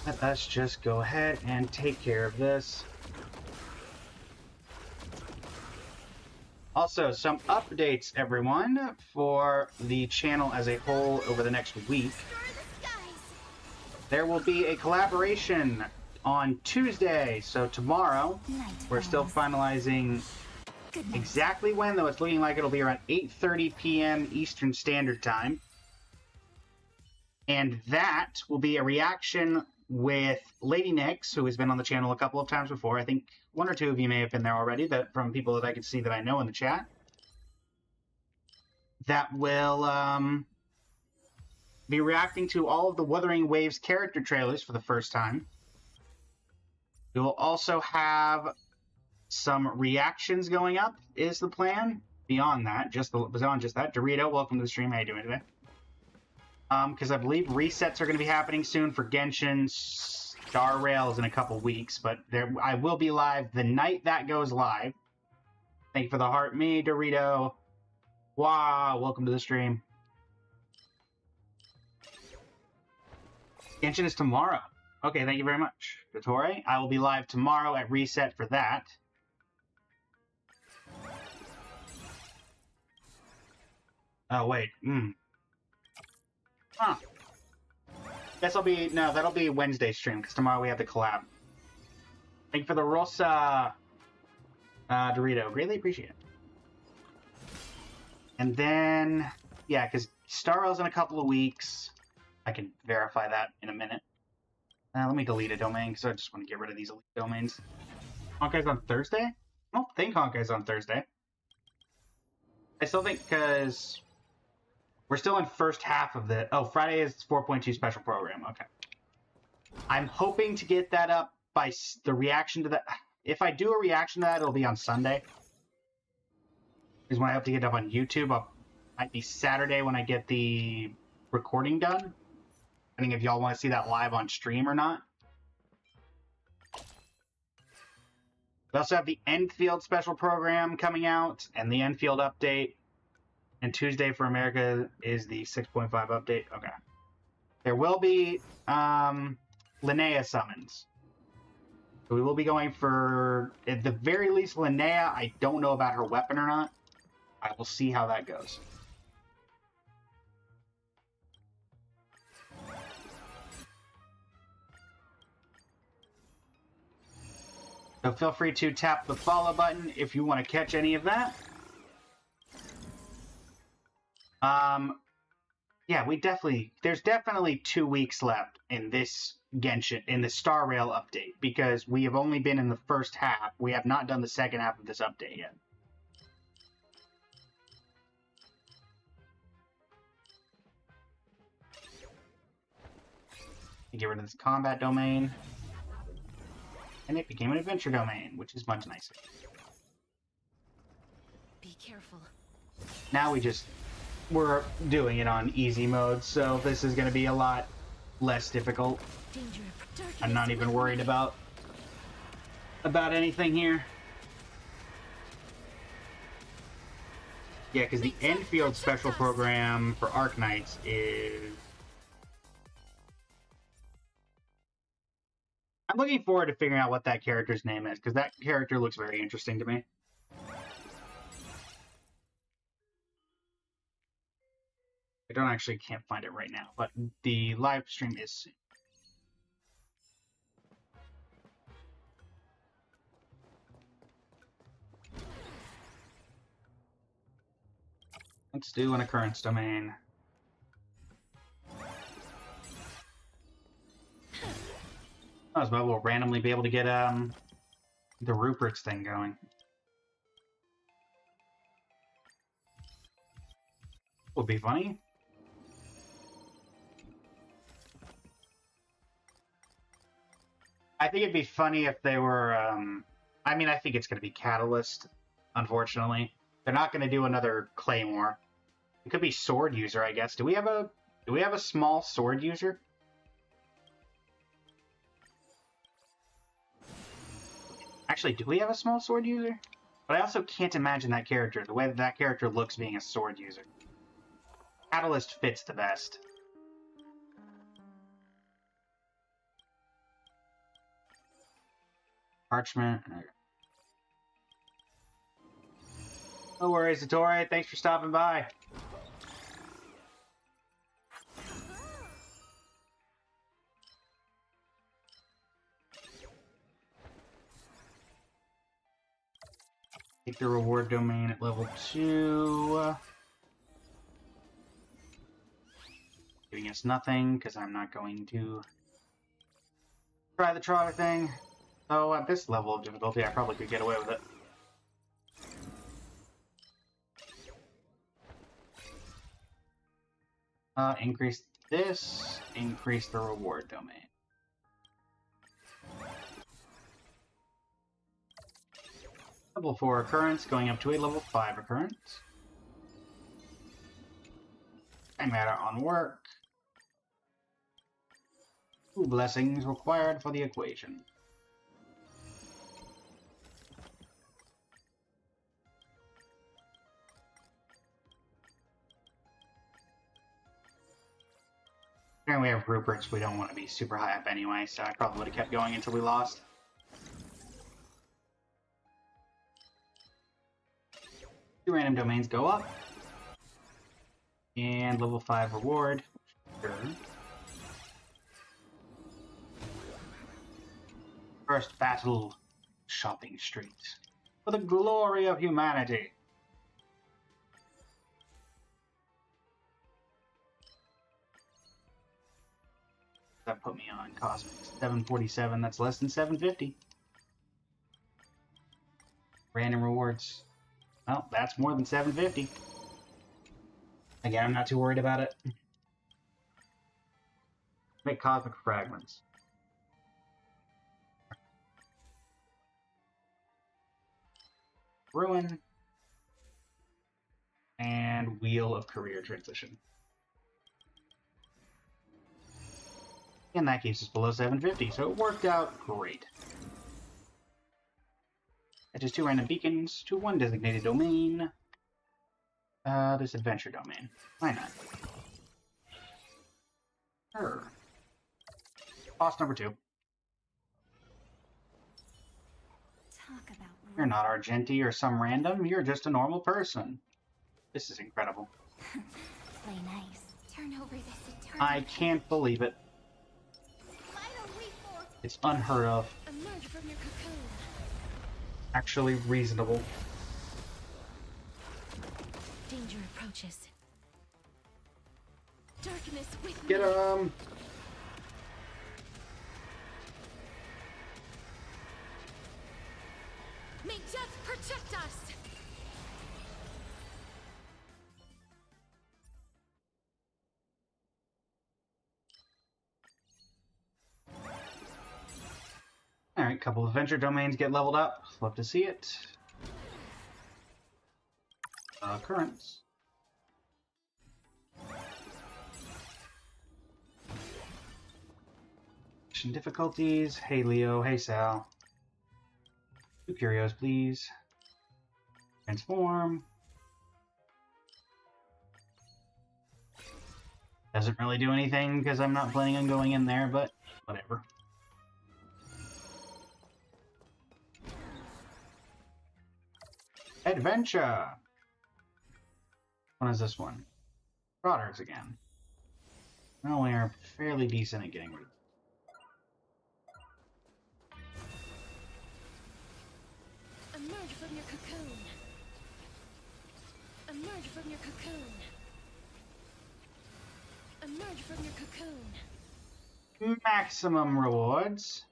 Let us just go ahead and take care of this. Also, some updates, everyone, for the channel as a whole over the next week. There will be a collaboration on Tuesday, so tomorrow. We're still finalizing exactly when, though it's looking like it'll be around 8:30 p.m. Eastern Standard Time. And that will be a reaction with Lady Nyx, who has been on the channel a couple of times before. I think one or two of you may have been there already, that from people that I could see that I know in the chat. That will be reacting to all of the Wuthering Waves character trailers for the first time. We will also have some reactions going up, is the plan. Beyond that, beyond just that, Dorito, welcome to the stream. How you doing today? Because I believe resets are going to be happening soon for Genshin Star Rails in a couple weeks, but I will be live the night that goes live. Thank you for the heart, me, Dorito. Wow, welcome to the stream. Genshin is tomorrow. Okay, thank you very much, Dottore. I will be live tomorrow at reset for that. Oh, wait. Huh. That'll be Wednesday stream, because tomorrow we have the collab. Thank you for the Rosa, Dorito. Greatly appreciate it. And then, yeah, because Star Rail's in a couple of weeks. I can verify that in a minute. Let me delete a domain, because I just want to get rid of these elite domains. Honkai's on Thursday? I don't think Honkai's on Thursday. I still think, because we're still in first half of the... Oh, Friday is 4.2 special program. Okay. I'm hoping to get that up by the reaction to that. If I do a reaction to that, it'll be on Sunday. Is when I hope to get it up on YouTube. Might be Saturday when I get the recording done. Depending if y'all want to see that live on stream or not. We also have the Enfield special program coming out and the Enfield update. And Tuesday for America is the 6.5 update. Okay. There will be Linnea summons. So we will be going for, at the very least, Linnea. I don't know about her weapon or not. I will see how that goes. So feel free to tap the follow button if you want to catch any of that. Yeah, there's definitely 2 weeks left in this Genshin, in the Star Rail update, because we have only been in the first half. We have not done the second half of this update yet. Get rid of this combat domain. And it became an adventure domain, which is much nicer. Be careful. Now we're doing it on easy mode, so this is going to be a lot less difficult. Danger. Darkness I'm not even worried about anything here. Yeah, because the Enfield special program for Arknights is... I'm looking forward to figuring out what that character's name is, because that character looks very interesting to me. Can't find it right now, but the live stream is soon. Let's do an occurrence domain. I was about we'll randomly be able to get the Rupert's thing going. Would be funny. I think it'd be funny if they were, I mean, I think it's going to be Catalyst, unfortunately. They're not going to do another Claymore. It could be Sword User, I guess. Do we have a small Sword User? Actually, do we have a small Sword User? But I also can't imagine that character, the way that character looks being a Sword User. Catalyst fits the best. Parchment. No worries, Ettore. Thanks for stopping by. Take the reward domain at level 2. Giving us nothing, because I'm not going to try the Trotter thing. So at this level of difficulty, I probably could get away with it. Increase this, increase the reward domain. Level 4 occurrence, going up to a level 5 occurrence. Time matter on work. 2 blessings required for the equation. And we have Rupert's, we don't want to be super high up anyway, so I probably would have kept going until we lost. Two random domains go up. And level 5 reward. Sure. First battle, shopping streets. For the glory of humanity. That put me on Cosmic. 747, that's less than 750. Random rewards. Well, that's more than 750. Again, I'm not too worried about it. Make Cosmic Fragments. Ruin. And Wheel of Career Transition. And that keeps us below 750, so it worked out great. That is 2 random beacons to 1 designated domain. This adventure domain. Why not? Sure. Boss number 2. Talk about You're not Argenti or some random, you're just a normal person. This is incredible. play nice. Turn over this eternity. I can't believe it. It's unheard of. Emerge from your cocoon. Actually reasonable. Danger approaches. Darkness with Get me. 'em! May death protect us. Alright, couple of adventure domains get leveled up. Love to see it. Currents. Mission difficulties. Hey Leo, hey Sal. 2 curios, please. Transform. Doesn't really do anything because I'm not planning on going in there, but whatever. Adventure! What is this one? Rotters again. Well, we are fairly decent at getting rid of. Emerge from your cocoon. Emerge from your cocoon. Emerge from your cocoon. Maximum rewards,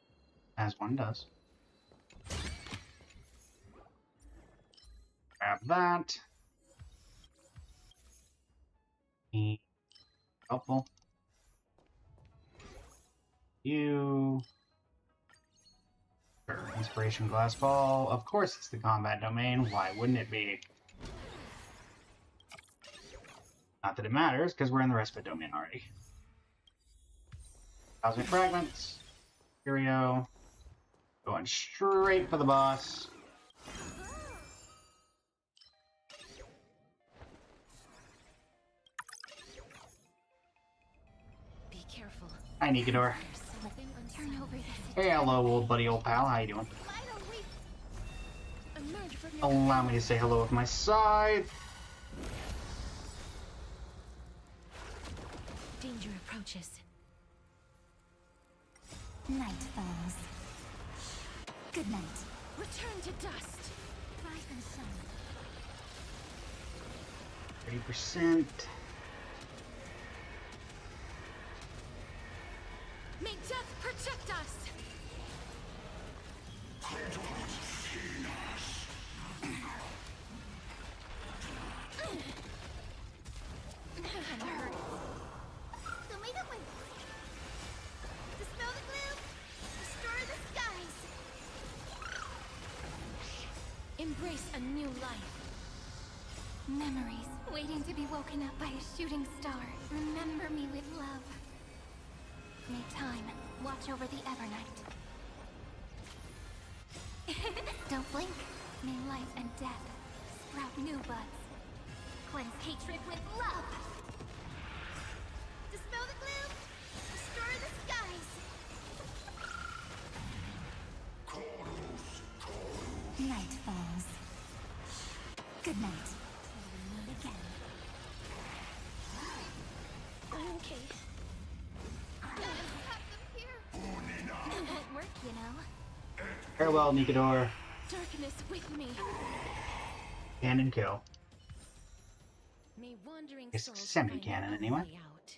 as one does. Grab that. Helpful. You. Sure. Inspiration glass ball. Of course it's the combat domain. Why wouldn't it be? Not that it matters, because we're in the respite domain already. Cosmic fragments. Curio. Going straight for the boss. Be careful. Hi, Nikador. Slipping on Turn over this. Hey, hello, old buddy, old pal. How you doing? Emerge from your Allow me to say hello with my scythe. danger approaches. Night falls. Good night. Return to dust. Rise and shine. 30%. May death protect us. So make up my dispel the gloom, destroy the skies. Embrace a new life. Memories waiting to be woken up by a shooting star. Remember me with love. May time watch over the Evernight. Don't blink. May life and death sprout new buds. Cleanse hatred with love. Dispel the gloom, destroy the skies. Night falls. Good night. Till we meet again. I'm okay. It won't work, you know. Farewell, Nikador. Darkness with me. Cannon kill. May wandering It's souls semi-canon, find a anyway. way out.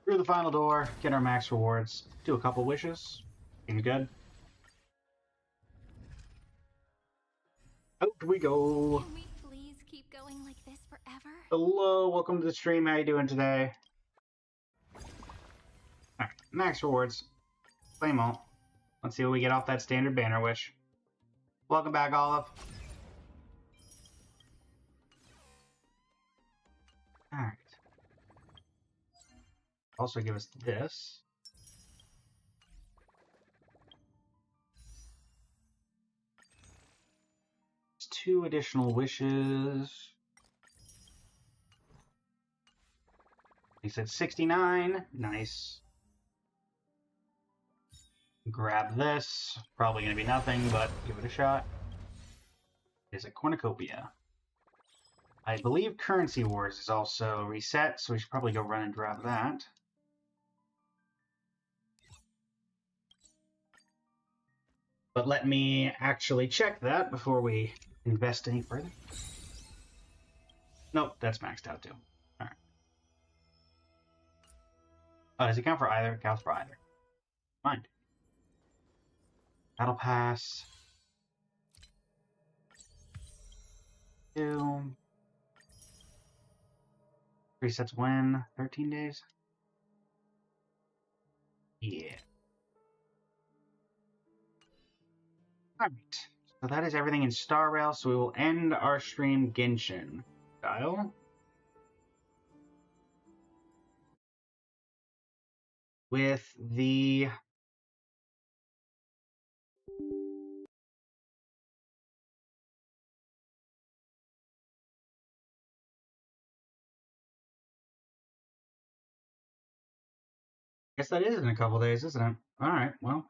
Through the final door, get our max rewards. Do a couple wishes. Seems good. Out we go. Can we please keep going like this forever? Hello, welcome to the stream. How you doing today? Alright, max rewards. Claim all. Let's see what we get off that standard banner wish. Welcome back, Olive. Alright. Also give us this. It's 2 additional wishes. He said 69. Nice. Grab this. Probably going to be nothing, but give it a shot. Is a cornucopia. I believe Currency Wars is also reset, so we should probably go run and grab that. But let me actually check that before we invest any further. Nope, that's maxed out too. Alright. Oh, does it count for either? It counts for either. Fine. Battle Pass. 2. Resets when? 13 days? Yeah. Alright. So that is everything in Star Rail, so we will end our stream Genshin style. With the guess that is in a couple days, isn't it? Alright, well.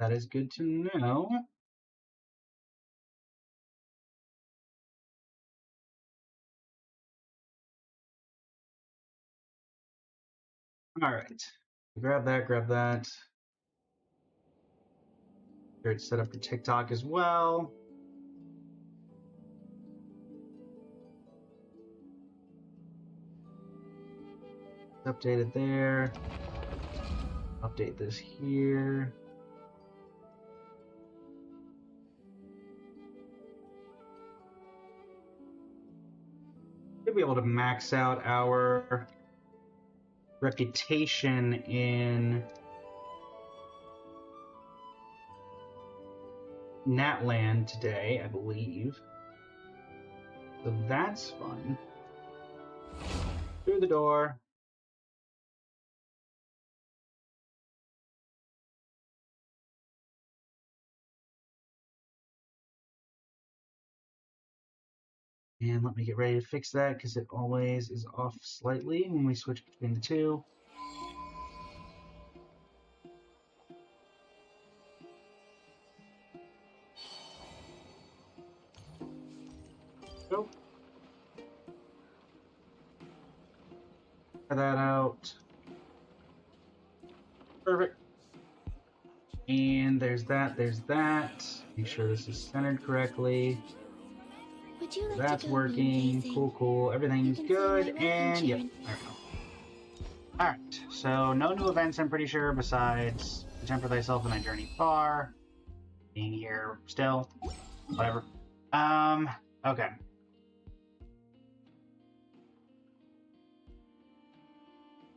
That is good to know. Alright. Grab that, grab that. Sure, it's set up for TikTok as well. Updated there. Update this here. Should be able to max out our reputation in Natland today, I believe. So that's fun. Through the door. And let me get ready to fix that because it always is off slightly when we switch between the two. Go. Try that out. Perfect. And there's that, there's that. Make sure this is centered correctly. Would you like That's to go working. amazing? Cool, cool. Everything's You can good. feel my And welcome, yep, Sharon. there we go. Alright, so no new events, I'm pretty sure, besides Temper Thyself and Thy Journey Far. Being here still. Whatever. Okay.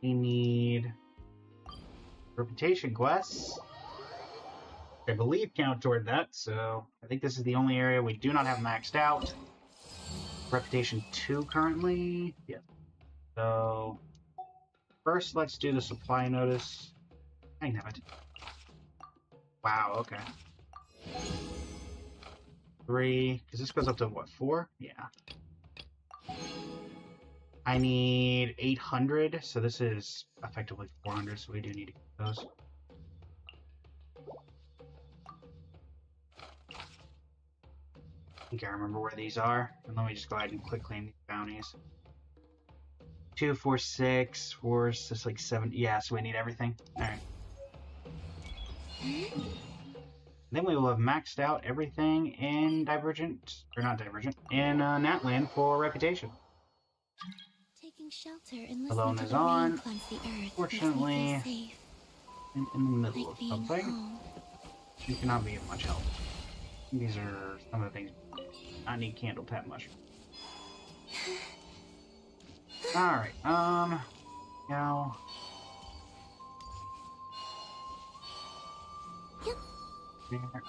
We need reputation quests. I believe count toward that, so I think this is the only area we do not have maxed out. Reputation 2 currently. Yeah. So first let's do the supply notice. Hang on it. Wow, okay. 3, because this goes up to what, 4? Yeah. I need 800, so this is effectively 400, so we do need to get those. I think I remember where these are. And let me just go ahead and quick claim these bounties. 2, 4, 6, 4, just like 7. Yeah, so we need everything. Alright. Then we will have maxed out everything in Divergent, or not Divergent, in Natland for Reputation. Taking shelter and Alone listening is to the rain on. cleanse the earth Fortunately, makes me feel safe. in the middle Like of being something. home. You cannot be of much help. These are some of the things I need candle tap much. Alright, now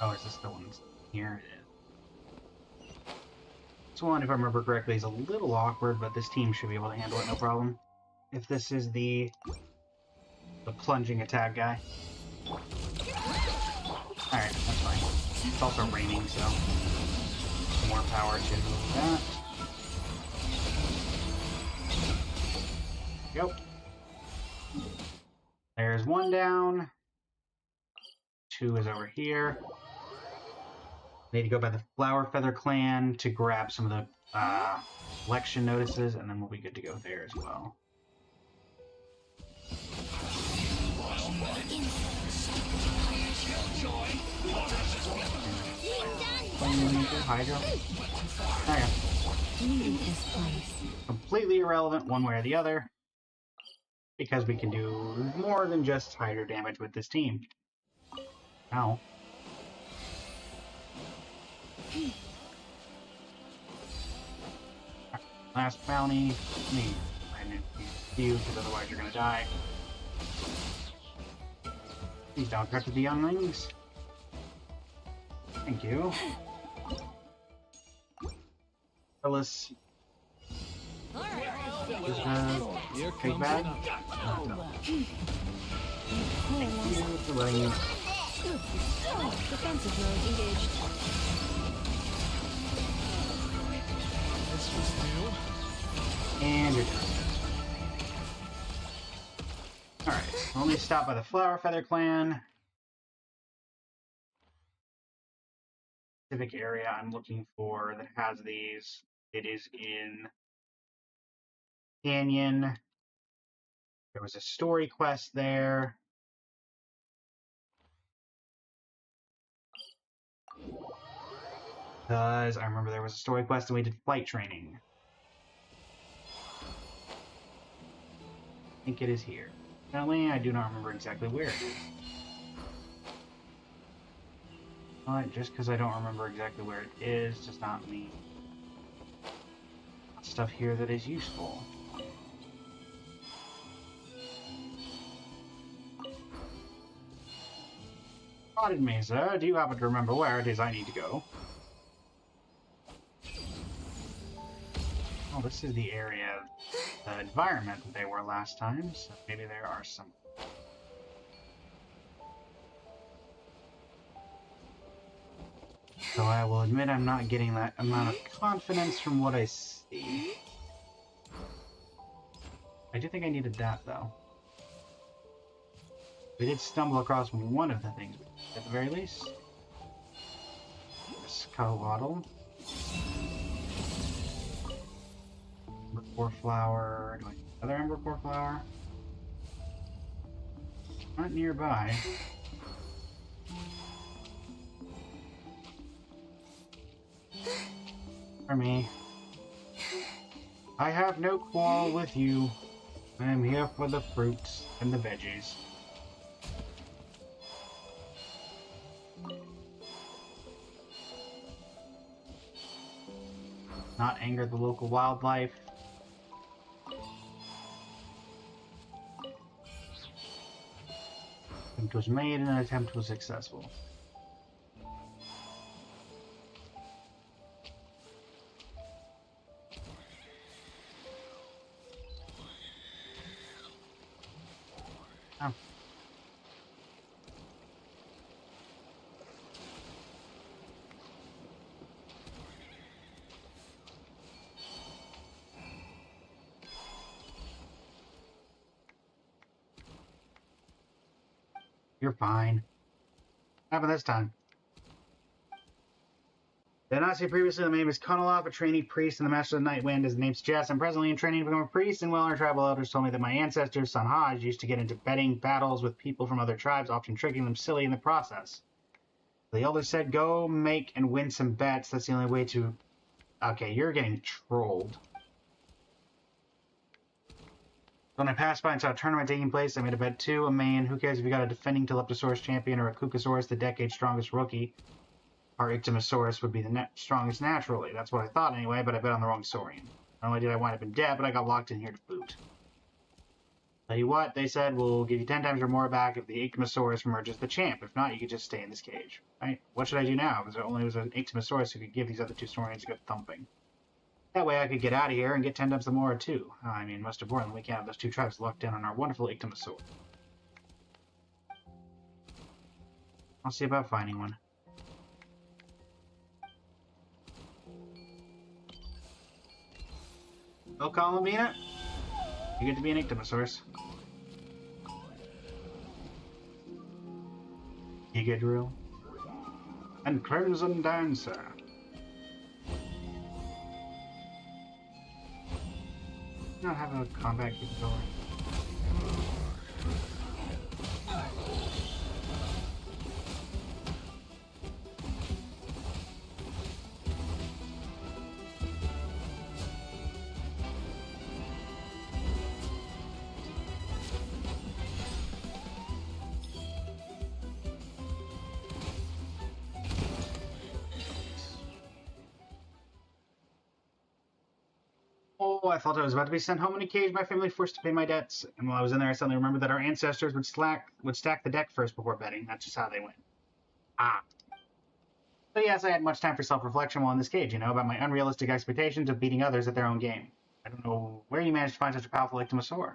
Oh, is this the one? Here it is. This one, if I remember correctly, is a little awkward, but this team should be able to handle it no problem. If this is the plunging attack guy. Alright, that's fine. It's also raining, so more power to that. Yep. There's one down. 2 is over here. Need to go by the Flower Feather Clan to grab some of the election notices, and then we'll be good to go there as well. Hydro. There you go. Completely irrelevant one way or the other, because we can do more than just hydro damage with this team. Ow. Last bounty. I need you, because otherwise you're gonna die. Please don't hurt the younglings. Thank you. Phyllis. Here Big bag. Thank you for letting me. Defensive mode engaged. This was new. And you're done. Alright, we'll only stop by the Flower Feather Clan. Specific area I'm looking for that has these. It is in Canyon. There was a story quest there. Because I remember there was a story quest and we did flight training. I think it is here. Apparently, I do not remember exactly where it is. But just because I don't remember exactly where it is does not mean stuff here that is useful. Pardon me, sir. Do you happen to remember where it is I need to go? Oh, this is the area, the environment that they were last time, so maybe there are some. So I will admit I'm not getting that amount of confidence from what I see. I do think I needed that, though. We did stumble across one of the things, at the very least. Skull bottle. Embercore flower. Do I need another embercore flower? Not nearby. For me. I have no quarrel with you. I am here for the fruits and the veggies. Not anger the local wildlife. Attempt was made and an attempt was successful. Oh. You're fine. What happened this time? Did I not see previously the name is Konoloff, a trainee priest in the Master of the Night Wind. His name's Jess. I'm presently in training to become a priest, and well, our tribal elders told me that my ancestors, Sanhaj, used to get into betting battles with people from other tribes, often tricking them silly in the process. The elders said, go make and win some bets. That's the only way to... Okay, you're getting trolled. When I passed by and saw a tournament taking place, I made a bet too. A man, who cares if you got a defending Teleptosaurus champion or a Kukasaurus, the decade's strongest rookie? Our Ictomosaurus would be the strongest naturally. That's what I thought anyway, but I bet on the wrong Saurian. Not only did I wind up in debt, but I got locked in here to boot. Tell you what, they said we'll give you 10 times or more back if the Ichthyosaurus emerges the champ. If not, you could just stay in this cage. Right? What should I do now? Because there only was an Ichthyosaurus who could give these other two Saurians a good thumping. That way I could get out of here and get 10 times the more too. I mean, most importantly, we can't have those two tribes locked in on our wonderful Ichthyosaurus. I'll see about finding one. Oh, Columbina, you get to be an Ichthyosaurus. Giga Drill. And Crimson Dancer. Not have a combat capability. Oh, I thought I was about to be sent home in a cage. My family forced to pay my debts. And while I was in there, I suddenly remembered that our ancestors would stack the deck first before betting. That's just how they went. Ah. But yes, I had much time for self-reflection while in this cage, you know, about my unrealistic expectations of beating others at their own game. I don't know where you managed to find such a powerful Ichthyosaur.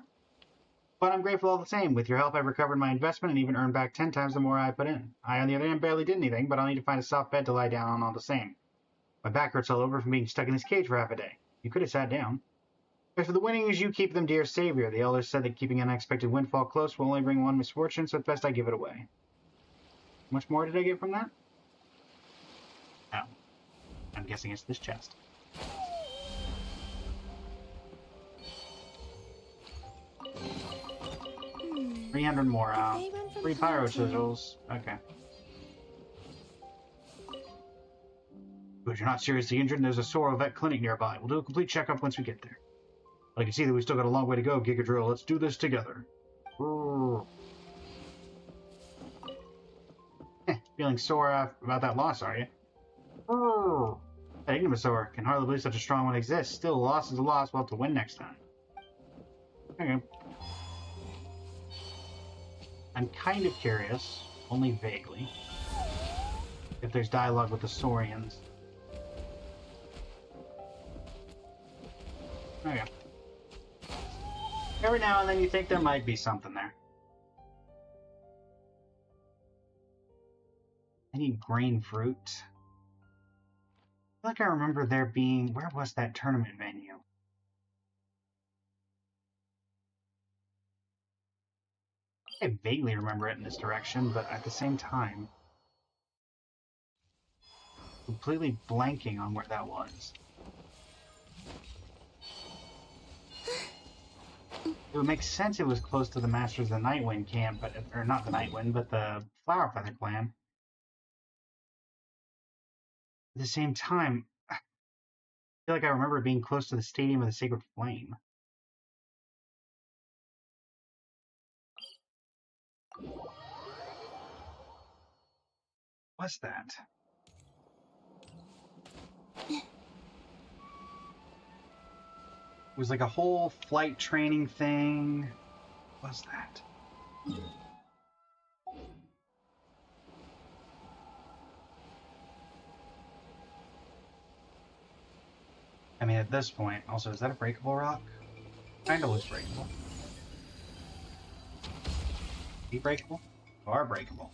But I'm grateful all the same. With your help, I recovered my investment and even earned back 10 times the more I put in. I, on the other hand, barely did anything, but I'll need to find a soft bed to lie down on all the same. My back hurts all over from being stuck in this cage for half a day. You could have sat down. As for the winnings, you keep them, dear Savior. The elders said that keeping an unexpected windfall close will only bring one misfortune, so it's best I give it away. How much more did I get from that? Oh. I'm guessing it's this chest. Hmm. 300 more. They went from 3 pyro here to- sigils. Okay. Good, you're not seriously injured, and there's a Soro vet clinic nearby. We'll do a complete checkup once we get there. But I can see that we still got a long way to go, Giga Drill. Let's do this together. Feeling sore about that loss, are you? That Ichthyosaur can hardly believe such a strong one exists. Still, a loss is a loss. We'll have to win next time. Okay. I'm kind of curious, only vaguely, if there's dialogue with the Saurians. Okay. Every now and then you think there might be something there. I need grain fruit. I feel like I remember there being... Where was that tournament venue? I vaguely remember it in this direction, but at the same time... completely blanking on where that was. It would make sense it was close to the Masters of the Nightwind camp, but... Or not the Nightwind, but the Flower Feather clan. At the same time, I feel like I remember being close to the Stadium of the Sacred Flame. What's that? It was like a whole flight training thing. What's that? I mean, at this point, also, is that a breakable rock? Kinda looks breakable. Be breakable? Are breakable.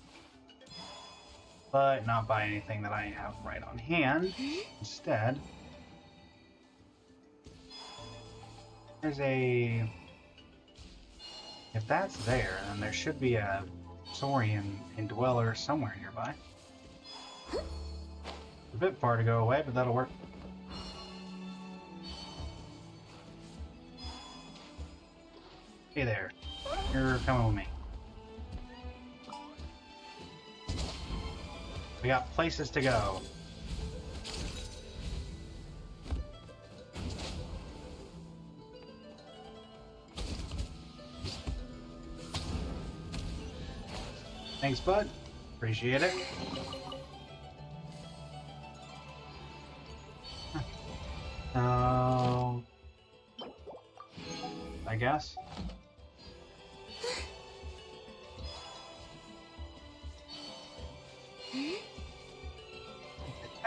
But not by anything that I have right on hand. Instead, there's a... If that's there, then there should be a Saurian indweller somewhere nearby. It's a bit far to go away, but that'll work. Hey there. You're coming with me. We got places to go. Thanks, bud. Appreciate it. I guess.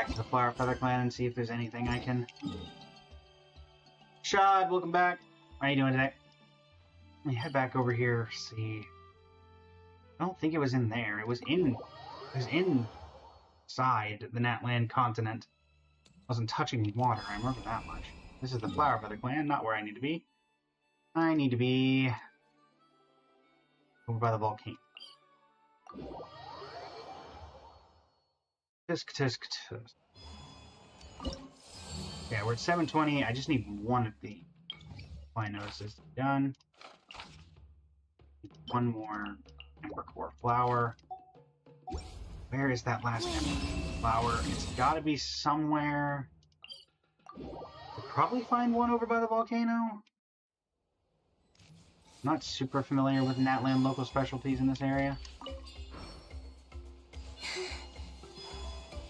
back to the Flower Feather Clan and see if there's anything I can... Shad, welcome back. How are you doing today? Let me head back over here, see... I don't think it was in there. It was inside the Natlan continent. I wasn't touching water, I remember that much. This is the Flower Feather Clan, not where I need to be. I need to be... over by the volcano. Tisk, tisk, tisk. Yeah, we're at 720. I just need one of the notices done. One more Ember Core flower. Where is that last Ember flower? It's gotta be somewhere. We'll probably find one over by the volcano. Not super familiar with Natlan local specialties in this area.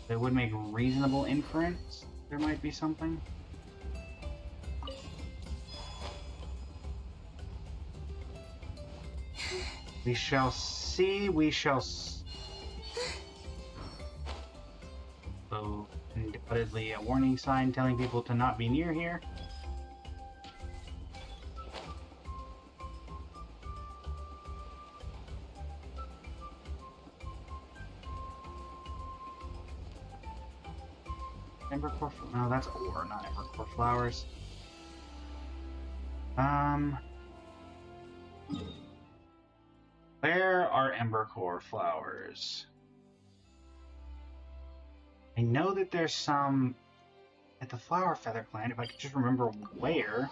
It would make reasonable inference. There might be something. We shall see, we shall see. So, undoubtedly a warning sign telling people to not be near here. Embercore, no, that's ore, not Embercore flowers. Where are Embercore flowers? I know that there's some at the Flower Feather Clan, if I could just remember where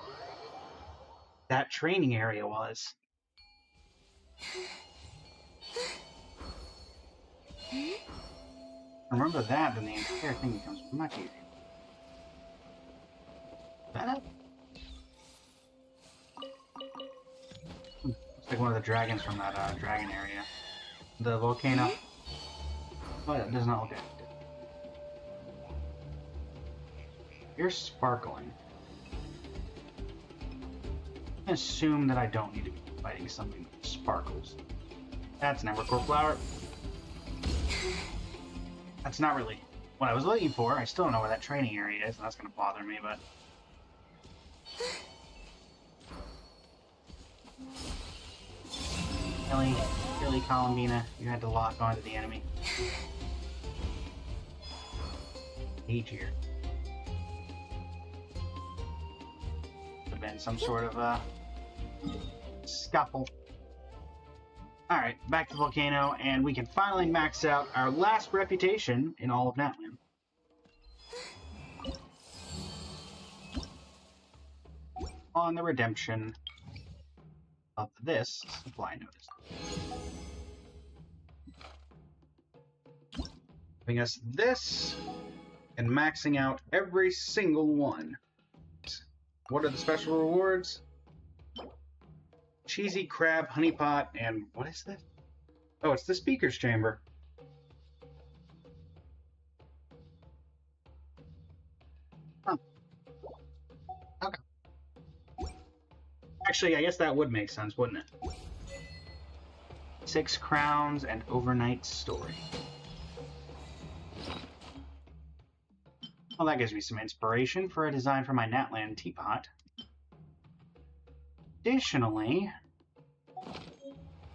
that training area was. Remember that, then the entire thing becomes much easier. That? Looks like one of the dragons from that dragon area. The volcano. Oh, it does not look good. You're sparkling. I assume that I don't need to be fighting something that sparkles. That's an Embercore flower. That's not really what I was looking for. I still don't know where that training area is, and that's going to bother me, but... Really, Columbina, you had to lock onto the enemy. Here. Could have been some sort of scuffle. Alright, back to the volcano, and we can finally max out our last reputation in all of Natlan. On the redemption of this supply notice. Giving us this, and maxing out every single one. What are the special rewards? Cheesy crab, honey pot, and what is this? Oh, it's the speaker's chamber. Huh. Okay. Actually, I guess that would make sense, wouldn't it? 6 crowns and overnight story. Well, that gives me some inspiration for a design for my Natlan teapot. Additionally,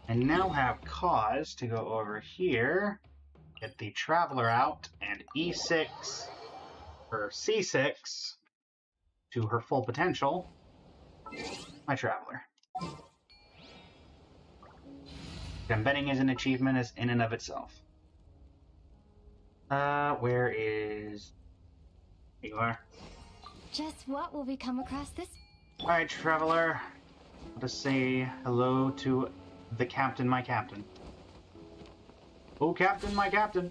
I now have cause to go over here, get the Traveler out, and E6, or C6, to her full potential, my Traveler. Embedding is an achievement as in and of itself. Where is... Here you are. Just what will we come across this? Alright, Traveler. I'll just say hello to the captain, my captain. Oh, captain, my captain.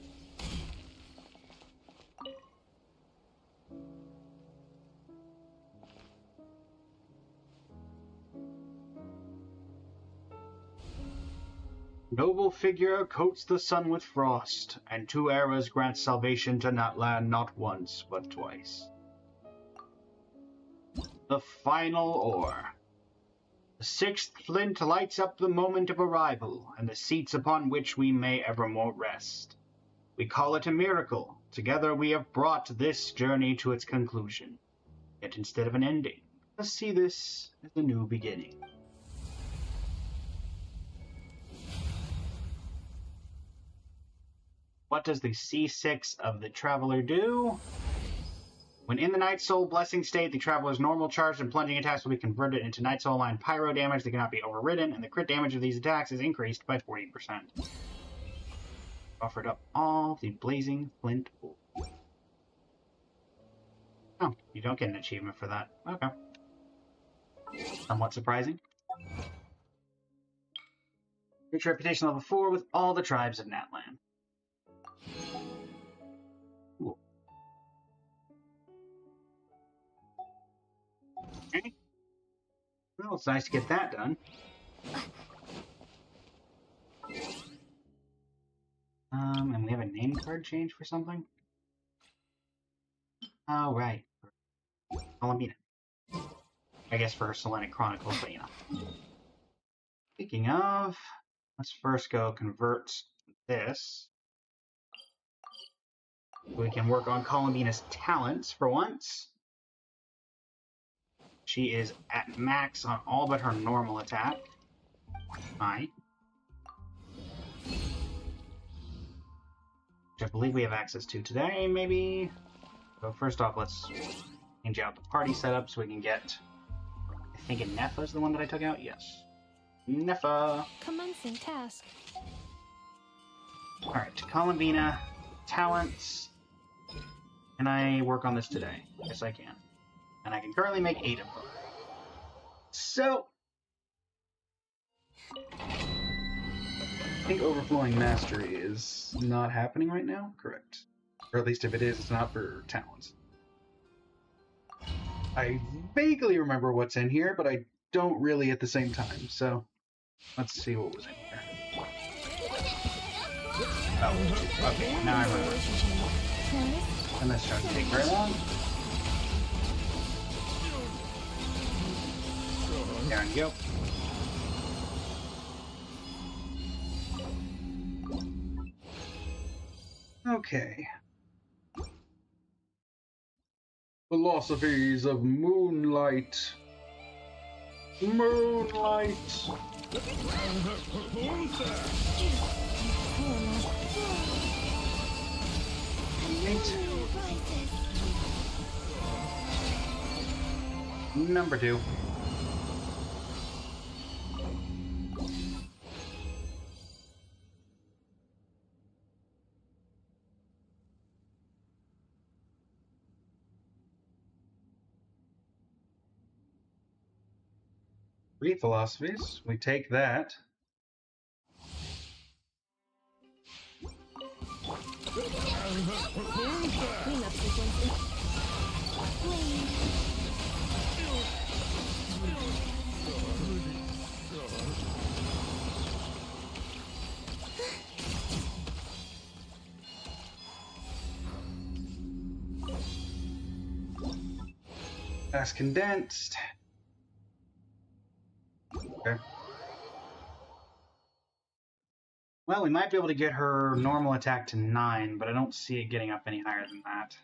Noble figure coats the sun with frost, and 2 eras grant salvation to Natlan not once, but twice. The final ore. The 6th flint lights up the moment of arrival, and the seats upon which we may evermore rest. We call it a miracle, Together we have brought this journey to its conclusion. Yet instead of an ending, let's see this as a new beginning. What does the C6 of the Traveler do? When in the Night Soul Blessing state, the Traveler's normal charged and plunging attacks will be converted into Night Soul line pyro damage that cannot be overridden, and the crit damage of these attacks is increased by 40%. Offered up all the blazing flint wool. Oh, you don't get an achievement for that. Okay. Somewhat surprising. Reach reputation level 4 with all the tribes of Natlan. Cool. Okay. Well, it's nice to get that done. And we have a name card change for something? Oh, right. Columbina. I guess for Selenic Chronicles, but you know. Speaking of, let's first go convert this. We can work on Columbina's talents for once. She is at max on all but her normal attack. Hi. Which I believe we have access to today, maybe? So first off, let's change out the party setup so we can get... I think Nefa is the one that I took out? Yes. Nefa! Commencing task. Alright, Columbina, talents. Can I work on this today? Yes, I can. And I can currently make 8 of them. So... I think Overflowing Mastery is not happening right now? Correct. Or at least if it is, it's not for talents. I vaguely remember what's in here, but I don't really at the same time, so let's see what was in here. Oh, okay, now I remember. And this shouldn't take very long. There you go. Okay. Philosophies of Moonlight. Moonlight! Number 2. Three philosophies. We take that. Cleanup sequence. That's condensed. Okay. Well, we might be able to get her normal attack to 9, but I don't see it getting up any higher than that.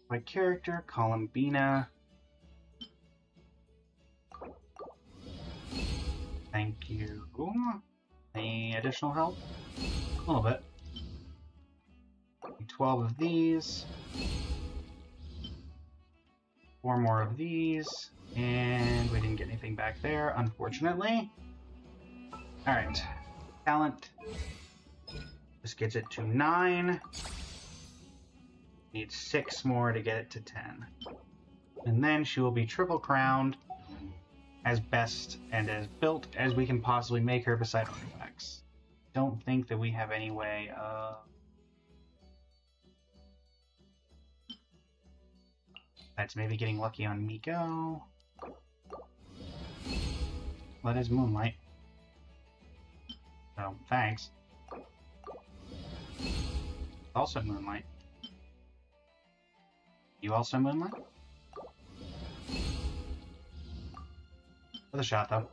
My character, Columbina. Thank you. Any additional help? A little bit. 12 of these. 4 more of these. And we didn't get anything back there, unfortunately. Alright. Talent. This gets it to 9. Need 6 more to get it to 10. And then she will be triple crowned as best and as built as we can possibly make her beside artifacts. Don't think that we have any way of... That's maybe getting lucky on Miko. That is Moonlight. So, thanks. Also Moonlight. You also Moonlight? With a shot, though.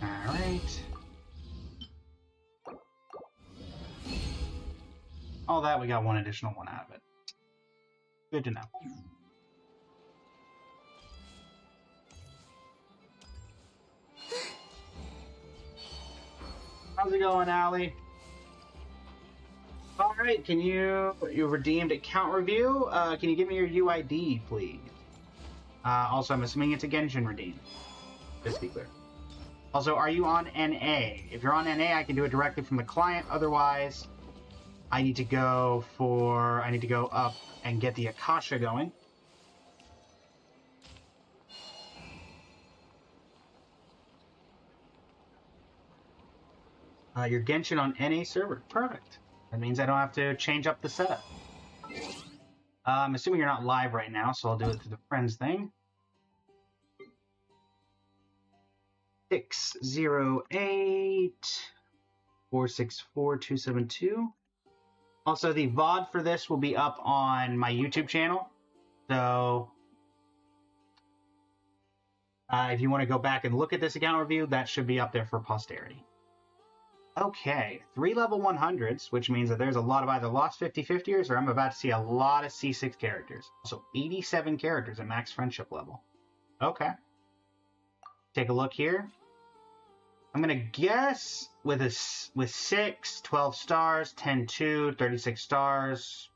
Alright. All that, we got one additional one out of it. Good to know. How's it going, Allie? Alright, you redeemed account review? Can you give me your UID, please? Also, I'm assuming it's a Genshin redeem. Just to be clear. Also, are you on NA? If you're on NA, I can do it directly from the client. Otherwise, I need to go up and get the Akasha going. Your Genshin on NA server. Perfect. That means I don't have to change up the setup. I'm assuming you're not live right now, so I'll do it through the friends thing. 608-464-272. Also, the VOD for this will be up on my YouTube channel. So, if you want to go back and look at this account review, that should be up there for posterity. Okay, 3 level 100s, which means that there's a lot of either Lost 50/50ers or I'm about to see a lot of C6 characters. So 87 characters at max friendship level. Okay. Take a look here. I'm going to guess with 6, 12 stars, 10-2, 36 stars.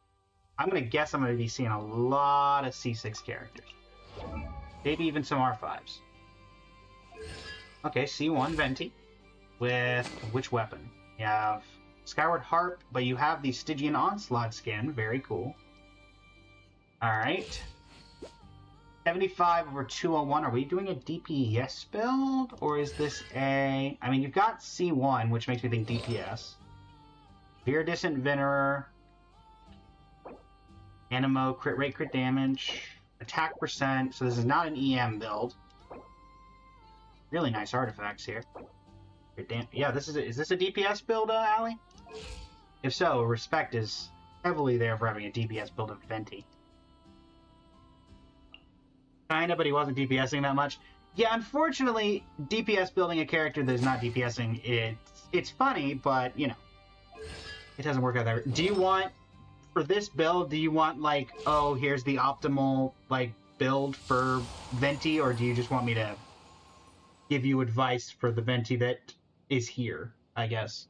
I'm going to guess I'm going to be seeing a lot of C6 characters. Maybe even some R5s. Okay, C1 Venti. With which weapon? You have Skyward Harp, but you have the Stygian Onslaught skin. Very cool. Alright. 75 over 201. Are we doing a DPS build? Or is this a... I mean, you've got C1, which makes me think DPS. Viridescent Venerer. Animo, crit rate, crit damage. Attack percent. So this is not an EM build. Really nice artifacts here. Yeah, is this a DPS build, Allie? If so, respect is heavily there for having a DPS build of Venti. Kinda, but he wasn't DPSing that much. Yeah, unfortunately, DPS building a character that's not DPSing, it's funny, but, you know, it doesn't work out that way. Do you want, for this build, do you want, like, oh, here's the optimal, like, build for Venti, or do you just want me to give you advice for the Venti that is here, I guess?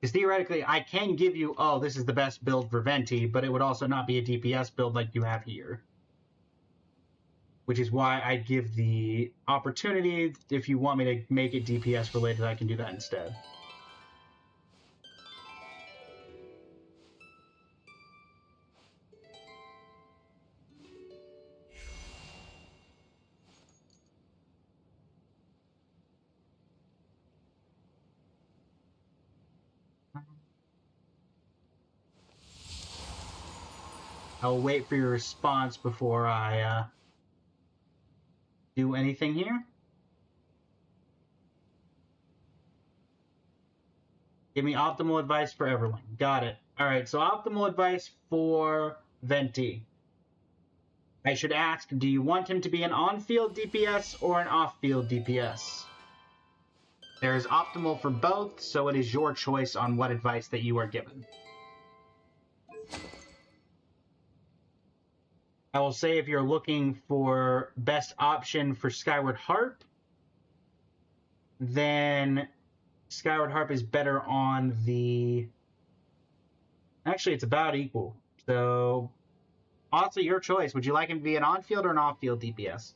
Because theoretically, I can give you, oh, this is the best build for Venti, but it would also not be a DPS build like you have here. Which is why I give the opportunity, if you want me to make it DPS related, I can do that instead. I'll wait for your response before I do anything here. Give me optimal advice for everyone. Got it. Alright, so optimal advice for Venti. I should ask, do you want him to be an on-field DPS or an off-field DPS? There is optimal for both, so it is your choice on what advice that you are given. I will say if you're looking for best option for Skyward Harp, then Skyward Harp is better on the... Actually, it's about equal. So, also your choice. Would you like him to be an on-field or an off-field DPS?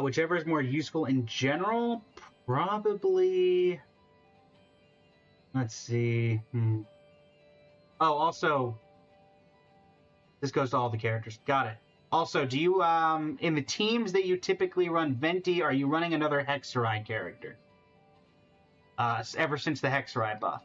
Whichever is more useful in general, probably... Let's see. Oh, also, this goes to all the characters. Got it. Also, do you, in the teams that you typically run Venti, are you running another Hexerai character? Ever since the Hexerai buff.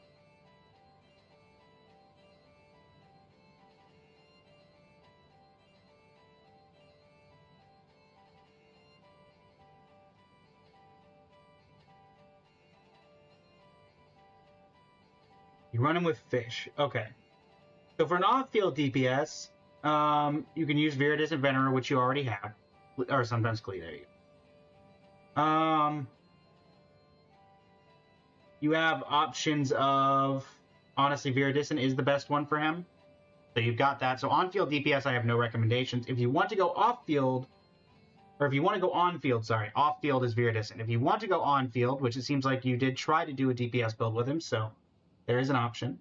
You run him with Fish. Okay. So for an off-field DPS, you can use Viridis and Venerer, which you already have. Or sometimes Klee, there you go. You have options of... Honestly, Viridiscent is the best one for him. So you've got that. So on-field DPS, I have no recommendations. If you want to go off-field... Or if you want to go on-field, sorry. Off-field is Viridiscent. If you want to go on-field, which it seems like you did try to do a DPS build with him, so there is an option.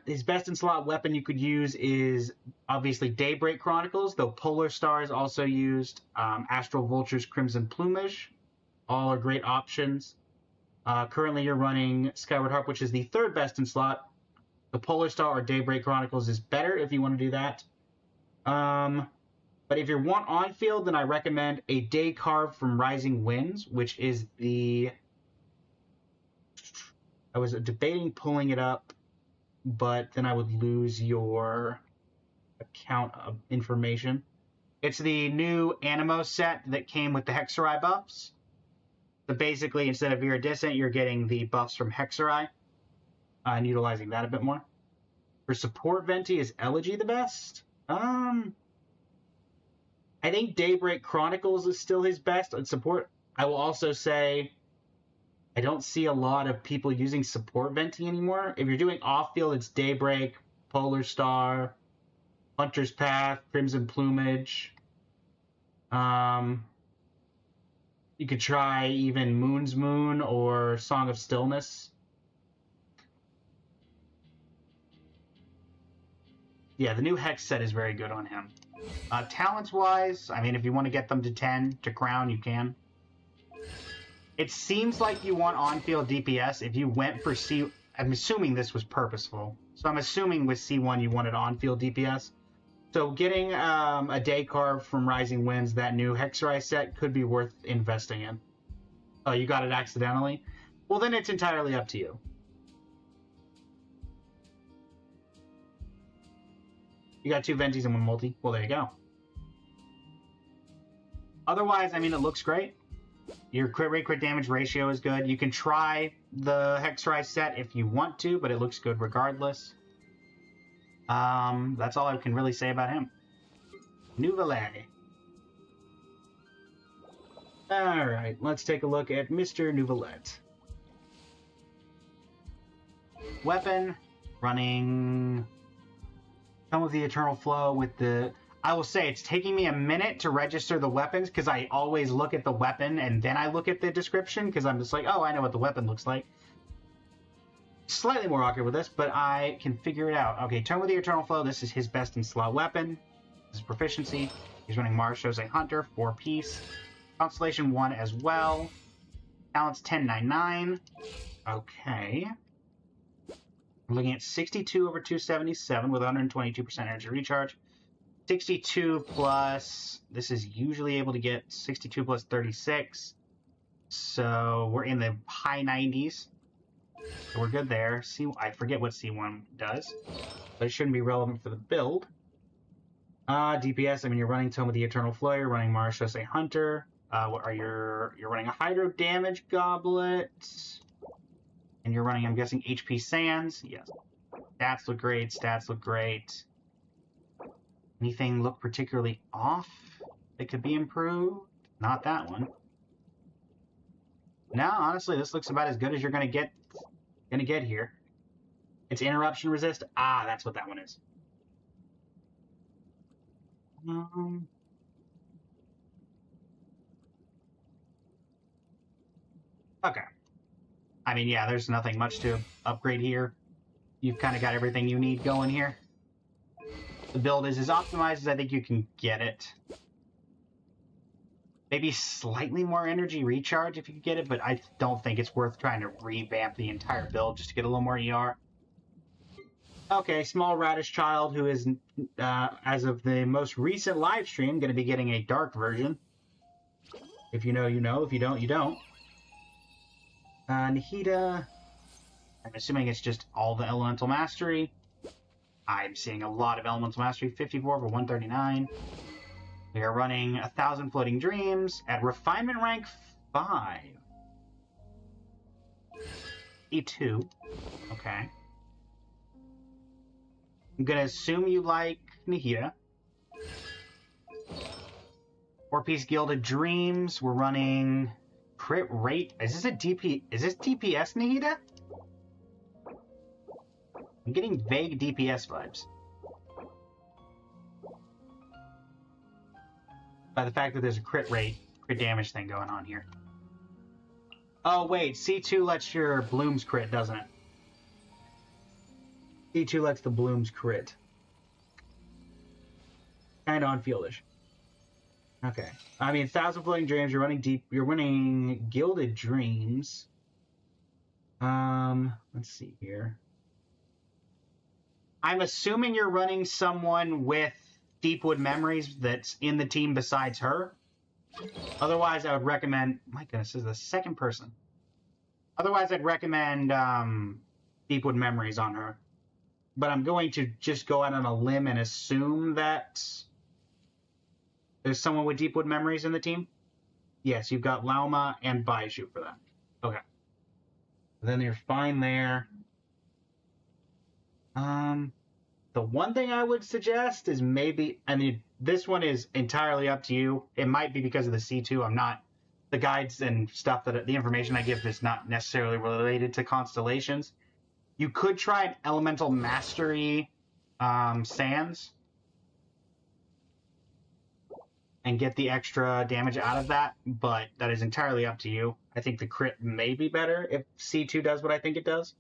His best in slot weapon you could use is obviously Daybreak Chronicles, though Polar Star is also used. Astral Vulture's Crimson Plumage. All are great options. Currently you're running Skyward Harp, which is the third best in slot. The Polar Star or Daybreak Chronicles is better if you want to do that. But if you want on field, then I recommend a Day Carve from Rising Winds, which is the... I was debating pulling it up, but then I would lose your account of information. It's the new Animo set that came with the Hexerai buffs. So basically, instead of Viridiscent, you're getting the buffs from Hexerai and utilizing that a bit more. For support Venti, is Elegy the best? I think Daybreak Chronicles is still his best at support. I will also say I don't see a lot of people using support Venti anymore. If you're doing off-field, it's Daybreak, Polar Star, Hunter's Path, Crimson Plumage. You could try even Moon's Moon or Song of Stillness. Yeah, the new Hex set is very good on him. Talents-wise, I mean, if you want to get them to 10 to crown, you can. It seems like you want on-field DPS. If you went for C... I'm assuming this was purposeful. So I'm assuming with C1 you wanted on-field DPS. So getting a Day Carve from Rising Winds, that new Hexerai set, could be worth investing in. Oh, you got it accidentally? Well, then it's entirely up to you. You got 2 Ventis and 1 multi. Well, there you go. Otherwise, I mean, it looks great. Your crit rate, crit damage ratio is good. You can try the Hexerai set if you want to, but it looks good regardless. That's all I can really say about him. Nouvelet. Alright, let's take a look at Mr. Nouvelet. Weapon, running Tome of the Eternal Flow with the... I will say, it's taking me a minute to register the weapons, because I always look at the weapon and then I look at the description, because I'm just like, oh, I know what the weapon looks like. Slightly more awkward with this, but I can figure it out. Okay, Tome of the Eternal Flow, this is his best in slot weapon. This is proficiency. He's running Mars Jose Hunter, 4-piece. Constellation 1 as well. Talents 1099. Okay. We're looking at 62 over 277 with 122% energy recharge. 62 plus, this is usually able to get 62 plus 36. So we're in the high 90s. So we're good there. I forget what C1 does, but it shouldn't be relevant for the build. DPS, I mean, you're running Tome of the Eternal Flow, you're running Mars Jose Hunter. You're running a Hydro Damage Goblet. And you're running, I'm guessing, HP Sands. Yes. Stats look great, stats look great. Anything look particularly off that could be improved? Not that one. No, honestly, this looks about as good as you're gonna get here. It's interruption resist. Ah, that's what that one is. Okay. I mean, yeah, there's nothing much to upgrade here. You've kind of got everything you need going here. The build is as optimized as I think you can get it. Maybe slightly more energy recharge if you could get it, but I don't think it's worth trying to revamp the entire build just to get a little more ER. Okay, small radish child who is, as of the most recent live stream, going to be getting a dark version. If you know, you know. If you don't, you don't. Nahida, I'm assuming it's just all the elemental mastery. I'm seeing a lot of elemental mastery. 54 for 139. We are running 1,000 floating dreams at refinement rank 5. E2. Okay. I'm gonna assume you like Nahida. 4-piece Gilded Dreams. We're running crit rate. Is this a DP? Is this DPS Nahida? I'm getting vague DPS vibes. By the fact that there's a crit rate, crit damage thing going on here. Oh wait, C2 lets your blooms crit, doesn't it? C2 lets the blooms crit. Kinda unfieldish. Okay. I mean, 1,000 floating dreams, you're running deep, you're running Gilded Dreams. Let's see here. I'm assuming you're running someone with Deepwood Memories that's in the team besides her. Otherwise, I would recommend... My goodness, this is the second person. Otherwise, I'd recommend Deepwood Memories on her. But I'm going to just go out on a limb and assume that there's someone with Deepwood Memories in the team. Yes, you've got Lauma and Baiju for that. Okay. Then you're fine there. The one thing I would suggest is maybe, I mean, this one is entirely up to you. It might be because of the C2. I'm not, the guides and stuff that the information I give is not necessarily related to constellations. You could try an Elemental Mastery Sands and get the extra damage out of that, but that is entirely up to you. I think the crit may be better if C2 does what I think it does.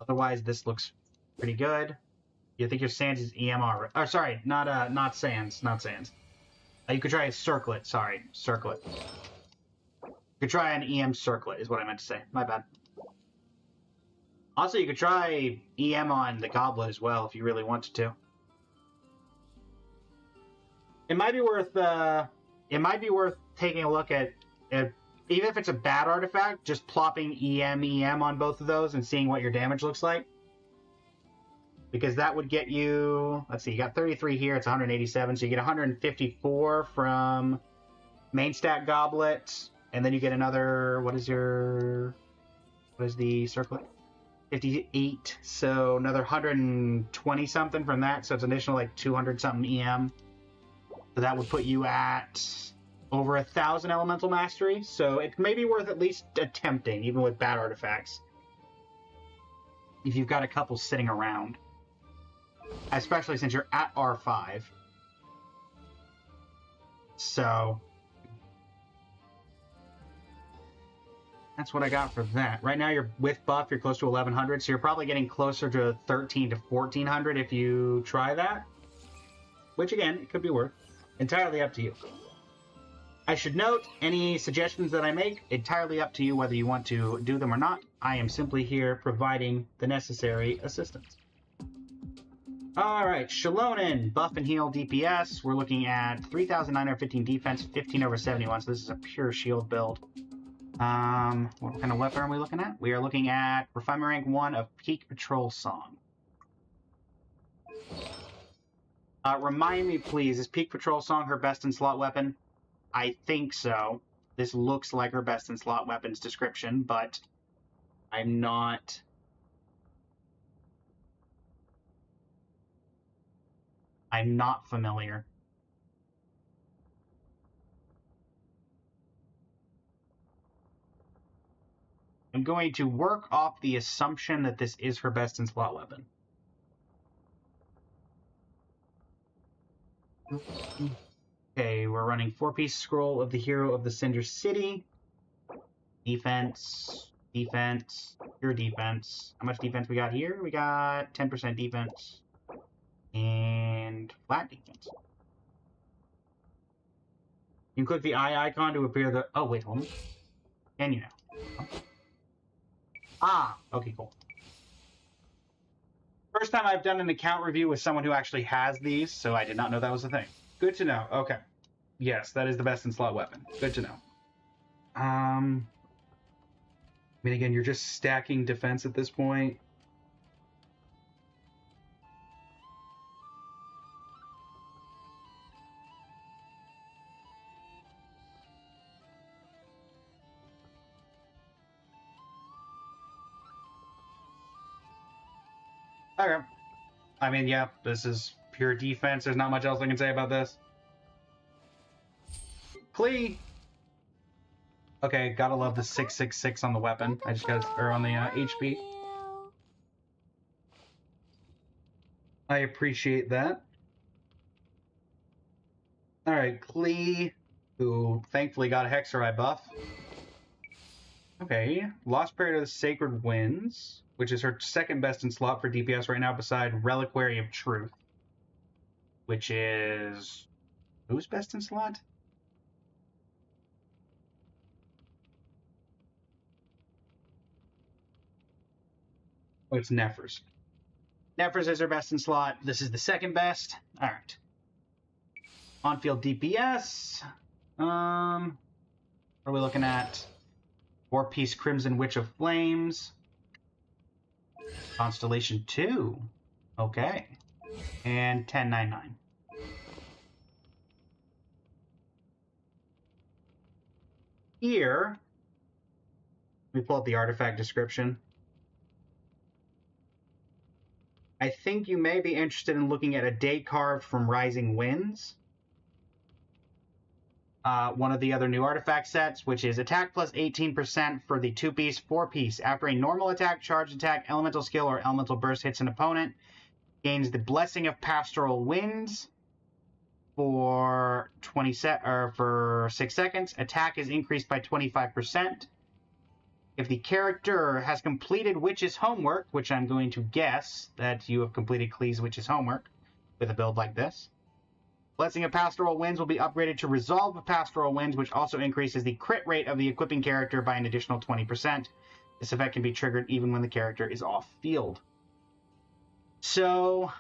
Otherwise, this looks pretty good. You think your Sands is EMR? Oh, sorry, not Sands, not Sands. You could try a Circlet. Sorry, Circlet. You could try an EM Circlet, is what I meant to say. My bad. Also, you could try EM on the Goblet as well if you really wanted to. It might be worth. It might be worth taking a look at even if it's a bad artifact, just plopping EM on both of those and seeing what your damage looks like. Because that would get you, let's see, you got 33 here, it's 187, so you get 154 from main stat Goblet, and then you get another, what is the Circlet? 58, so another 120 something from that, so it's an additional like 200 something EM. So that would put you at over 1,000 elemental mastery, so it may be worth at least attempting, even with bad artifacts. If you've got a couple sitting around. Especially since you're at R5. So that's what I got for that. Right now you're with buff, you're close to 1,100, so you're probably getting closer to 1,300 to 1,400 if you try that. Which again, it could be worth. Entirely up to you. I should note, any suggestions that I make, entirely up to you whether you want to do them or not. I am simply here providing the necessary assistance. Alright, Shalonen, buff and heal DPS. We're looking at 3,915 defense, 15 over 71, so this is a pure shield build. What kind of weapon are we looking at? We are looking at Refinement Rank 1 of Peak Patrol Song. Remind me, please, is Peak Patrol Song her best in slot weapon? I think so. This looks like her best in slot weapons description, but I'm not familiar. I'm going to work off the assumption that this is her best in slot weapon. Okay, we're running 4-piece scroll of the hero of the Cinder City. Defense, defense, pure defense. How much defense we got here? We got 10% defense. And flat defense. You can click the eye icon to appear the... Oh, wait, hold on. Can you now? Ah, okay, cool. First time I've done an account review with someone who actually has these, so I did not know that was a thing. Good to know. Okay. Yes, that is the best in slot weapon. Good to know. I mean, again, you're just stacking defense at this point. Okay. I mean, yeah, this is pure defense. There's not much else I can say about this. Klee! Okay, gotta love the 666 on the weapon. I just got, or on the HP. I appreciate that. Alright, Klee, who thankfully got a Hexereye buff. Okay, Lost Period of the Sacred Winds, which is her second best in slot for DPS right now beside Reliquary of Truth, which is... who's best in slot? Oh, it's Nephers. Nephers is her best in slot. This is the second best. All right. On-field DPS. What are we looking at? 4-piece Crimson Witch of Flames. Constellation 2. Okay. And 1099. Here, we pull up the artifact description. I think you may be interested in looking at a day carved from Rising Winds. One of the other new artifact sets, which is attack plus 18% for the 2-piece, 4-piece. After a normal attack, charge attack, elemental skill, or elemental burst hits an opponent, gains the Blessing of Pastoral Winds for 6 seconds. Attack is increased by 25%. If the character has completed Witch's homework, which I'm going to guess that you have completed Klee's Witch's homework with a build like this, Blessing of Pastoral Winds will be upgraded to Resolve of Pastoral Winds, which also increases the crit rate of the equipping character by an additional 20%. This effect can be triggered even when the character is off field. So,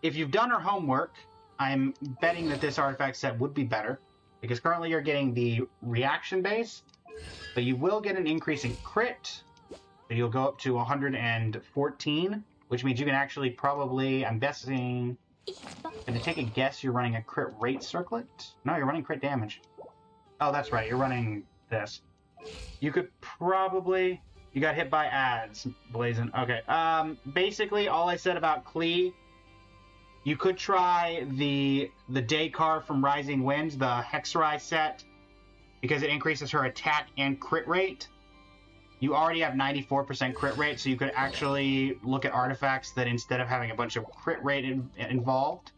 if you've done her homework, I'm betting that this artifact set would be better, because currently you're getting the reaction base, but you will get an increase in crit. So you'll go up to 114, which means you can actually probably, I'm guessing, going to take a guess you're running a crit rate circlet? No, you're running crit damage. Oh, that's right, you're running this. You could probably... You got hit by ads, Blazin. Okay, basically all I said about Klee, you could try the day card from Rising Winds, the Hexereye set, because it increases her attack and crit rate. You already have 94% crit rate, so you could actually look at artifacts that instead of having a bunch of crit rate involved,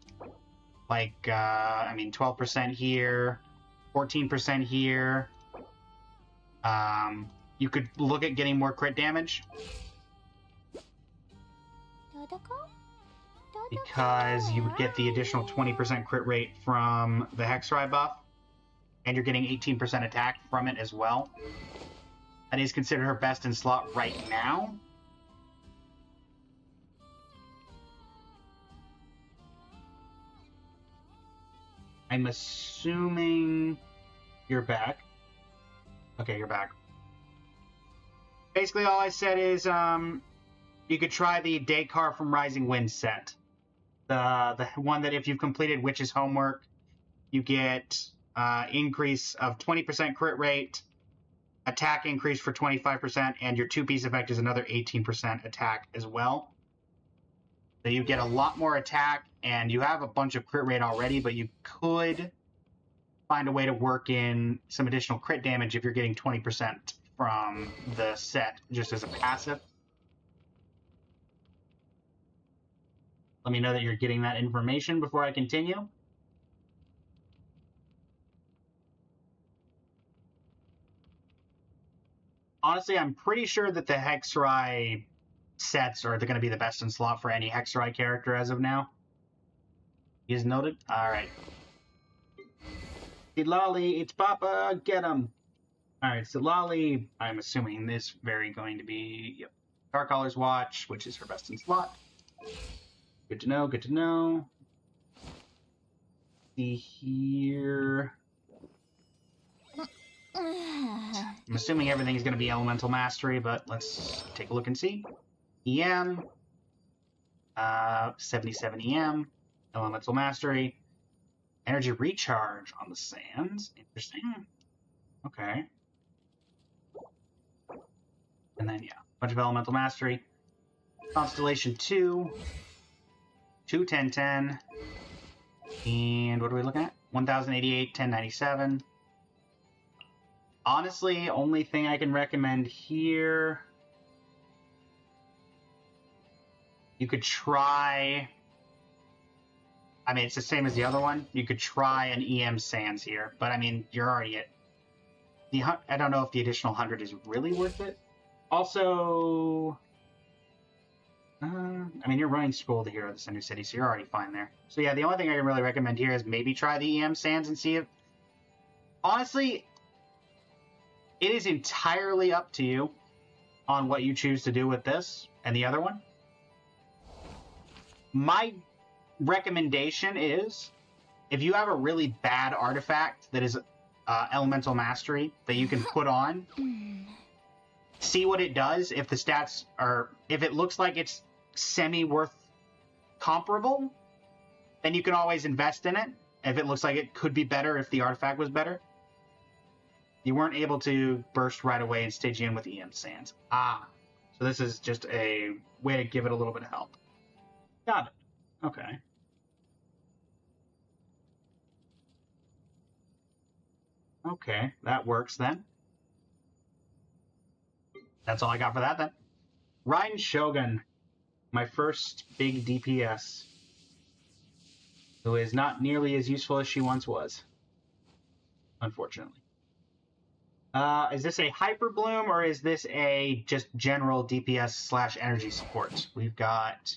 like, 12% here, 14% here, you could look at getting more crit damage. Because you would get the additional 20% crit rate from the Hexereye buff, and you're getting 18% attack from it as well. That is considered her best in slot right now. I'm assuming you're back. Okay, you're back. Basically, all I said is you could try the Dakar from Rising Wind set. The one that if you've completed Witch's homework, you get increase of 20% crit rate, attack increase for 25%, and your 2-piece effect is another 18% attack as well. So you get a lot more attack, and you have a bunch of crit rate already, but you could find a way to work in some additional crit damage if you're getting 20% from the set just as a passive. Let me know that you're getting that information before I continue. Honestly, I'm pretty sure that the Hexereye sets are going to be the best in slot for any Hexereye character as of now. Is noted? Alright. Lolly, it's Papa, get him! Alright, so Lolly, I'm assuming this very going to be, yep, Darkcolor's Watch, which is her best in slot. Good to know, good to know. See here. I'm assuming everything is going to be Elemental Mastery, but let's take a look and see. EM. 77 EM. Elemental Mastery. Energy Recharge on the Sands. Interesting. Okay. And then, yeah, a bunch of Elemental Mastery. Constellation 2. 2, 10, 10. And what are we looking at? 1088, 1097. Honestly, only thing I can recommend here... You could try... I mean, it's the same as the other one. You could try an EM Sands here, but I mean, you're already at... I don't know if the additional 100 is really worth it. Also... I mean, you're running Scroll to Hero of the Cinder City, so you're already fine there. So yeah, the only thing I can really recommend here is maybe try the EM Sands and see if... Honestly, it is entirely up to you on what you choose to do with this and the other one. My recommendation is, if you have a really bad artifact that is Elemental Mastery that you can put on, see what it does. If the stats are... If it looks like it's semi-worth comparable, then you can always invest in it. If it looks like it could be better if the artifact was better. You weren't able to burst right away and stage in with EM Sands. Ah. So this is just a way to give it a little bit of help. Got it. Okay. Okay, that works then. That's all I got for that then. Raiden Shogun, my first big DPS, who is not nearly as useful as she once was, unfortunately. Is this a Hyper Bloom or is this a just general DPS / energy support? We've got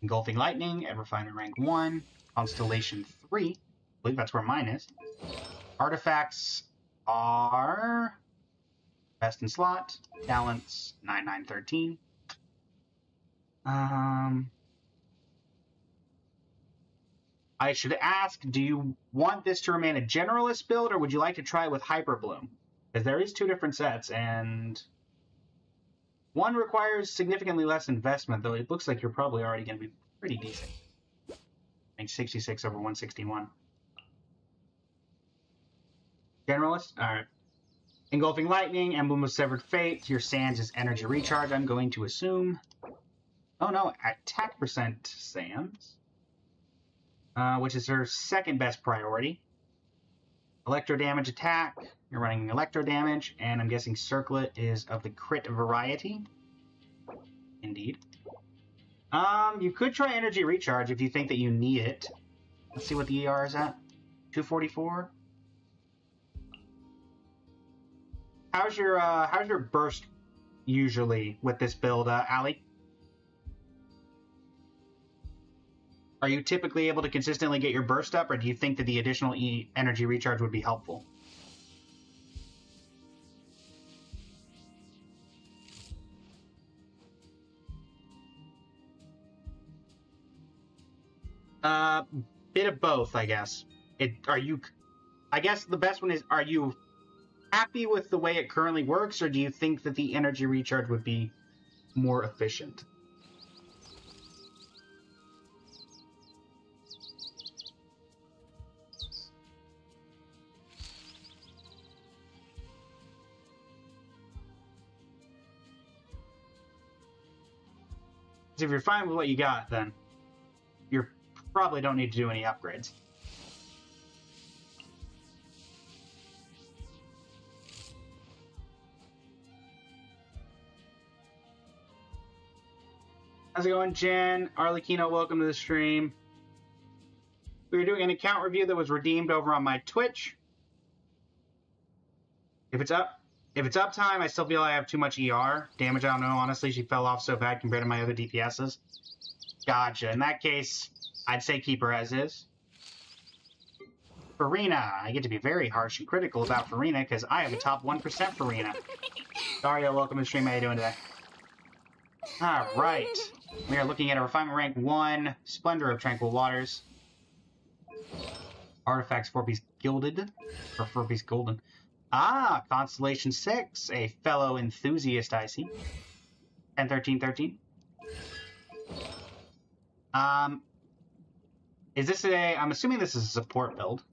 Engulfing Lightning at Refiner rank 1, Constellation 3, I believe that's where mine is. Artifacts are best in slot, talents 9913. I should ask, do you want this to remain a generalist build, or would you like to try with Hyper Bloom? Because there is 2 different sets, and one requires significantly less investment, though it looks like you're probably already going to be pretty decent. I think 66 over 161. Generalist? Alright. Engulfing Lightning, Emblem of Severed Fate. Your Sands is Energy Recharge, I'm going to assume. Oh no, attack percent Sands. Which is her second best priority. Electro damage attack. You're running electro damage, and I'm guessing Circlet is of the crit variety. Indeed. You could try Energy Recharge if you think that you need it. Let's see what the ER is at. 244. How's your burst usually with this build, Allie? Are you typically able to consistently get your burst up, or do you think that the additional energy recharge would be helpful? Bit of both, I guess. I guess the best one is, are you happy with the way it currently works, or do you think that the energy recharge would be more efficient? If you're fine with what you got, then you probably don't need to do any upgrades. How's it going, Jen? Arlecchino, welcome to the stream. We were doing an account review that was redeemed over on my Twitch. If it's uptime, I still feel I have too much ER. Damage, I don't know. Honestly, she fell off so bad compared to my other DPSs. Gotcha. In that case, I'd say keep her as is. Farina. I get to be very harsh and critical about Farina because I have a top 1% Farina. Dario, welcome to the stream. How you doing today? Alright. We are looking at a refinement rank 1, Splendor of Tranquil Waters. Artifacts 4-piece gilded. Or 4-piece golden. Ah, Constellation 6. A fellow enthusiast, I see. 10, 13, 13. Is this I'm assuming this is a support build.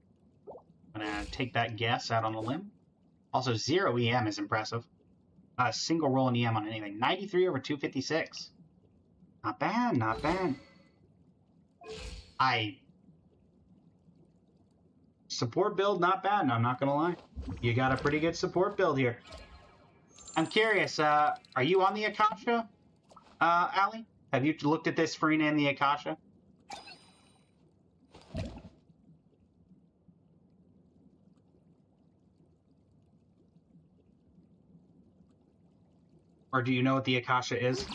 I'm gonna take that guess out on the limb. Also, 0 EM is impressive. Single roll in EM on anything. 93 over 256. Not bad, not bad. Support build, not bad, I'm not gonna lie. You got a pretty good support build here. I'm curious, are you on the Akasha, Allie? Have you looked at this Farina in the Akasha? Or do you know what the Akasha is?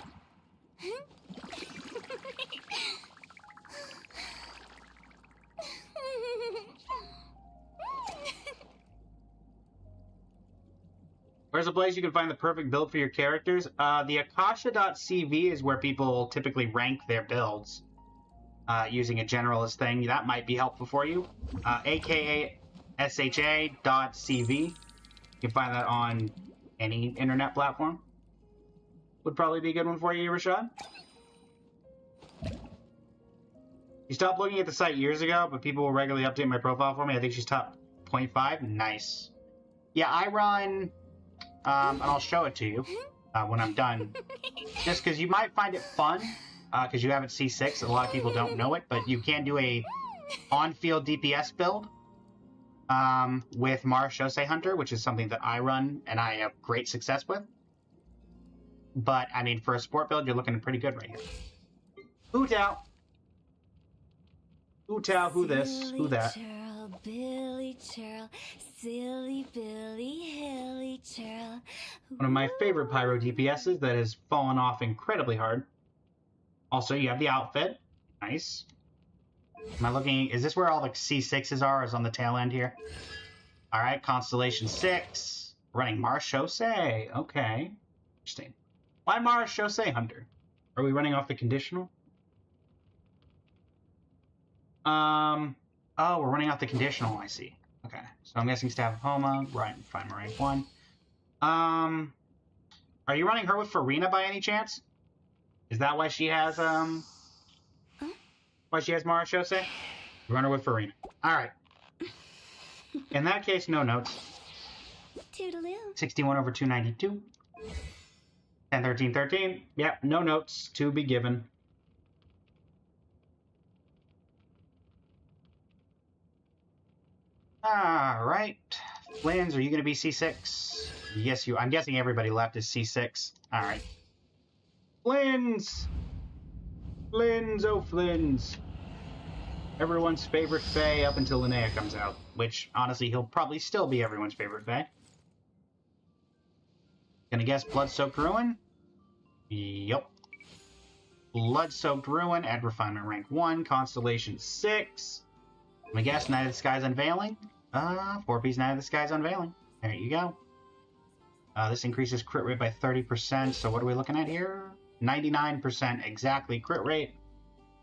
Where's a place you can find the perfect build for your characters? The Akasha.cv is where people typically rank their builds using a generalist thing. That might be helpful for you. AKASHA.cv. You can find that on any internet platform. Would probably be a good one for you, Rashad. You stopped looking at the site years ago, but people will regularly update my profile for me. I think she's top 0.5. Nice. Yeah, I run... and I'll show it to you when I'm done. Just because you might find it fun, because you have it C6. A lot of people don't know it, but you can do a on-field DPS build with Mara Shosei Hunter, which is something that I run and I have great success with. But, I mean, for a sport build, you're looking pretty good right here. Who Tao? Who Tao? Who this? Who that? Churl, Billy Churl, silly Billy, hilly Churl. One of my favorite Pyro DPSs that has fallen off incredibly hard. Also, you have the outfit. Nice. Am I looking... Is this where all the C6s are? Is on the tail end here? Alright, Constellation 6. Running Mara Shosei. Okay. Interesting. Why Mara Shosei Hunter? Are we running off the conditional? Oh, we're running off the conditional, I see. Okay. So I'm guessing Staff of Homa, right, fine, rank 1. Are you running her with Farina by any chance? Is that why she has, why she has Mara Shosei? Run her with Farina. Alright. In that case, no notes. Toodaloo. 61 over 292. 10, 13, 13. Yep, no notes to be given. Alright. Flins, are you going to be C6? Yes, I'm guessing everybody left is C6. Alright. Flins! Flins, oh Flins. Everyone's favorite Fae up until Linnea comes out. Which, honestly, he'll probably still be everyone's favorite Fae. Gonna guess Blood-Soaked Ruin? Yep. Blood-Soaked Ruin at Refinement Rank 1, Constellation 6. I'm gonna guess Night of the Skies Unveiling? 4-piece Night of the Skies Unveiling. There you go. This increases crit rate by 30%, so what are we looking at here? 99% exactly crit rate.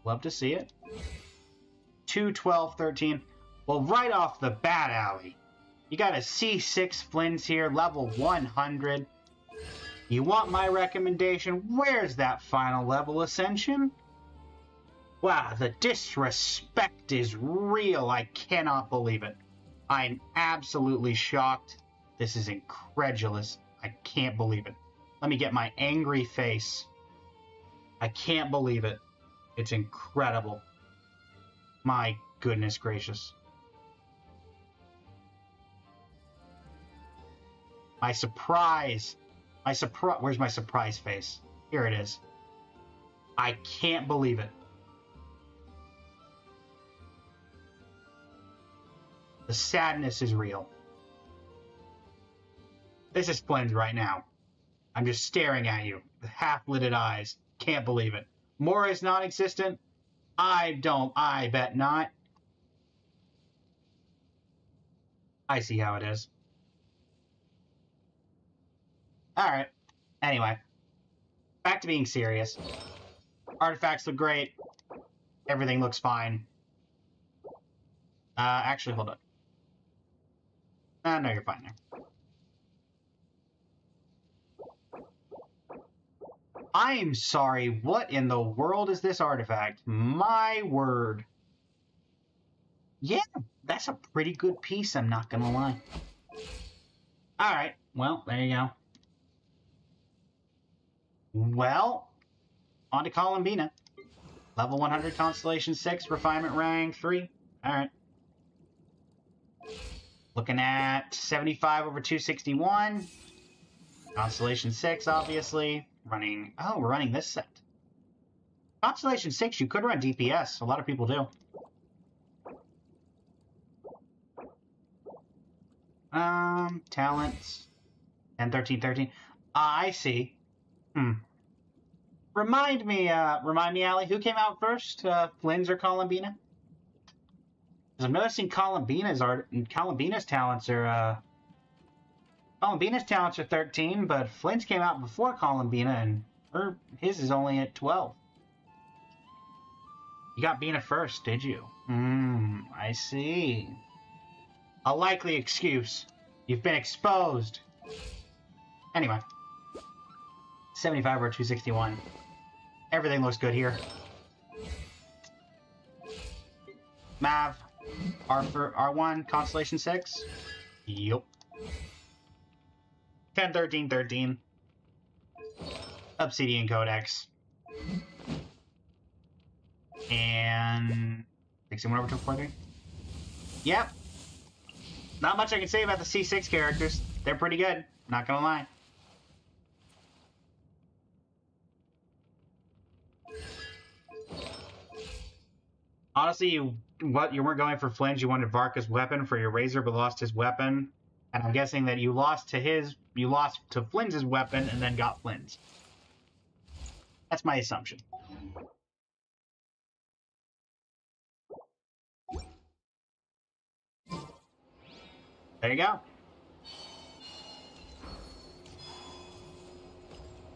Love to see it. 2, 12, 13. Well, right off the bat, Allie, you got a C6 Flins here, level 100. You want my recommendation? Where's that final level ascension? Wow, the disrespect is real. I cannot believe it. I'm absolutely shocked. This is incredulous. I can't believe it. Let me get my angry face. I can't believe it. It's incredible. My goodness gracious. My surprise. Where's my surprise face? Here it is. I can't believe it. The sadness is real. This is Flins right now. I'm just staring at you with half-lidded eyes. Can't believe it. Mora is non-existent? I bet not. I see how it is. Alright. Anyway. Back to being serious. Artifacts look great. Everything looks fine. Actually, hold on. No, you're fine there. I'm sorry, what in the world is this artifact? My word. Yeah, that's a pretty good piece, I'm not gonna lie. Alright, well, there you go. Well, on to Columbina. Level 100, Constellation 6, Refinement Rank 3. Alright. Looking at 75 over 261. Constellation 6, obviously. Running... Oh, we're running this set. Constellation 6, you could run DPS. A lot of people do. Talents. 10, 13, 13. I see. Remind me, Allie, who came out first? Flynn's or Columbina? Because I'm noticing Columbina's talents are, Columbina's talents are 13, but Flynn's came out before Columbina, and his is only at 12. You got Bina first, did you? I see. A likely excuse. You've been exposed. Anyway. 75 over 261. Everything looks good here. Mav. R1, Constellation 6. Yup. 10, 13, 13. Obsidian Codex. And 61 over 243. Yep. Not much I can say about the C6 characters. They're pretty good. Not gonna lie. Honestly, you weren't going for Flynn's. You wanted Varka's weapon for your Razor, but lost his weapon. And I'm guessing that you lost to Flynn's weapon and then got Flynn's. That's my assumption. There you go.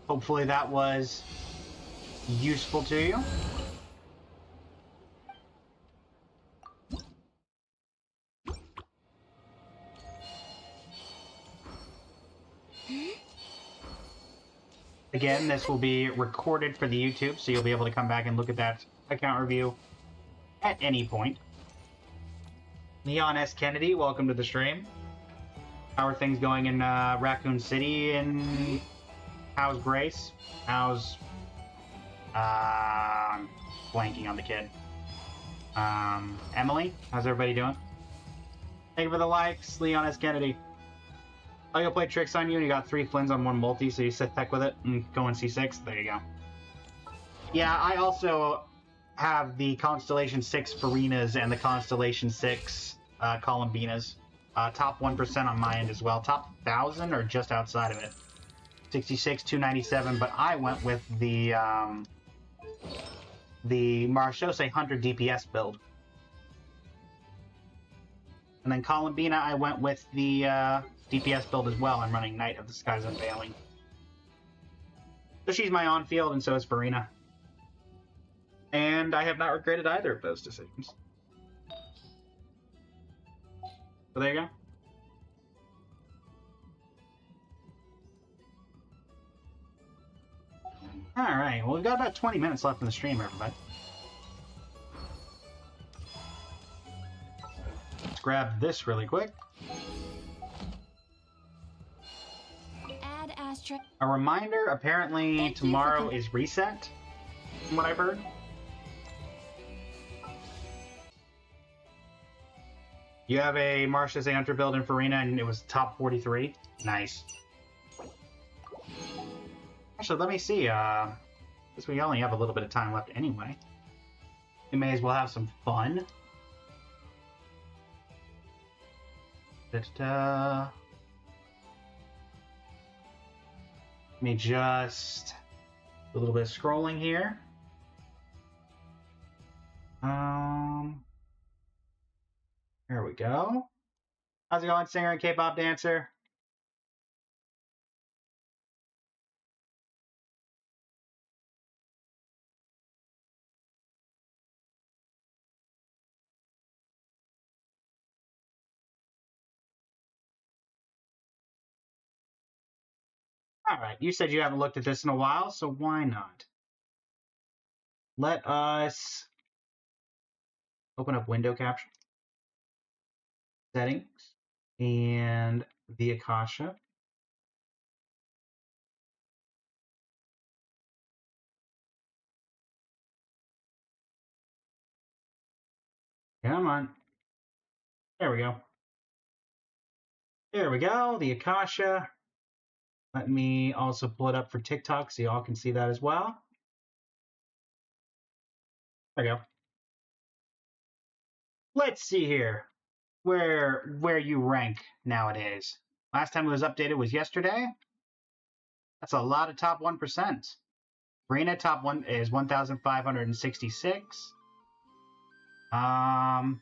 Hopefully that was useful to you. Again, this will be recorded for the YouTube, so you'll be able to come back and look at that account review at any point. Leon S. Kennedy, welcome to the stream. How are things going in Raccoon City, and how's Grace? How's... blanking on the kid. Emily? How's everybody doing? Thank you for the likes, Leon S. Kennedy. I'll go play tricks on you, and you got 3 Flynn's on 1 multi, so you sit heck with it and go in C6. There you go. Yeah, I also have the Constellation 6 Farinas and the Constellation 6 Columbinas. Top 1% on my end as well. Top 1,000 or just outside of it. 66, 297, but I went with the Marchose 100 DPS build. And then Columbina, I went with the DPS build as well. I'm running Knight of the Skies Unveiling. So she's my on-field, and so is Farina. And I have not regretted either of those decisions. So there you go. Alright, well, we've got about 20 minutes left in the stream, everybody. Let's grab this really quick. Add asterisk. A reminder, apparently tomorrow is reset, from what I've heard. You have a Marcia's Hunter build in Farina, and it was top 43. Nice. Actually, let me see. Because we only have a little bit of time left anyway. We may as well have some fun. Let me just do a little bit of scrolling here. There we go. How's it going, singer and K-pop dancer? All right, you said you haven't looked at this in a while, so why not? Let us open up window capture settings and the Akasha. Come on. There we go. There we go, the Akasha. Let me also pull it up for TikTok so y'all can see that as well. There we go. Let's see here where you rank nowadays. Last time it was updated was yesterday. That's a lot of top 1%. Reyna top 1 is 1,566. And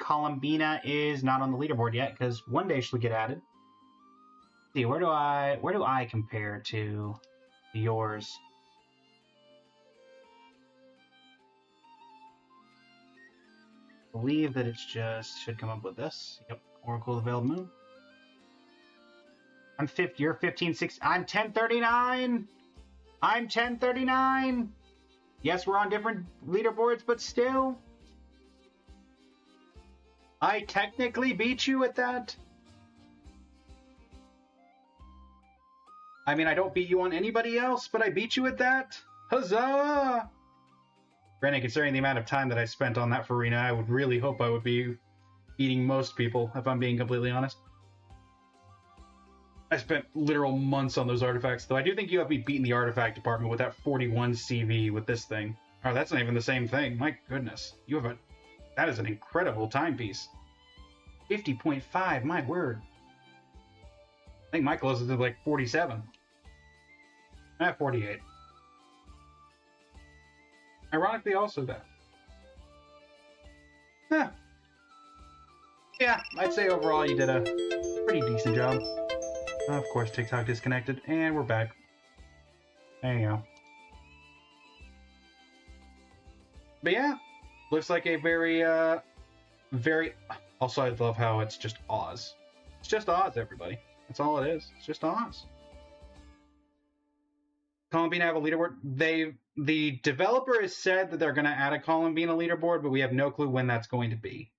Columbina is not on the leaderboard yet because one day she'll get added. Let's see, where do I compare to yours? I believe that it's just should come up with this. Yep, Oracle of the Veiled Moon. I'm 50. You're 1560. I'm 1039. I'm 1039. Yes, we're on different leaderboards, but still. I technically beat you at that. I mean, I don't beat you on anybody else, but I beat you at that. Huzzah! Granted, considering the amount of time that I spent on that for Arena, I would really hope I would be beating most people, if I'm being completely honest. I spent literal months on those artifacts, though I do think you have me beating the artifact department with that 41 CV with this thing. Oh, that's not even the same thing. My goodness. You have a... That is an incredible timepiece. 50.5, my word. I think my closest is like 47. I'm at 48. Ironically, also that. Yeah, I'd say overall you did a pretty decent job. Of course, TikTok disconnected, and we're back. There you go. But yeah, looks like a very, very... Also, I love how it's just Oz. It's just Oz, everybody. That's all it is. It's just Oz. Columbina have a leaderboard. The developer has said that they're going to add a Columbina leaderboard, but we have no clue when that's going to be.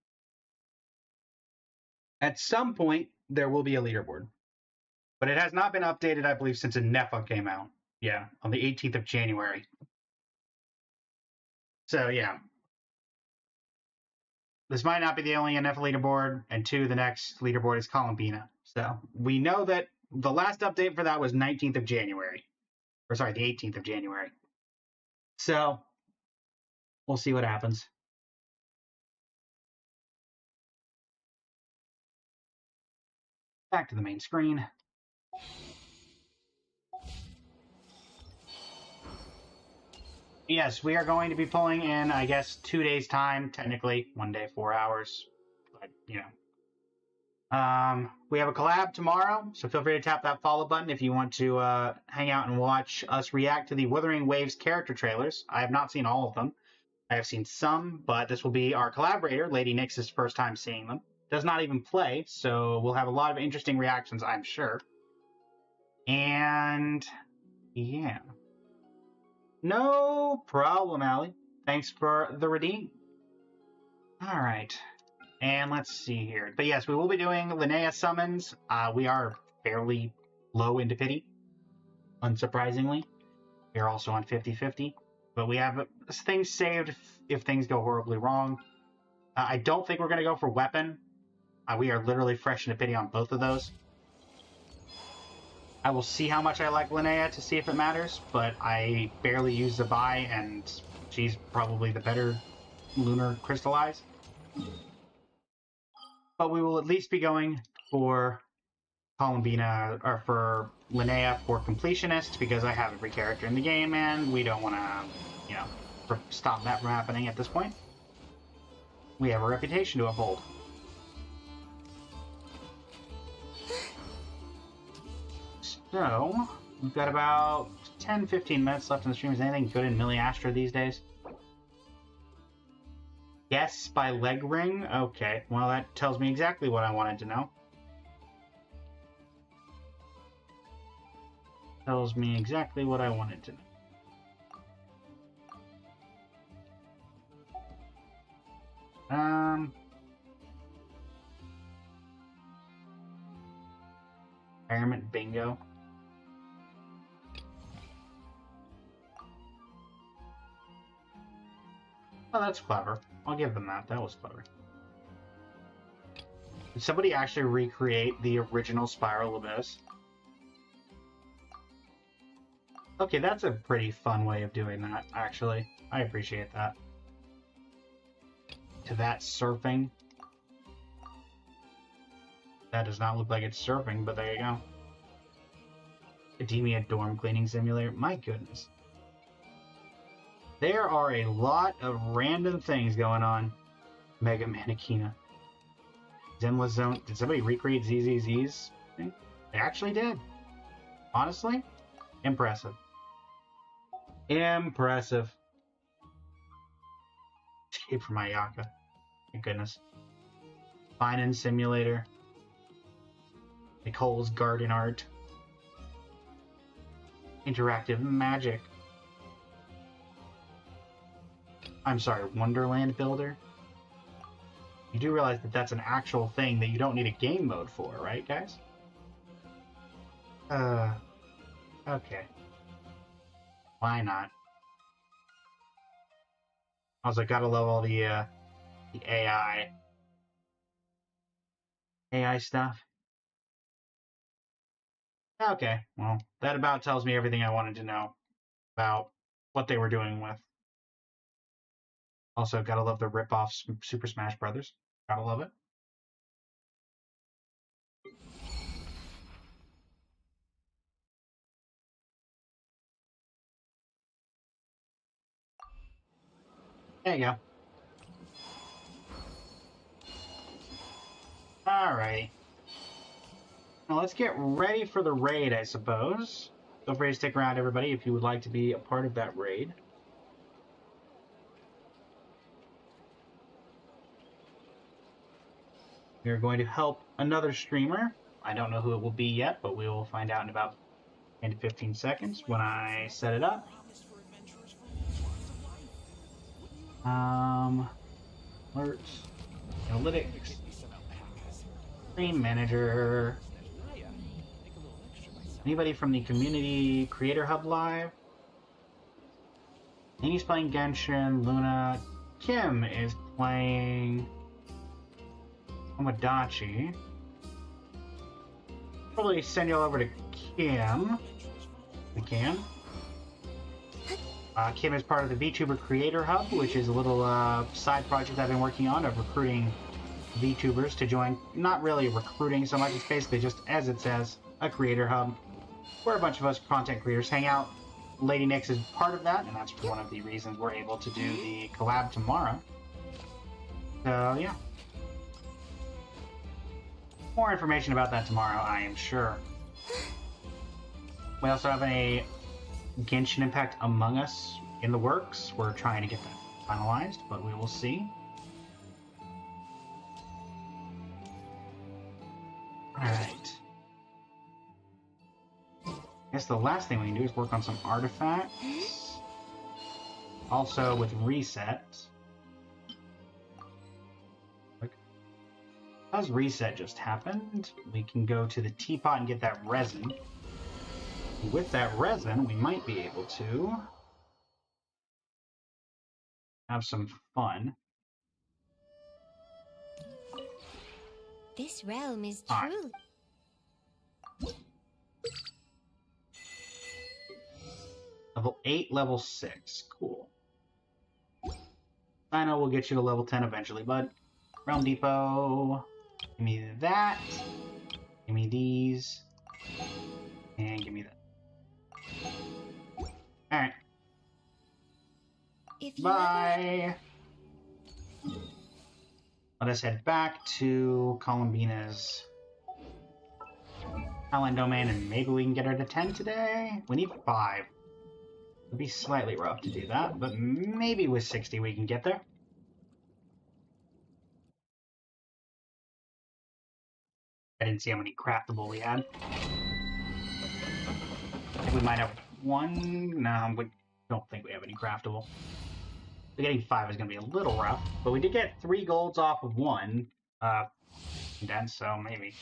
At some point, there will be a leaderboard. But it has not been updated, I believe, since Nefa came out. Yeah, on the 18th of January. So, yeah. This might not be the only Nefa leaderboard, and two, the next leaderboard is Columbina. So, we know that the last update for that was 19th of January. Or, sorry, the 18th of January. So, we'll see what happens. Back to the main screen. Yes, we are going to be pulling in, I guess, 2 days' time, technically. 1 day, 4 hours. But, you know. We have a collab tomorrow, so feel free to tap that follow button if you want to hang out and watch us react to the Wuthering Waves character trailers. I have not seen all of them. I have seen some, but this will be our collaborator, Lady Nyx's first time seeing them. Does not even play, so we'll have a lot of interesting reactions, I'm sure. And, yeah. No problem, Allie. Thanks for the redeem. All right. And let's see here. But yes, we will be doing Linnea summons. We are fairly low into pity, unsurprisingly. We are also on 50-50. But we have things saved if things go horribly wrong. I don't think we're going to go for weapon. We are literally fresh into pity on both of those. I will see how much I like Linnea to see if it matters, but I barely use the buy, and she's probably the better Lunar Crystallize. But we will at least be going for Columbina, or for Linnea for Completionist, because I have every character in the game, and we don't want to, you know, stop that from happening at this point. We have a reputation to uphold. So, we've got about 10-15 minutes left in the stream. Is anything good in Milliastra these days? Yes, by leg ring? Okay, well that tells me exactly what I wanted to know. Tells me exactly what I wanted to know. Experiment bingo. Oh, that's clever. I'll give them that. That was clever. Did somebody actually recreate the original Spiral Abyss? Okay, that's a pretty fun way of doing that, actually. I appreciate that. To that surfing. That does not look like it's surfing, but there you go. Academia Dorm Cleaning Simulator. My goodness. There are a lot of random things going on. Mega Mannequina. Zenless Zone. Did somebody recreate ZZZ's thing? They actually did. Honestly, impressive. Impressive. Escape from Ayaka. Thank goodness. Finance Simulator. Nicole's Garden Art. Interactive Magic. I'm sorry, Wonderland Builder? You do realize that that's an actual thing that you don't need a game mode for, right, guys? Okay. Why not? Also, gotta love all the AI. AI stuff. Okay, well, that about tells me everything I wanted to know about what they were doing with. Also, gotta love the rip-off Super Smash Brothers. Gotta love it. There you go. Alright. Now let's get ready for the raid, I suppose. Feel free to stick around, everybody, if you would like to be a part of that raid. We are going to help another streamer. I don't know who it will be yet, but we will find out in about 10 to 15 seconds when I set it up. Alerts, analytics, stream manager. Anybody from the Community Creator Hub live? Amy's playing Genshin, Luna. Kim is playing Tomodachi. Probably send you all over to Kim. We can. Kim is part of the VTuber Creator Hub, which is a little side project I've been working on of recruiting VTubers to join. Not really recruiting so much, it's basically just, as it says, a Creator Hub, where a bunch of us content creators hang out. Lady Nyx is part of that, and that's one of the reasons we're able to do the collab tomorrow. So, yeah. More information about that tomorrow, I am sure. We also have a Genshin Impact Among Us in the works. We're trying to get that finalized, but we will see. Alright. I guess the last thing we can do is work on some artifacts. Also with reset. Because reset just happened, we can go to the teapot and get that resin. With that resin, we might be able to have some fun. This realm is Alright. truly... Level 8, level 6. Cool. I know we'll get you to level 10 eventually, bud. Realm Depot. Give me that. Give me these. And give me that. Alright. Bye. Let us head back to Columbina's Howling Domain, and maybe we can get her to 10 today? We need 5. It'd be slightly rough to do that, but maybe with 60 we can get there. I didn't see how many craftable we had. I think we might have 1. No, we don't think we have any craftable. So getting 5 is going to be a little rough, but we did get 3 golds off of 1. Condensed, so maybe.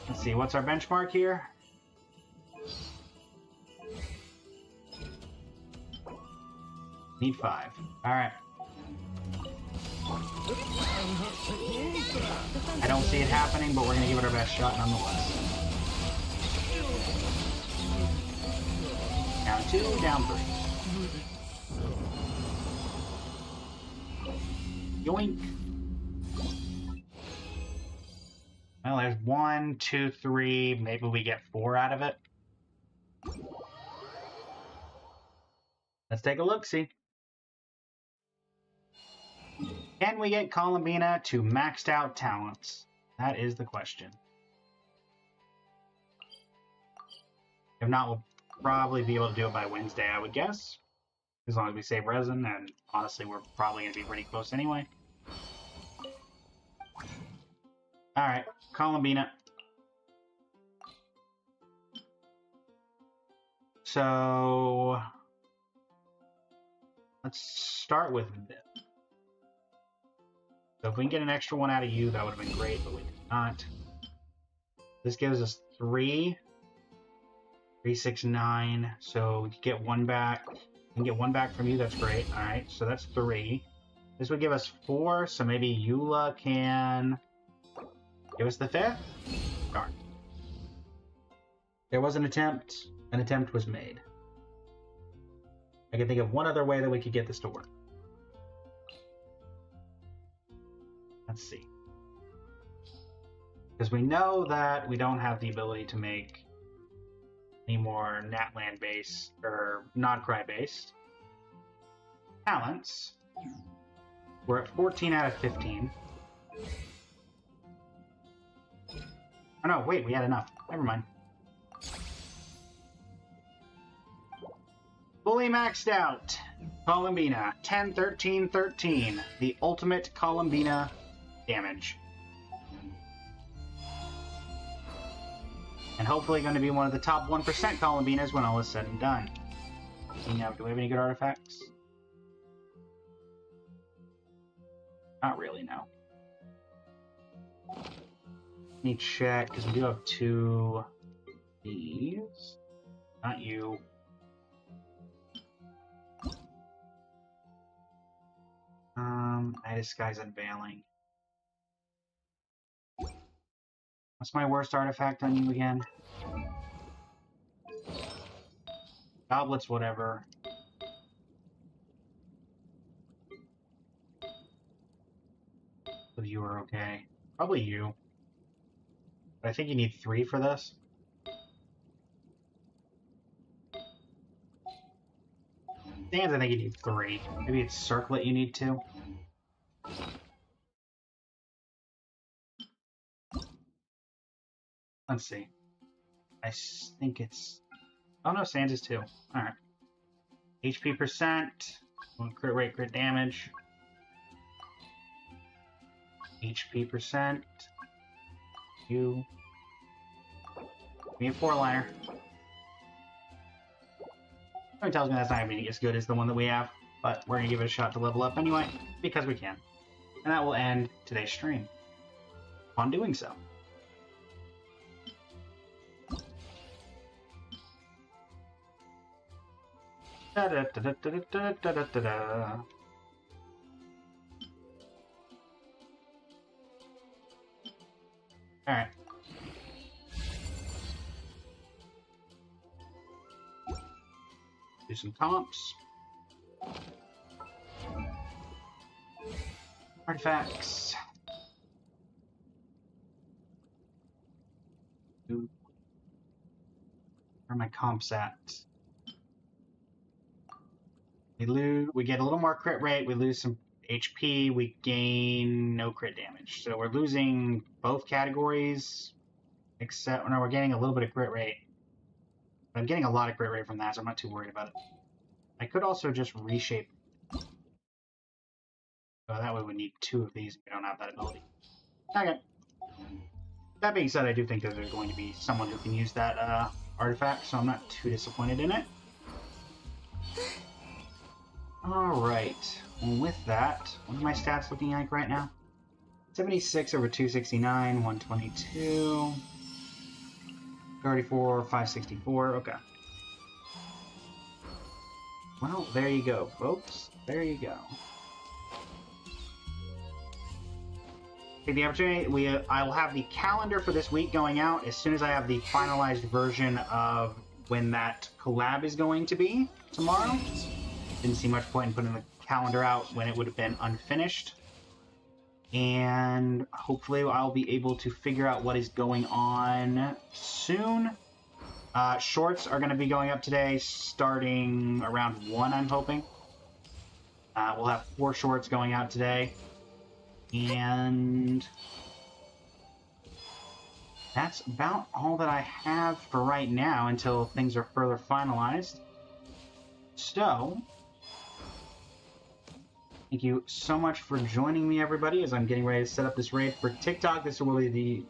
Let's see, what's our benchmark here? Need 5. Alright. I don't see it happening, but we're going to give it our best shot nonetheless. Down 2, down 3. Yoink. Well, there's 1, 2, 3. Maybe we get 4 out of it. Let's take a look-see. Can we get Columbina to maxed out talents? That is the question. If not, we'll probably be able to do it by Wednesday, I would guess. As long as we save resin, and honestly, we're probably going to be pretty close anyway. Alright, Columbina. So, let's start with this. So if we can get an extra 1 out of you, that would have been great, but we did not. This gives us 3. 3, 6, 9. So we could get 1 back. We can get 1 back from you, that's great. Alright, so that's 3. This would give us 4, so maybe Eula can give us the 5th? Darn. There was an attempt. An attempt was made. I can think of one other way that we could get this to work. Let's see. Because we know that we don't have the ability to make any more Natland based or non-cry based talents. We're at 14 out of 15. Oh no, wait, we had enough. Never mind. Fully maxed out. Columbina. 10, 13, 13. The ultimate Columbina damage. And hopefully going to be one of the top 1% Columbinas when all is said and done. Now, do we have any good artifacts? Not really, no. Let me check, because we do have 2 these. Not you. I disguise unveiling. What's my worst artifact on you again? Goblets, whatever. If you are okay. Probably you. But I think you need 3 for this. Stands, I think you need 3. Maybe it's Circlet you need 2. Let's see. I think it's... Oh no, Sands is 2. Alright. HP percent. Crit rate, crit damage. HP percent. You. Give me a 4-liner. Something tells me that's not going to be as good as the one that we have, but we're going to give it a shot to level up anyway, because we can. And that will end today's stream. On doing so. Da-da-da-da-da-da-da-da-da. Alright. Do some comps. Artifacts. Where are my comps at? We get a little more crit rate, we lose some HP, we gain no crit damage. So we're losing both categories. Except, no, we're getting a little bit of crit rate. I'm getting a lot of crit rate from that, so I'm not too worried about it. I could also just reshape. So that way we need 2 of these if we don't have that ability. Okay. That being said, I do think that there's going to be someone who can use that artifact, so I'm not too disappointed in it. Alright. Well, with that, what are my stats looking like right now? 76 over 269, 122, 34, 564, okay. Well, there you go, folks. There you go. Take the opportunity, I will have the calendar for this week going out as soon as I have the finalized version of when that collab is going to be tomorrow. Didn't see much point in putting the calendar out when it would have been unfinished. And hopefully I'll be able to figure out what is going on soon. Shorts are going to be going up today, starting around 1, I'm hoping. We'll have 4 shorts going out today. And that's about all that I have for right now until things are further finalized. So, thank you so much for joining me, everybody, as I'm getting ready to set up this raid for TikTok. This will be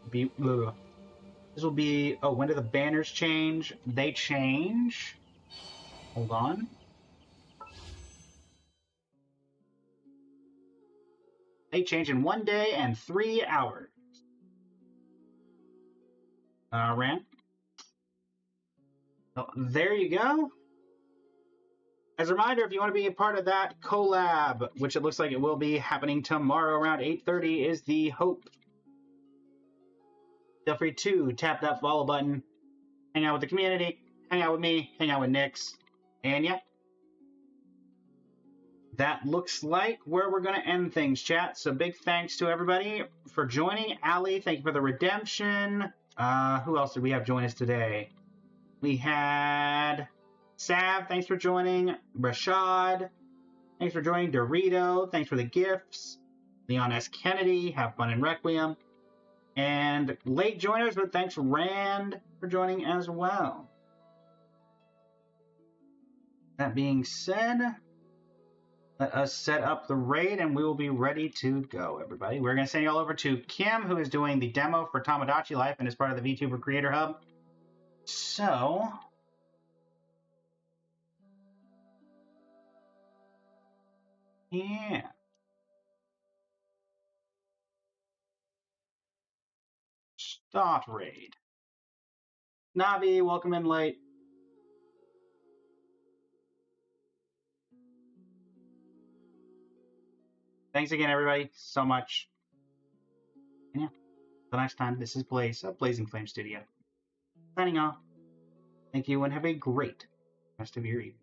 oh, when do the banners change? They change. Hold on. They change in 1 day and 3 hours. Ran. So, there you go. As a reminder, if you want to be a part of that collab, which it looks like it will be happening tomorrow around 8:30, is the hope. Feel free to tap that follow button, hang out with the community, hang out with me, hang out with Nyx, and yeah. That looks like where we're going to end things, chat. So big thanks to everybody for joining. Ali, thank you for the redemption. Who else did we have join us today? We had Sav, thanks for joining. Rashad, thanks for joining. Dorito, thanks for the gifts. Leon S. Kennedy, have fun in Requiem. And late joiners, but thanks Rand for joining as well. That being said, let us set up the raid and we will be ready to go, everybody. We're going to send you all over to Kim, who is doing the demo for Tamagotchi Life and is part of the VTuber Creator Hub. So, yeah. Start raid. Navi, welcome in late. Thanks again, everybody, so much. And yeah, until next time, this is Blaze of Blazing Flame Studio. Signing off. Thank you and have a great rest of your evening.